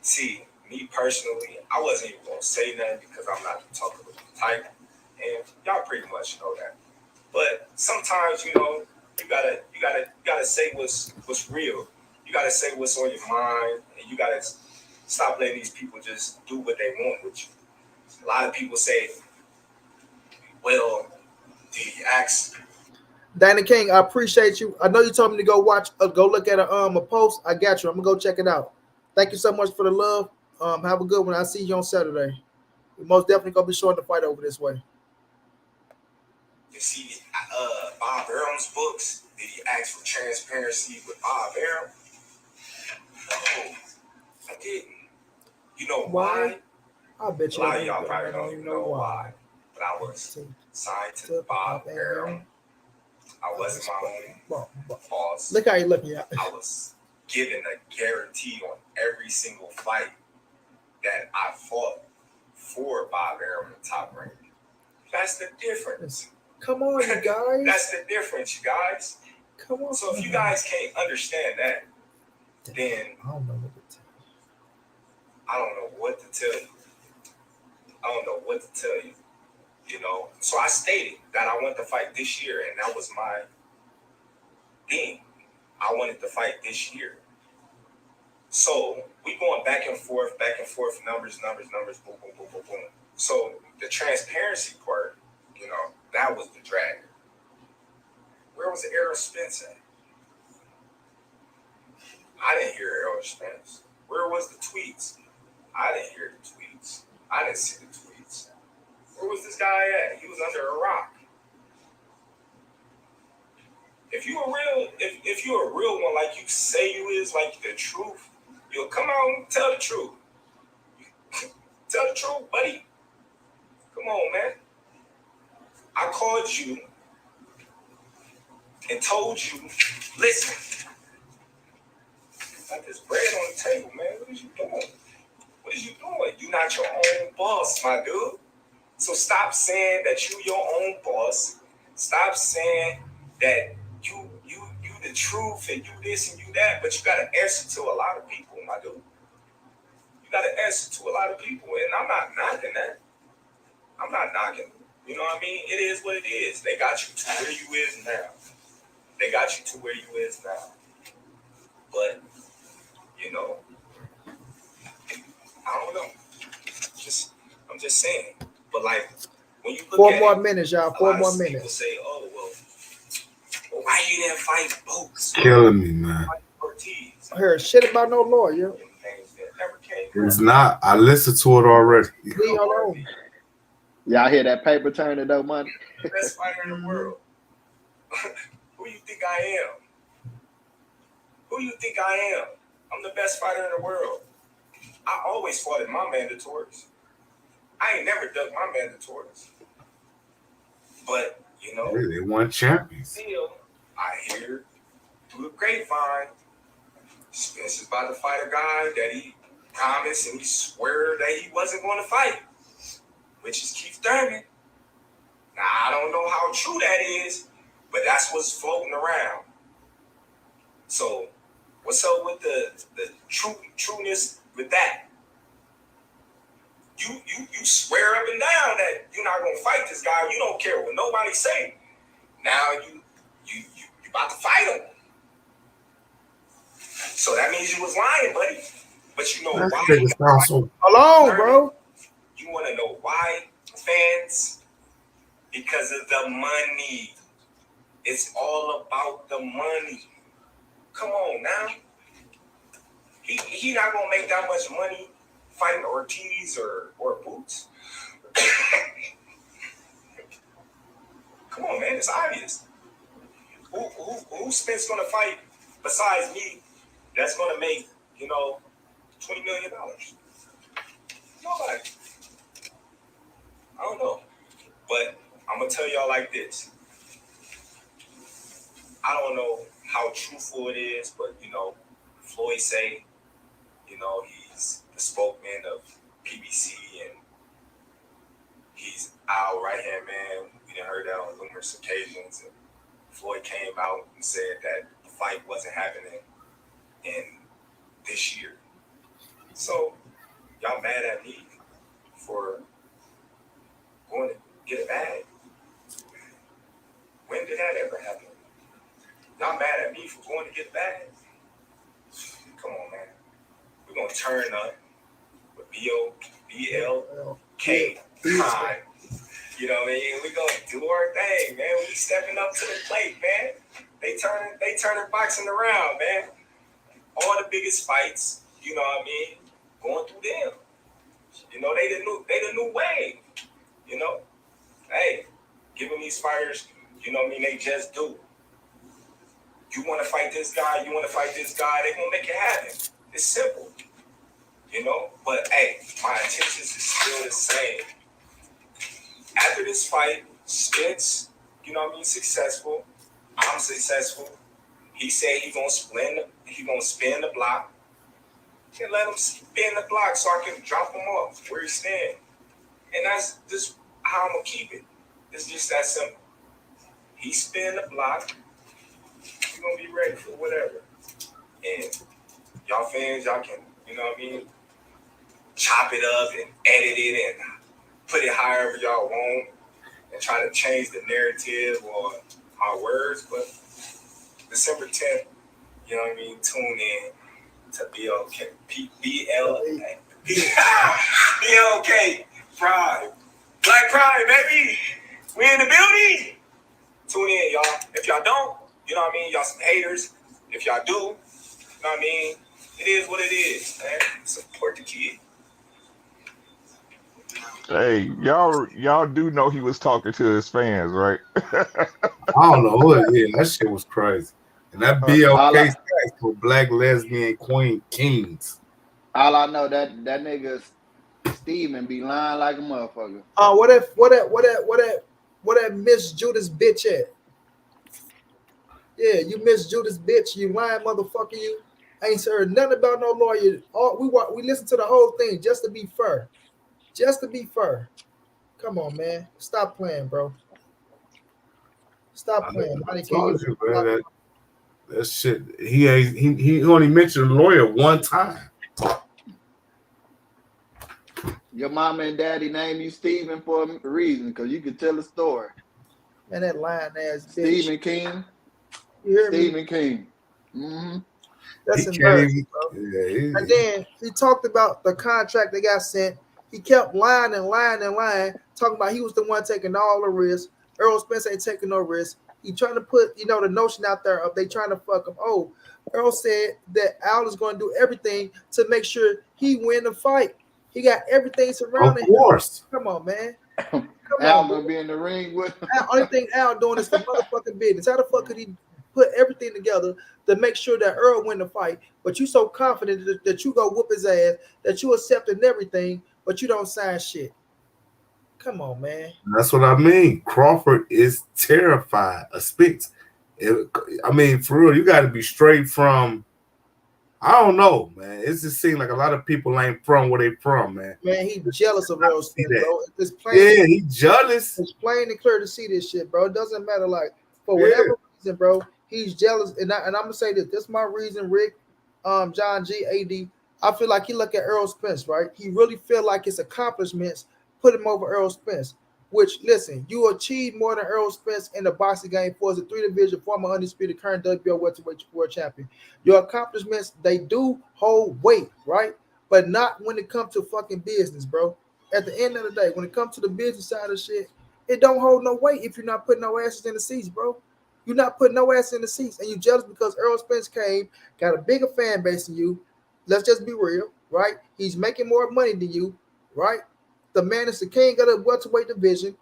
See, me personally, I wasn't even gonna say nothing because I'm not the talkative type. And y'all pretty much know that. But sometimes, you know, you gotta say what's real. You gotta say what's on your mind, and you gotta stop letting these people just do what they want with you. A lot of people say, well, the axe. Danny King, I appreciate you. I know you told me to go look at a post. I got you. I'm gonna go check it out. Thank you so much for the love. Have a good one. I'll see you on Saturday. We're most definitely gonna be showing the fight over this way. You see, Bob Arum's books. Did he ask for transparency with Bob Arum? No, I didn't. You know why? I bet you a lot of y'all probably don't even know why. But I was signed to Bob Arum. I wasn't my own boss. Look how you looking at. I was given a guarantee on every single fight that I fought for Bob Arum in Top Rank. That's the difference. Come on, you guys. That's the difference, you guys. Come on. So if you guys can't understand that, then I don't know what to tell you. I don't know what to tell you. I don't know what to tell you. You know, so I stated that I wanted to fight this year, and that was my thing. I wanted to fight this year. So we going back and forth, numbers, boom, boom, boom, boom, boom. So the transparency part, you know, that was the drag. Where was Errol Spence at? I didn't hear Errol Spence. Where was the tweets? I didn't hear the tweets. I didn't see the tweets. Where was this guy at? He was under a rock. If you're a real one, like you say you is, like the truth, you'll come out and tell the truth. Tell the truth, buddy. Come on, man. I called you and told you, listen, got this bread on the table, man. What is you doing? What is you doing? You're not your own boss, my dude. So stop saying that you your own boss. Stop saying that you the truth and you this and you that, but you got to answer to a lot of people, my dude. You got to answer to a lot of people, and I'm not knocking that. I'm not knocking. You know what I mean? It is what it is. They got you to where you is now. They got you to where you is now. But, you know, I don't know. I'm just saying. But like, when you look 4 at more it, minutes, y'all. 4 more minutes. People say, oh, well, why you didn't fight Boots? Killing me, man. I heard shit about no lawyer. It's not. I listened to it already. Leave alone. Y'all hear that paper turning though, money? The best fighter in the world. Who you think I am? Who you think I am? I'm the best fighter in the world. I always fought in my mandatories. I ain't never done my mandatories. But, you know. They won champions. Still, I hear through the grapevine, Spence is about to fight a guy that he promised and he swore that he wasn't going to fight, which is Keith Thurman. Now, I don't know how true that is, but that's what's floating around. So, what's up with the trueness with that? You swear up and down that you're not gonna fight this guy. You don't care what nobody say. Now you about to fight him. So that means you was lying, buddy. But you know why? Alone, bro. You want to know why, fans? Because of the money. It's all about the money. Come on now. He not gonna make that much money fighting Ortiz or Boots. Come on, man. It's obvious. Who's Spence gonna fight besides me? That's gonna make $20 million. Nobody. I don't know, but I'm gonna tell y'all like this. I don't know how truthful it is, but Floyd say, he's the spokesman of PBC and he's our right hand man. We done heard that on numerous occasions. And Floyd came out and said that the fight wasn't happening in this year. So y'all mad at me for going to get a bag? When did that ever happen? Y'all mad at me for going to get a bag? Come on, man. We're going to turn up with BLK time. You know what I mean? We're going to do our thing, man. We stepping up to the plate, man. They turning boxing around, man. All the biggest fights, you know what I mean, going through them. They the new wave. Hey, giving these fighters, they just do. You want to fight this guy, they gonna make it happen. It's simple. But hey, my intentions is still the same. After this fight, Spence, successful. I'm successful. He said he gonna spin the block. And let him spin the block so I can drop him off where he stand. And that's just how I'm gonna keep it. It's just that simple. He spin the block. We're gonna be ready for whatever. And y'all fans, y'all can, chop it up and edit it and put it however y'all want and try to change the narrative or my words. But December 10th, tune in to BLK. BLK Pride. Black Pride, baby. We in the building. Tune in, y'all. If y'all don't, y'all some haters. If y'all do, it is what it is, man. Support the kid. Hey, y'all do know he was talking to his fans, right? I don't know. Yeah, that shit was crazy. And that BLK stands for Black Lesbian Queen Kings. All I know that nigga Steven be lying like a motherfucker. What that Miss Judas bitch at? Yeah, you Miss Judas bitch, you lying motherfucker, you ain't heard nothing about no lawyer. We listened to the whole thing just to be fair. Just to be fair. Come on, man. Stop playing, bro. Stop playing. I told you, man, that shit. He only mentioned a lawyer one time. Your mama and daddy named you Steven for a reason, because you could tell a story. Man, that lying ass bitch. Stephen King. You hear me? Stephen King. Mm-hmm. That's embarrassing, bro. Yeah, and then he talked about the contract that got sent. He kept lying and lying and lying, talking about he was the one taking all the risks. Errol Spence ain't taking no risks. He trying to put, the notion out there of they trying to fuck him. Oh, Errol said that Al is going to do everything to make sure he win the fight. He got everything surrounding him. Of course. Come on, man. Al gonna be in the ring with him. Only thing Al doing is the motherfucking business. How the fuck could he put everything together to make sure that Errol win the fight? But you so confident that you go whoop his ass, that you accepting everything, but you don't sign shit. Come on, man. That's what I mean. Crawford is terrified of Spence. I mean, for real, you got to be straight from. I don't know, man. It just seems like a lot of people ain't from where they from, man. Man, he jealous of Errol Spence, bro. It's plain, he jealous. It's plain and clear to see this shit, bro. It doesn't matter, like, for whatever reason, bro. He's jealous, and I'm gonna say this. This is my reason, Rick, John G, AD. I feel like he look at Errol Spence, right? He really feel like his accomplishments put him over Errol Spence. Which, listen, you achieved more than Errol Spence in the boxing game for as a 3-division former undisputed current WBO welterweight world champion. Your accomplishments, they do hold weight, right? But not when it comes to fucking business, bro. At the end of the day, when it comes to the business side of shit, it don't hold no weight if you're not putting no asses in the seats, bro. You're not putting no ass in the seats, and you jealous because Errol Spence came, got a bigger fan base than you. Let's just be real, right? He's making more money than you, right? The man is the king of the welterweight division.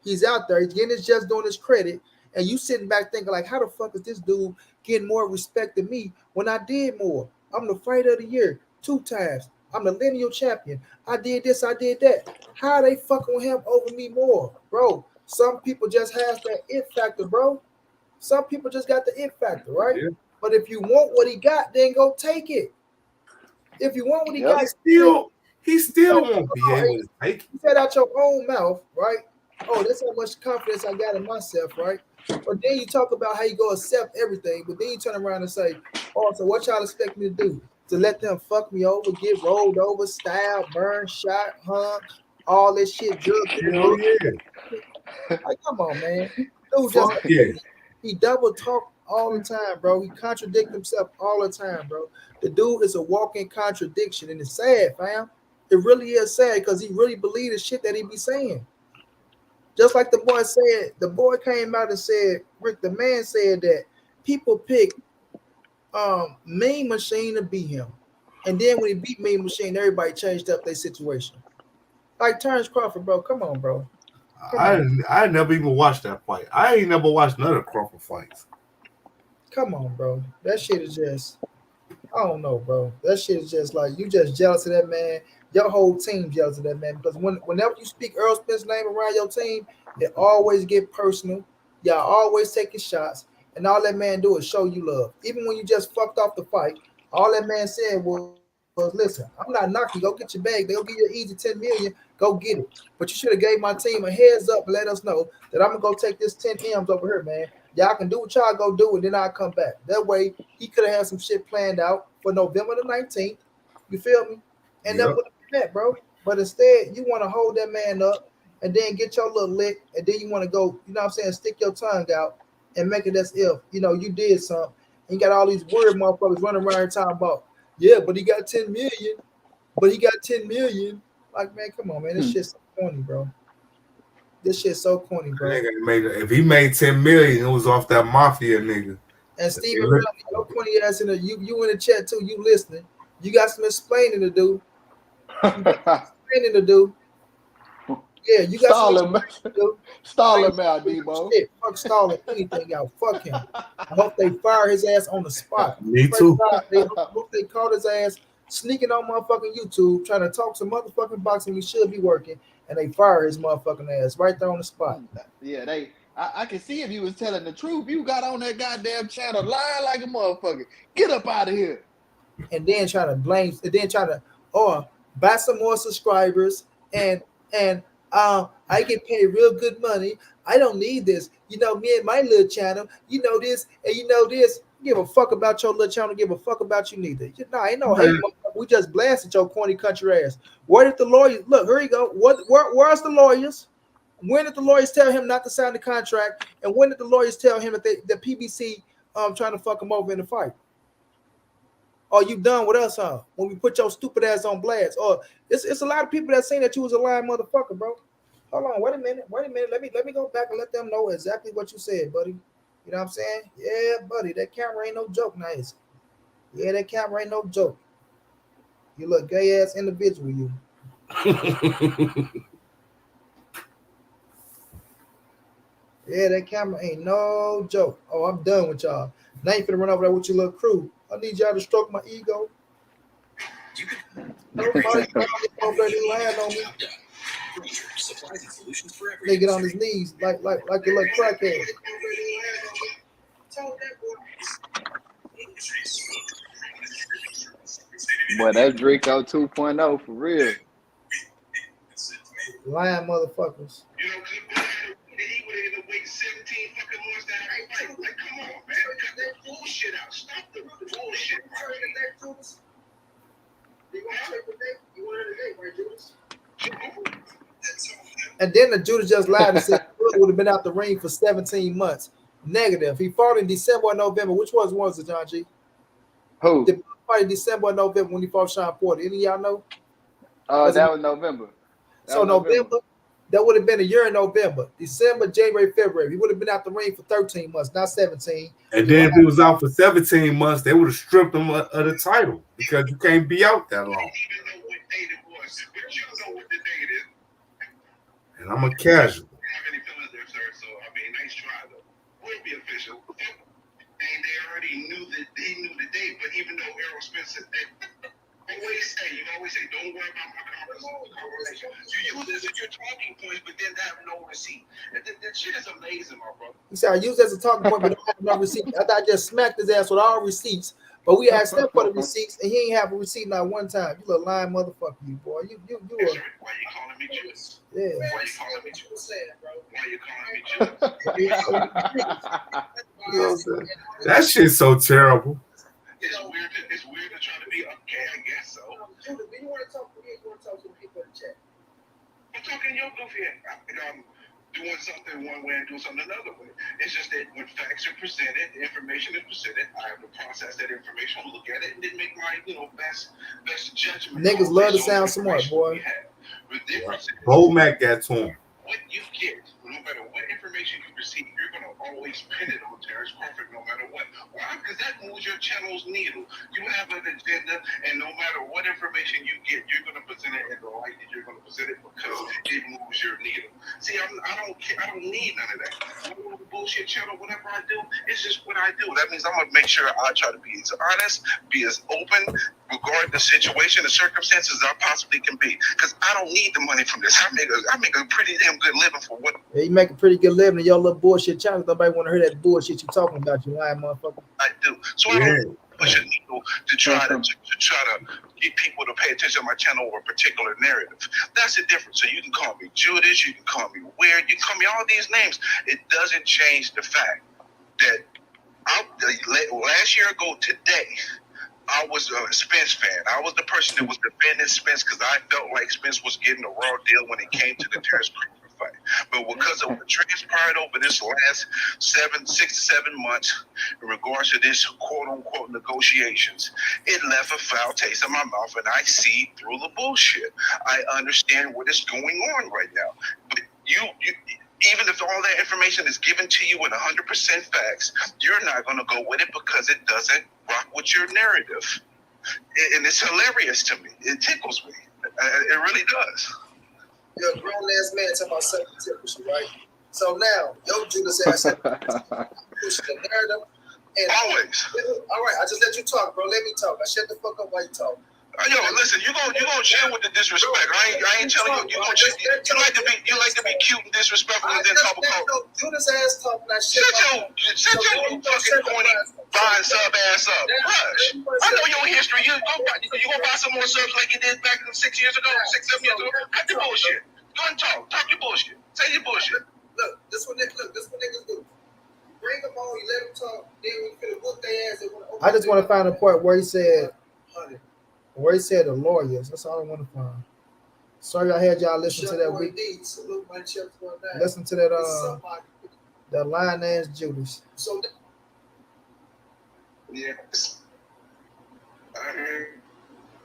He's out there. He's getting his just doing his credit. And you sitting back thinking, like, how the fuck is this dude getting more respect than me when I did more? I'm the fighter of the year 2 times. I'm the lineal champion. I did this, I did that. How are they fucking with him over me more? Bro, some people just have that it factor, bro. Some people just got the it factor, right? Yeah. But if you want what he got, then go take it. If you want what he got, he still won't be able to take it. You said out your own mouth, right? Oh, that's how much confidence I got in myself, right? But then you talk about how you go accept everything, but then you turn around and say, oh, so what y'all expect me to do? To let them fuck me over, get rolled over, stabbed, burned, shot, hung, all this shit, Hell yeah. Like, come on, man. Dude, he double talk all the time, bro. He contradict himself all the time, bro. The dude is a walking contradiction, and it's sad, fam. It really is sad because he really believes the shit that he be saying. Just like the boy said, the boy came out and said, Rick, the man said that people pick Mean Machine to beat him. And then when he beat Mean Machine, everybody changed up their situation. Like Terence Crawford, bro. Come on, bro. I never even watched that fight. I ain't never watched none of Crawford fights. Come on, bro. That shit is just, I don't know, bro. That shit is just like, you just jealous of that man. Your whole team jealous of that man. Because whenever you speak Errol Spence's name around your team, it always get personal. Y'all always taking shots. And all that man do is show you love. Even when you just fucked off the fight, all that man said was listen, I'm not knocking. Go get your bag. They'll give you an easy $10 million. Go get it. But you should have gave my team a heads up and let us know that I'm going to go take this 10 M's over here, man. Y'all can do what y'all go do, and then I'll come back. That way, he could have had some shit planned out for November the 19th. You feel me? And that would have been that, bro. But instead, you want to hold that man up and then get your little lick, and then you want to go, you know what I'm saying, stick your tongue out and make it as if, you know, you did something. And you got all these weird motherfuckers running around here talking about, yeah, but he got 10 million. But he got 10 million. Like, man, come on, man. This shit's so corny, bro. This shit's so corny, bro. If he made 10 million, it was off that mafia nigga. And Steven, your corny ass in the you in the chat too. You listening? You got some explaining to do. Yeah, you got Stall some him. do. Stall I ain't him out, doing no Debo. shit. Fuck stalling anything out. Fuck him. I hope they fire his ass on the spot. Me Pray to too. God, they hope they caught his ass sneaking on motherfucking YouTube, trying to talk some motherfucking boxing he should be working, and they fire his motherfucking ass right there on the spot. Yeah, I can see if you was telling the truth. You got on that goddamn channel lying like a motherfucker. Get up out of here. And then try to blame, and then try to buy some more subscribers, and I get paid real good money. I don't need this. You know, me and my little channel, you know this, and you know this. Give a fuck about your little channel. Give a fuck about you neither. Nah, ain't no hate. We just blasted your corny country ass. Where did the lawyers look? Here you go. Where's the lawyers? When did the lawyers tell him not to sign the contract? And when did the lawyers tell him that the PBC trying to fuck him over in the fight? Are you done with us, huh? When we put your stupid ass on blast? Or it's a lot of people that saying that you was a lying motherfucker, bro. Hold on, wait a minute. Let me go back and let them know exactly what you said, buddy. You know what I'm saying? Yeah, buddy, that camera ain't no joke, nice. Yeah, that camera ain't no joke. You look gay ass individual, you. Yeah, that camera ain't no joke. Oh, I'm done with y'all. Now you finna run over there with your little crew. I need y'all to stroke my ego. Nobody over there to land on me. They get on his knees like a little crackhead. Boy, that Draco 2.0 for real. Lying motherfuckers. You know, he would have waited 17 fucking months to have a fight. Like, come on, man. Cut that bullshit out. Stop the bullshit. And then the Judas just lied and said he would have been out the ring for 17 months. Negative. He fought in December or November. Which was it, John G? Who? The fight in December or November when he fought Sean Porter. Any of y'all know? That was November. So November, that would have been a year in November. December, January, February. He would have been out the ring for 13 months, not 17. And then if he was out for 17 months, they would have stripped him of the title because you can't be out that long. Even know what date it was, but you know what the date is. And I'm a casual. I don't have any feelings there, sir. So I mean, nice try though. We'll be official. And they already knew that they knew the date, but even though Errol Spence said that, you always say, don't worry about my conversation. You use this as your talking points, but then have no receipt. That shit is amazing, my brother. He said, I use that as a talking point, but don't have no receipt. I thought I just smacked his ass with all receipts, but we asked him for the receipts, and he ain't have a receipt not one time. You little lying motherfucker, you boy. You Why you calling me Judas? Yeah. Why you calling me Judas? Why you calling me Judas? That shit's so terrible. It's weird to try to be okay, I guess so. Judas, do you want to talk to me? You want to talk to the people in the chat? I'm talking your goofy ass. I'm doing something one way and doing something another way. It's just that when facts are presented, information is presented, I have to process that information, look at it, and then make my best judgment. Niggas love to sound smart, boy. The difference is Bo Mac got to him. what you get, no matter what information you receive, you're going to always pin it on Terence Crawford, no matter what. Why? Because that moves your channel's needle. You have an agenda, and no matter what information you get, you're going to present it in the light that you're going to present it because it moves your needle. See, I don't care. I don't need none of that. Bullshit channel, whatever I do, it's just what I do. That means I'm going to make sure I try to be as honest, be as open, regarding the situation, the circumstances I possibly can be. Because I don't need the money from this. I make a pretty damn good living for what. Yeah, you make a pretty good living in your little bullshit channel. Nobody want to hear that bullshit you talking about, you lying motherfucker. I do. So I don't push a needle to try to get people to pay attention to my channel or a particular narrative. That's the difference. So you can call me Judas, you can call me weird, you can call me all these names. It doesn't change the fact that last year ago today, I was a Spence fan. I was the person that was defending Spence because I felt like Spence was getting a raw deal when it came to the Terence Crawford fight. But because of what transpired over this last 6 to 7 months in regards to this quote-unquote negotiations, it left a foul taste in my mouth, and I see through the bullshit. I understand what is going on right now. But you even if all that information is given to you in 100% facts, you're not going to go with it because it doesn't rock with your narrative. And it's hilarious to me. It tickles me. It really does. You're a grown ass man talking about sucking temperature, right? So now, yo, Judas ass pushing the narrative. And always. All right, I just let you talk, bro. Let me talk. I shut the fuck up while you talk. Yo, listen, you gonna chill with the disrespect. I ain't telling you. You gonna chill. You like to be cute and disrespectful and then talk about. Judas ass talk that shit. Shut your fucking corny buying sub ass up. Rush. I know your history. You gonna buy some more subs like you did back 6 years ago, 6, 7 years ago. Cut the bullshit. Go and talk. Talk your bullshit. Say your bullshit. Look, this what niggas do. Bring them on, you let them talk, then we finna whoop their ass. I just want to find a part where he said the lawyers. That's all I want to find. Sorry I had y'all listen to that week. Listen to that lying ass Judas. So yes. I hear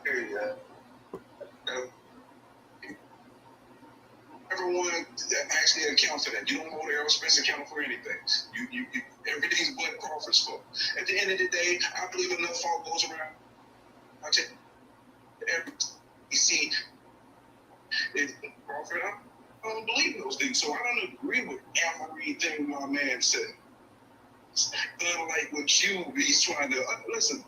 you. Everyone that actually accounts for that. You don't hold Errol Spence accountable for anything. You everything's but Crawford's fault. At the end of the day, I believe enough fault goes around. I tell you see Crawford, I don't believe those things. So I don't agree with everything my man said. Unlike with you, he's trying to listen.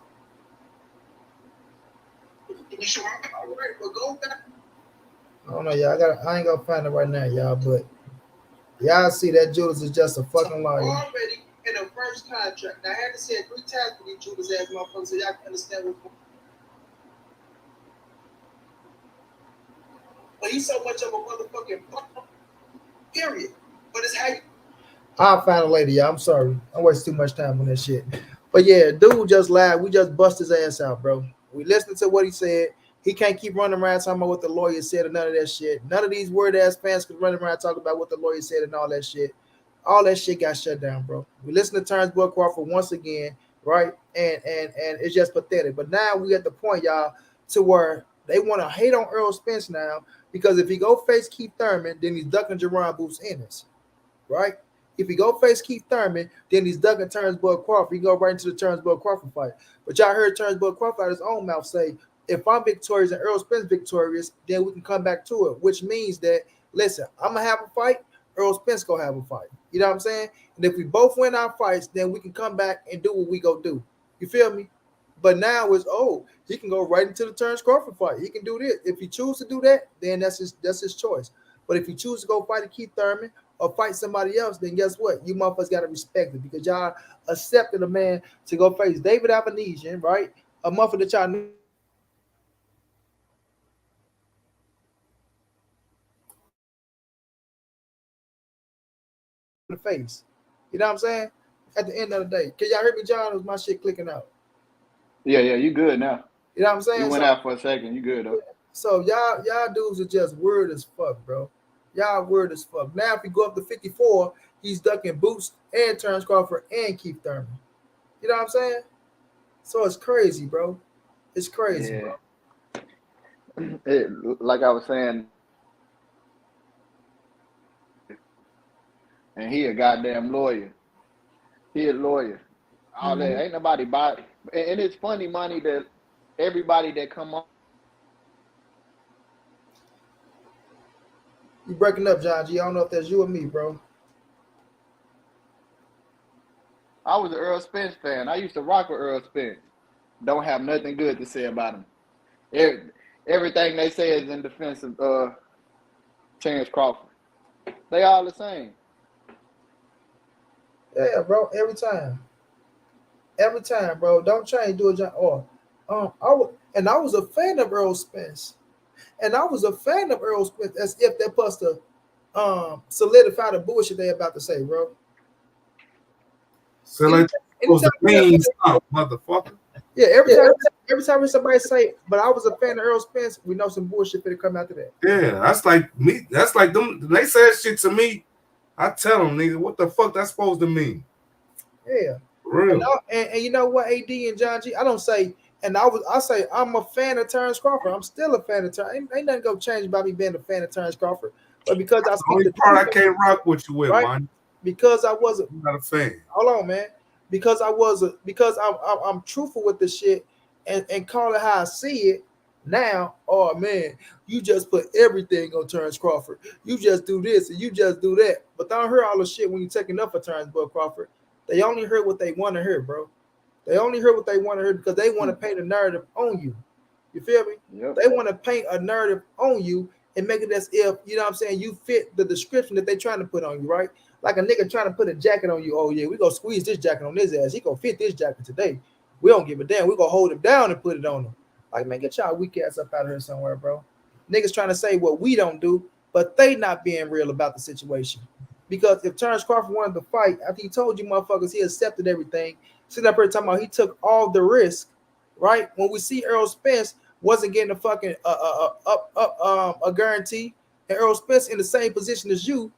So all right, but go back. I don't know, y'all. I ain't gonna find it right now, y'all. But y'all see that Judas is just a fucking liar. Already in the first contract. Now I had to say it 3 times for these Judas ass motherfuckers so y'all can understand what's going on. But he's so much of a motherfucking period. But it's how you. I'll find it later, y'all. I'm sorry. I wasted too much time on that shit. But yeah, dude just lied. We just bust his ass out, bro. We listened to what he said. He can't keep running around talking about what the lawyer said and none of that shit. None of these word ass fans could run around talking about what the lawyer said and all that shit. All that shit got shut down, bro. We listened to Terence Crawford once again, right? And it's just pathetic. But now we at the point, y'all, to where they want to hate on Errol Spence now because if he go face Keith Thurman, then he's ducking Jaron Booth's Ennis, right? If he go face Keith Thurman, then he's ducking Terence Crawford. He go right into the Terence Crawford fight. But y'all heard Terence Crawford out of his own mouth say, if I'm victorious and Errol Spence victorious, then we can come back to it, which means that, listen, I'm going to have a fight, Errol Spence going to have a fight. You know what I'm saying? And if we both win our fights, then we can come back and do what we go do. You feel me? But now it's, he can go right into the Terence Crawford fight. He can do this. If he chooses to do that, then that's his choice. But if he chooses to go fight a Keith Thurman or fight somebody else, then guess what? You motherfuckers got to respect it because y'all accepted a man to go face David Avenesian, right? A motherfucker that y'all knew. The face. You know what I'm saying? At the end of the day. Can y'all hear me, John? Or was my shit clicking out? Yeah, you good now. You know what I'm saying? You went out for a second. You good though. So y'all dudes are just weird as fuck, bro. Y'all weird as fuck. Now if you go up to 54, he's ducking Boots and Terence Crawford and Keith Thurman. You know what I'm saying? So it's crazy, bro. It's crazy, bro. Like I was saying, and he a goddamn lawyer. He a lawyer. All that ain't nobody buy. And it's funny, money, that everybody that come on. You breaking up, John G. I don't know if that's you or me, bro. I was an Errol Spence fan. I used to rock with Errol Spence. Don't have nothing good to say about him. Everything they say is in defense of Terence Crawford. They all the same. Yeah, bro. Every time, bro. Don't change. Do it, John. I was a fan of Errol Spence. And I was a fan of Errol Spence as if they're supposed to solidify the bullshit they about to say, bro. So like motherfucker. Yeah, every time somebody say, but I was a fan of Errol Spence, we know some bullshit finna come after that. Yeah, that's like me. That's like them. They say that shit to me. I tell them, nigga, what the fuck that's supposed to mean? Yeah. Real. And you know what, AD and John G, I don't say, I say I'm a fan of Terence Crawford. I'm still a fan of Terence. Ain't nothing gonna change about me being a fan of Terence Crawford. But because I speak the part I can't rock with you with, right? Man. Because I wasn't. I'm not a fan. Hold on, man. Because I'm truthful with the shit and call it how I see it, Now, oh man, you just put everything on Terence Crawford. You just do this and you just do that. But don't hear all the shit when you taking up for Terence Crawford. They only heard what they want to hear, bro. They only heard what they want to hear because they want to paint a narrative on you. You feel me? Yep. They want to paint a narrative on you and make it as if, you know what I'm saying, you fit the description that they trying to put on you, right? Like a nigga trying to put a jacket on you. Oh, yeah, we going to squeeze this jacket on his ass. He going to fit this jacket today. We don't give a damn. We going to hold him down and put it on him. Like, man, get y'all weak ass up out of here somewhere, bro. Niggas trying to say what we don't do, but they not being real about the situation. Because if Terence Crawford wanted to fight, after he told you motherfuckers he accepted everything, sitting up here talking about he took all the risk, right? When we see Errol Spence wasn't getting a fucking a guarantee, and Errol Spence in the same position as you,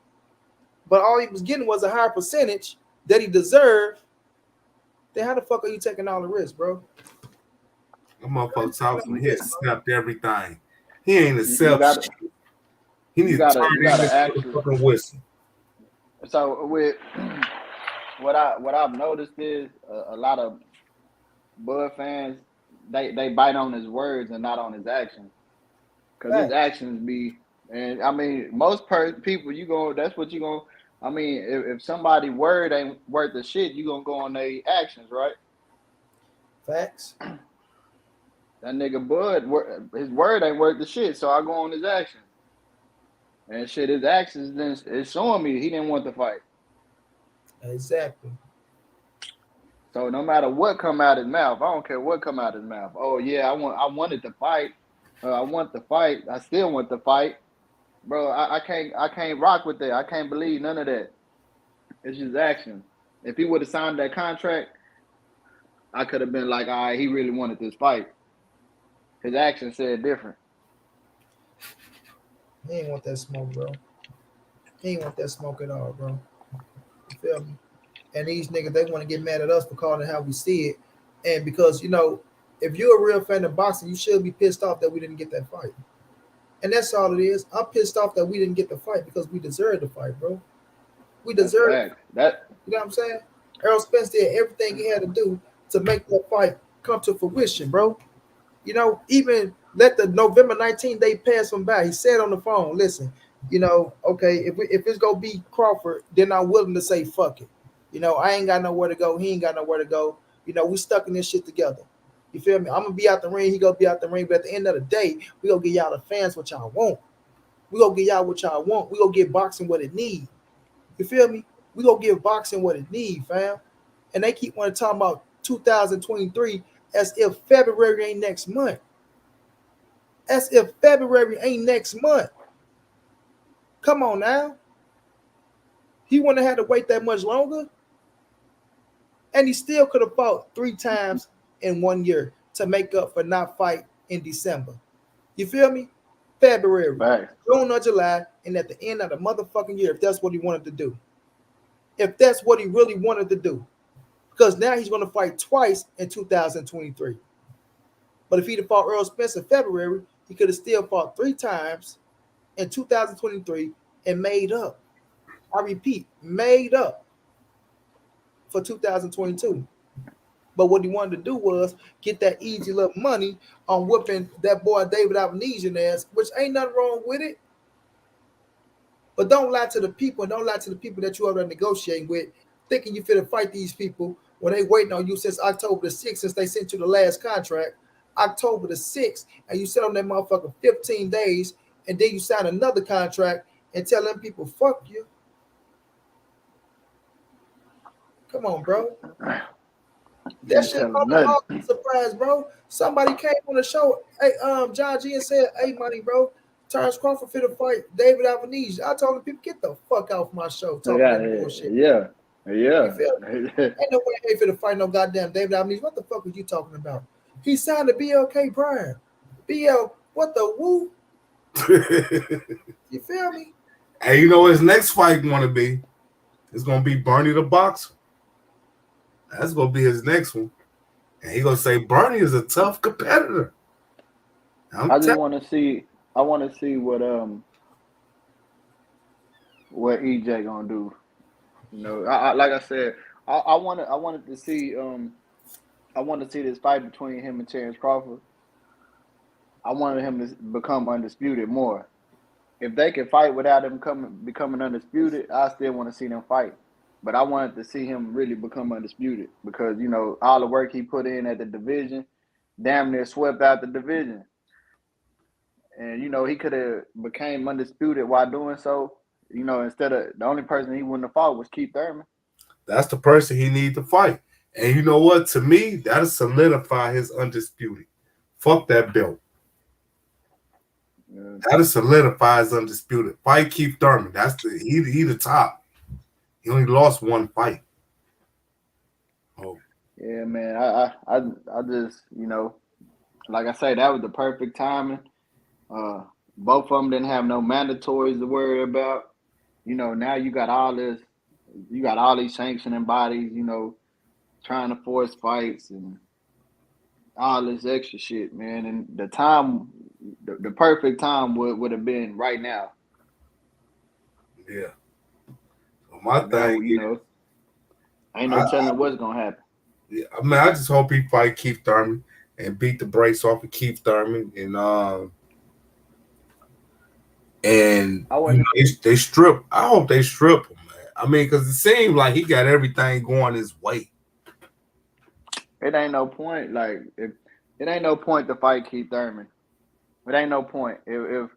but all he was getting was a higher percentage that he deserved, then how the fuck are you taking all the risk, bro? That motherfucker talking, he accept everything. He ain't accept shit. He needs to turn in fucking whistle. So with what I've noticed is a lot of Bud fans they bite on his words and not on his actions, because his actions be, and I mean most people that's what you gonna. I mean if somebody word ain't worth the shit, you gonna go on their actions, right? Facts. That nigga Bud, his word ain't worth the shit, so I go on his actions. And shit, his actions then it's showing me he didn't want to fight. Exactly. So no matter what come out his mouth, I don't care what come out his mouth. Oh yeah, I wanted to fight. I want to fight. I still want to fight, bro. I can't rock with that. I can't believe none of that. It's just action. If he would have signed that contract, I could have been like, all right, he really wanted this fight. His action said different. He ain't want that smoke, bro. He ain't want that smoke at all, bro. You feel me? And these niggas, they want to get mad at us for calling it how we see it. And because, you know, if you're a real fan of boxing, you should be pissed off that we didn't get that fight. And that's all it is. I'm pissed off that we didn't get the fight because we deserved the fight, bro. We deserved that. You know what I'm saying? Errol Spence did everything he had to do to make that fight come to fruition, bro. You know, even let the November 19th day pass him by. He said on the phone, listen, you know, okay, if it's going to be Crawford, then I'm willing to say fuck it. You know, I ain't got nowhere to go. He ain't got nowhere to go. You know, we stuck in this shit together. You feel me? I'm going to be out the ring. He going to be out the ring. But at the end of the day, we going to give y'all the fans what y'all want. We going to give y'all what y'all want. We going to give boxing what it need. You feel me? We going to give boxing what it need, fam. And they keep wanting to talk about 2023 as if February ain't next month. As if February ain't next month. Come on now. He wouldn't have had to wait that much longer. And he still could have fought 3 times in 1 year to make up for not fight in December. You feel me? February, right. June or July, and at the end of the motherfucking year, if that's what he wanted to do. If that's what he really wanted to do. Because now he's going to fight twice in 2023. But if he'd have fought Errol Spence in February, he could have still fought 3 times in 2023 and made up. I repeat, made up for 2022. But what he wanted to do was get that easy little money on whooping that boy David Avenesian ass, which ain't nothing wrong with it. But don't lie to the people, and don't lie to the people that you are negotiating with, thinking you finna fight these people when they waiting on you since October the 6th, since they sent you the last contract, October the 6th, and you sit on that motherfucker 15 days, and then you sign another contract and tell them people, fuck you. Come on, bro. That shit caught me off surprise, bro. Somebody came on the show, hey, John G, and said, hey, money, bro, Terence Crawford finna fight David Avenesian. I told him, people, get the fuck off my show talking that bullshit. Yeah. Ain't no way they finna fight no goddamn David Avenesian. What the fuck are you talking about? He signed a BLK Prime. BL, what the woo? You feel me? Hey, you know what his next fight gonna be? It's gonna be Bernie the Boxer. That's gonna be his next one. And he gonna say Bernie is a tough competitor. I just want to see. I want to see what EJ gonna do. You know, like I said, I wanted to see I want to see this fight between him and Terence Crawford. I wanted him to become undisputed more. If they could fight without him becoming undisputed, I still want to see them fight. But I wanted to see him really become undisputed because, you know, all the work he put in at the division, damn near swept out the division. And, you know, he could have became undisputed while doing so. You know, instead of the only person he wouldn't have fought was Keith Thurman. That's the person he need to fight. And you know what? To me, that'll solidify his undisputed. Fuck that belt. Yeah. That'll solidify his undisputed. Fight Keith Thurman. That's he the top. He only lost one fight. Oh. Yeah, man. I just, you know, like I say, that was the perfect timing. Both of them didn't have no mandatories to worry about. You know, now you got all these sanctioning bodies, you know, trying to force fights and all this extra shit, man. And the time, the perfect time would have been right now. Yeah. So my thing, you know, ain't no telling what's gonna happen. Yeah, I mean, I just hope he fight Keith Thurman and beat the brakes off of Keith Thurman, and they strip. I hope they strip him, man. I mean, because it seemed like he got everything going his way. It ain't no point. Like, it ain't no point to fight Keith Thurman. It ain't no point. If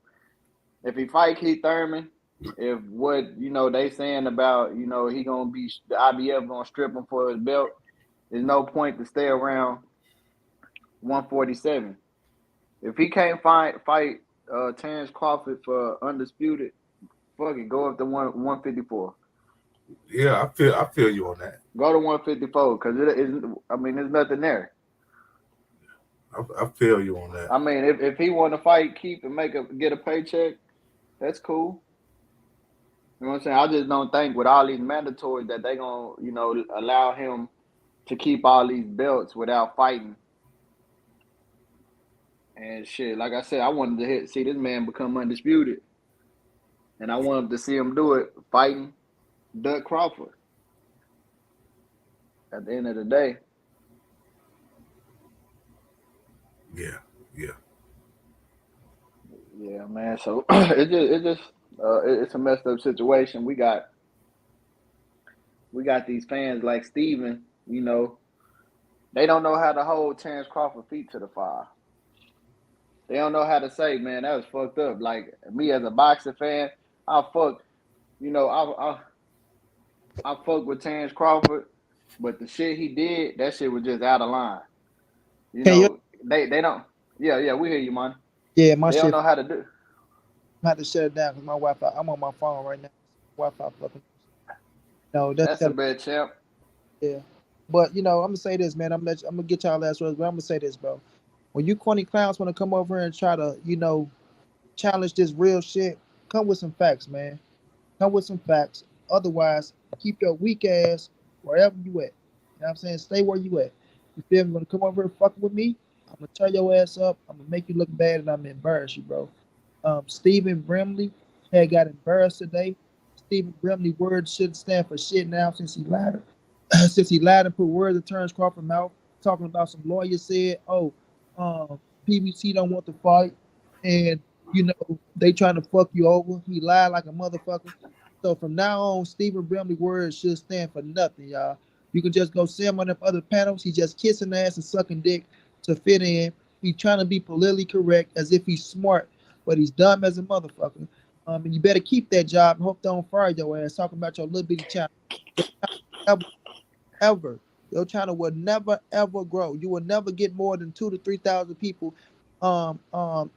he fight Keith Thurman, if what, you know, they saying about, you know, he gonna be, the IBF gonna strip him for his belt, there's no point to stay around 147. If he can't fight Terence Crawford for undisputed, fuck it, go up to 154. Yeah, I feel you on that. Go to 154 because there's nothing there. I feel you on that. I mean, if he want to fight, keep and get a paycheck, that's cool. You know what I'm saying? I just don't think with all these mandatories that they gonna, you know, allow him to keep all these belts without fighting. And shit, like I said, I wanted to see this man become undisputed. And I wanted to see him do it fighting Doug Crawford. At the end of the day. Yeah. Yeah, man. So it's a messed up situation. We got these fans like Steven, you know, they don't know how to hold Terence Crawford feet to the fire. They don't know how to say, man, that was fucked up. Like me as a boxing fan, I fuck with Terence Crawford, but the shit he did, that shit was just out of line. You know, they don't. Yeah, we hear you, man. Yeah, my they shit. Don't know how to do. I had to shut it down because my Wi-Fi. I'm on my phone right now. Wi-Fi fucking. No, that's a bad champ. Yeah, but you know, I'm gonna say this, man. I'm gonna get y'all last words, but I'm gonna say this, bro. When you corny clowns want to come over here and try to, you know, challenge this real shit, come with some facts, man. Come with some facts. Otherwise, keep your weak ass wherever you at. You know what I'm saying? Stay where you at. You feel me? When you come over here fucking with me, I'm gonna turn your ass up. I'm gonna make you look bad, and I'm gonna embarrass you, bro. Stephen Brimley had got embarrassed today. Stephen Brimley words shouldn't stand for shit now since he lied. Since he lied and put words in Terence Crawford's mouth, talking about some lawyer said, PBC don't want to fight, and you know they trying to fuck you over. He lied like a motherfucker. So from now on, Stephen Brimley words should stand for nothing, y'all. You can just go see him on the other panels. He just kissing ass and sucking dick to fit in. He trying to be politically correct as if he's smart, but he's dumb as a motherfucker. And you better keep that job and hope they don't fire your ass talking about your little bitty channel. Ever. Your channel will never ever grow. You will never get more than 2,000 to 3,000 people to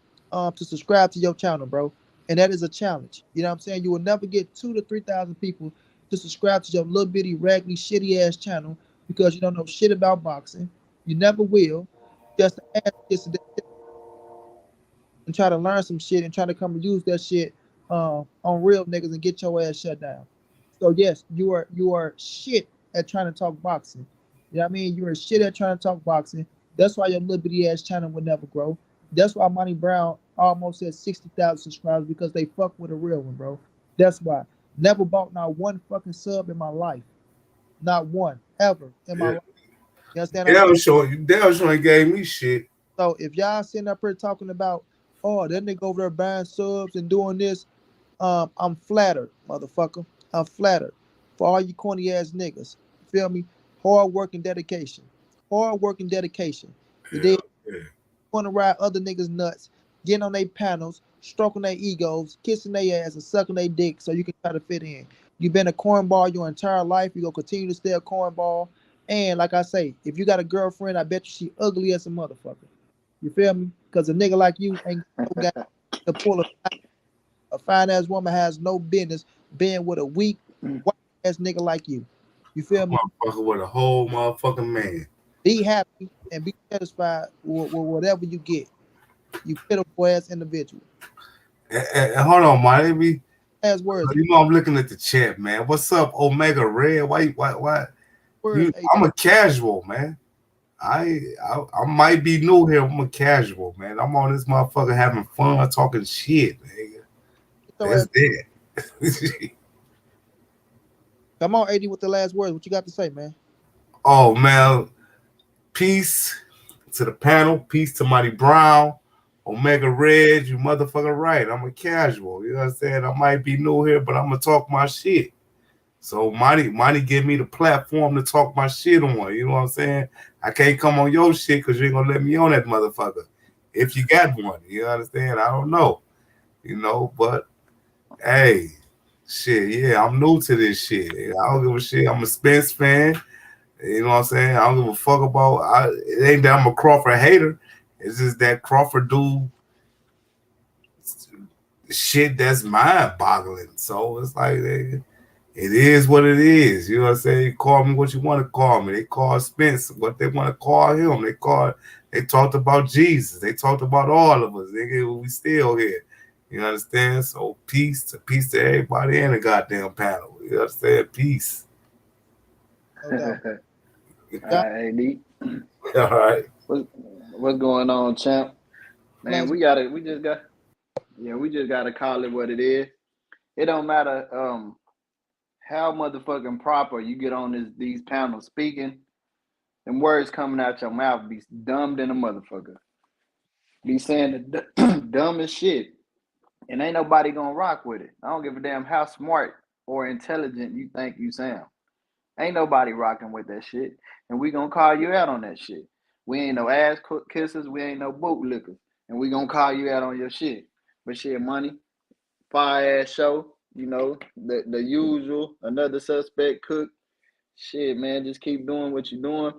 subscribe to your channel, bro. And that is a challenge. You know what I'm saying? You will never get 2,000 to 3,000 people to subscribe to your little bitty, raggedy, shitty ass channel because you don't know shit about boxing. You never will. Just ask this and try to learn some shit and try to come and use that shit on real niggas and get your ass shut down. So yes, you are shit at trying to talk boxing. You know what I mean? You're shit at trying to talk boxing. That's why your little bitty ass channel will never grow. That's why Monty-Brown almost had 60,000 subscribers because they fuck with a real one, bro. That's why. Never bought not one fucking sub in my life. Not one ever in my life. You understand? Damn sure gave me shit. So if y'all sitting up here talking about, oh, that nigga over there buying subs and doing this, I'm flattered, motherfucker. I'm flattered for all you corny ass niggas. Feel me? Hard work and dedication. Hard work and dedication. You Yeah, did yeah. want to ride other niggas nuts, getting on their panels, stroking their egos, kissing their ass, and sucking their dick so you can try to fit in. You've been a cornball your entire life. You're going to continue to stay a cornball. And like I say, if you got a girlfriend, I bet you she ugly as a motherfucker. You feel me? Because a nigga like you ain't no guy to pull a fine ass woman has no business being with a weak, white ass nigga like you. You feel me? Motherfucker with a whole motherfucking man. Be happy and be satisfied with whatever you get. You pitiful ass individual. And hold on, man. Last words, You know I'm looking at the chat, man. What's up, Omega Red? Why? words. I'm a casual, man. I might be new here. I'm a casual, man. I'm on this motherfucker having fun, talking shit, nigga. That's it. Come on, AD, with the last words. What you got to say, man? Oh man, peace to the panel. Peace to Mighty Brown, Omega Red. You motherfucking right. I'm a casual. You know what I'm saying? I might be new here, but I'm gonna talk my shit. So Mighty give me the platform to talk my shit on. You know what I'm saying? I can't come on your shit because you ain't gonna let me on that motherfucker. If you got one, you understand? I don't know. You know, but hey, shit, yeah, I'm new to this shit. I don't give a shit. I'm a Spence fan. You know what I'm saying? I don't give a fuck about it ain't that I'm a Crawford hater. It's just that Crawford do shit that's mind-boggling. So it's like it is what it is. You know what I'm saying? You call me what you want to call me. They call Spence what they want to call him. They talked about Jesus. They talked about all of us. We still here. You understand? So peace to everybody in the goddamn panel. You understand? Peace. No doubt. All right, AD. All right. What's going on, champ? Man, we just gotta call it what it is. It don't matter how motherfucking proper you get on these panels speaking, and words coming out your mouth be dumb than a motherfucker. Be saying the dumbest shit, and ain't nobody gonna rock with it. I don't give a damn how smart or intelligent you think you sound. Ain't nobody rocking with that shit, and we gonna call you out on that shit. We ain't no ass kissers, we ain't no bootlickers, and we gonna call you out on your shit. But shit, money, fire ass show, you know, the usual, another suspect cook. Shit, man, just keep doing what you're doing.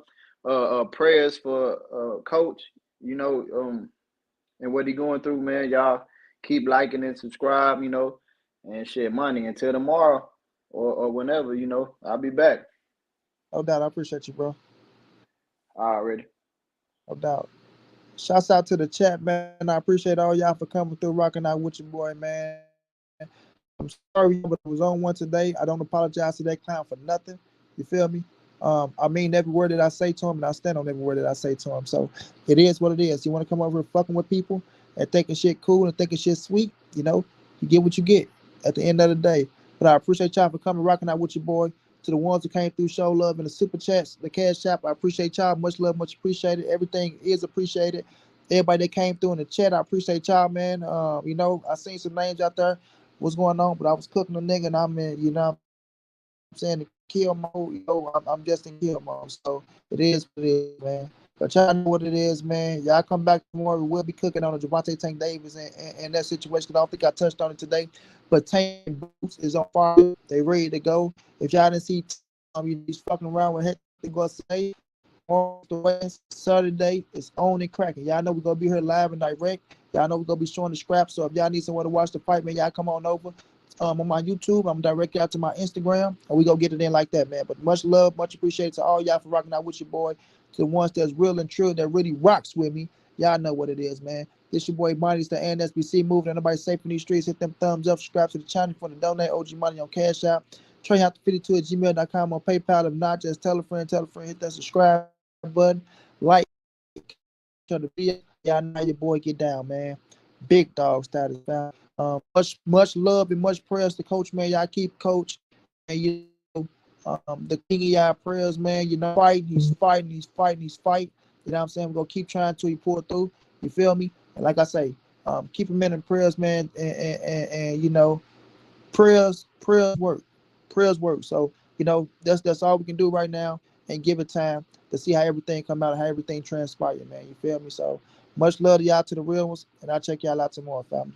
Prayers for Coach, you know, and what he going through, man. Y'all keep liking and subscribe, you know, and shit, money until tomorrow or whenever, you know, I'll be back. No doubt. I appreciate you, bro. Already. No doubt. Shouts out to the chat, man. I appreciate all y'all for coming through, rocking out with your boy, man. I'm sorry, but I was on one today. I don't apologize to that clown for nothing. You feel me? I mean every word that I say to him, and I stand on every word that I say to him. So it is what it is. You want to come over and fucking with people and thinking shit cool and thinking shit sweet, you know, you get what you get at the end of the day. But I appreciate y'all for coming, rocking out with your boy. To the ones who came through, show love in the super chats, the cash app, I appreciate y'all. Much love, much appreciated. Everything is appreciated. Everybody that came through in the chat, I appreciate y'all, man. You know, I seen some names out there. What's going on? But I was cooking a nigga, and I'm in, you know, what I'm saying, the kill mode. You know, I'm just in kill mode. So it is what it is, man. But y'all know what it is, man. Y'all come back tomorrow. We will be cooking on the Javante Tank Davis and that situation. I don't think I touched on it today. But Tank Boots is on fire. They ready to go. If y'all didn't see he's fucking around with heck they gonna say on the West Saturday, it's on and cracking. Y'all know we're gonna be here live and direct. Y'all know we're gonna be showing the scraps. So if y'all need someone to watch the fight, man, y'all come on over. On my YouTube, I'm direct out to my Instagram, and we gonna get it in like that, man. But much love, much appreciated to all y'all for rocking out with your boy. To the ones that's real and true, that really rocks with me. Y'all know what it is, man. It's your boy Money's the NSBC moving. Anybody safe in these streets, hit them thumbs up, subscribe to the channel for the donate OG Money on Cash App. Treyhouse52 at gmail.com on PayPal. If not, just tell a friend, hit that subscribe button, like, share the video. Y'all know your boy get down, man. Big dog status, man. Much love and much prayers to Coach, man. Y'all keep Coach, and the king of y'all prayers, man. You know, he's fighting. You know what I'm saying? We're gonna keep trying till he pull through. You feel me? And like I say, keep him in prayers, man, and you know, prayers work. Prayers work. So, you know, that's all we can do right now, and give it time to see how everything come out, how everything transpire, man. You feel me? So much love to y'all, to the real ones, and I'll check y'all out tomorrow, family.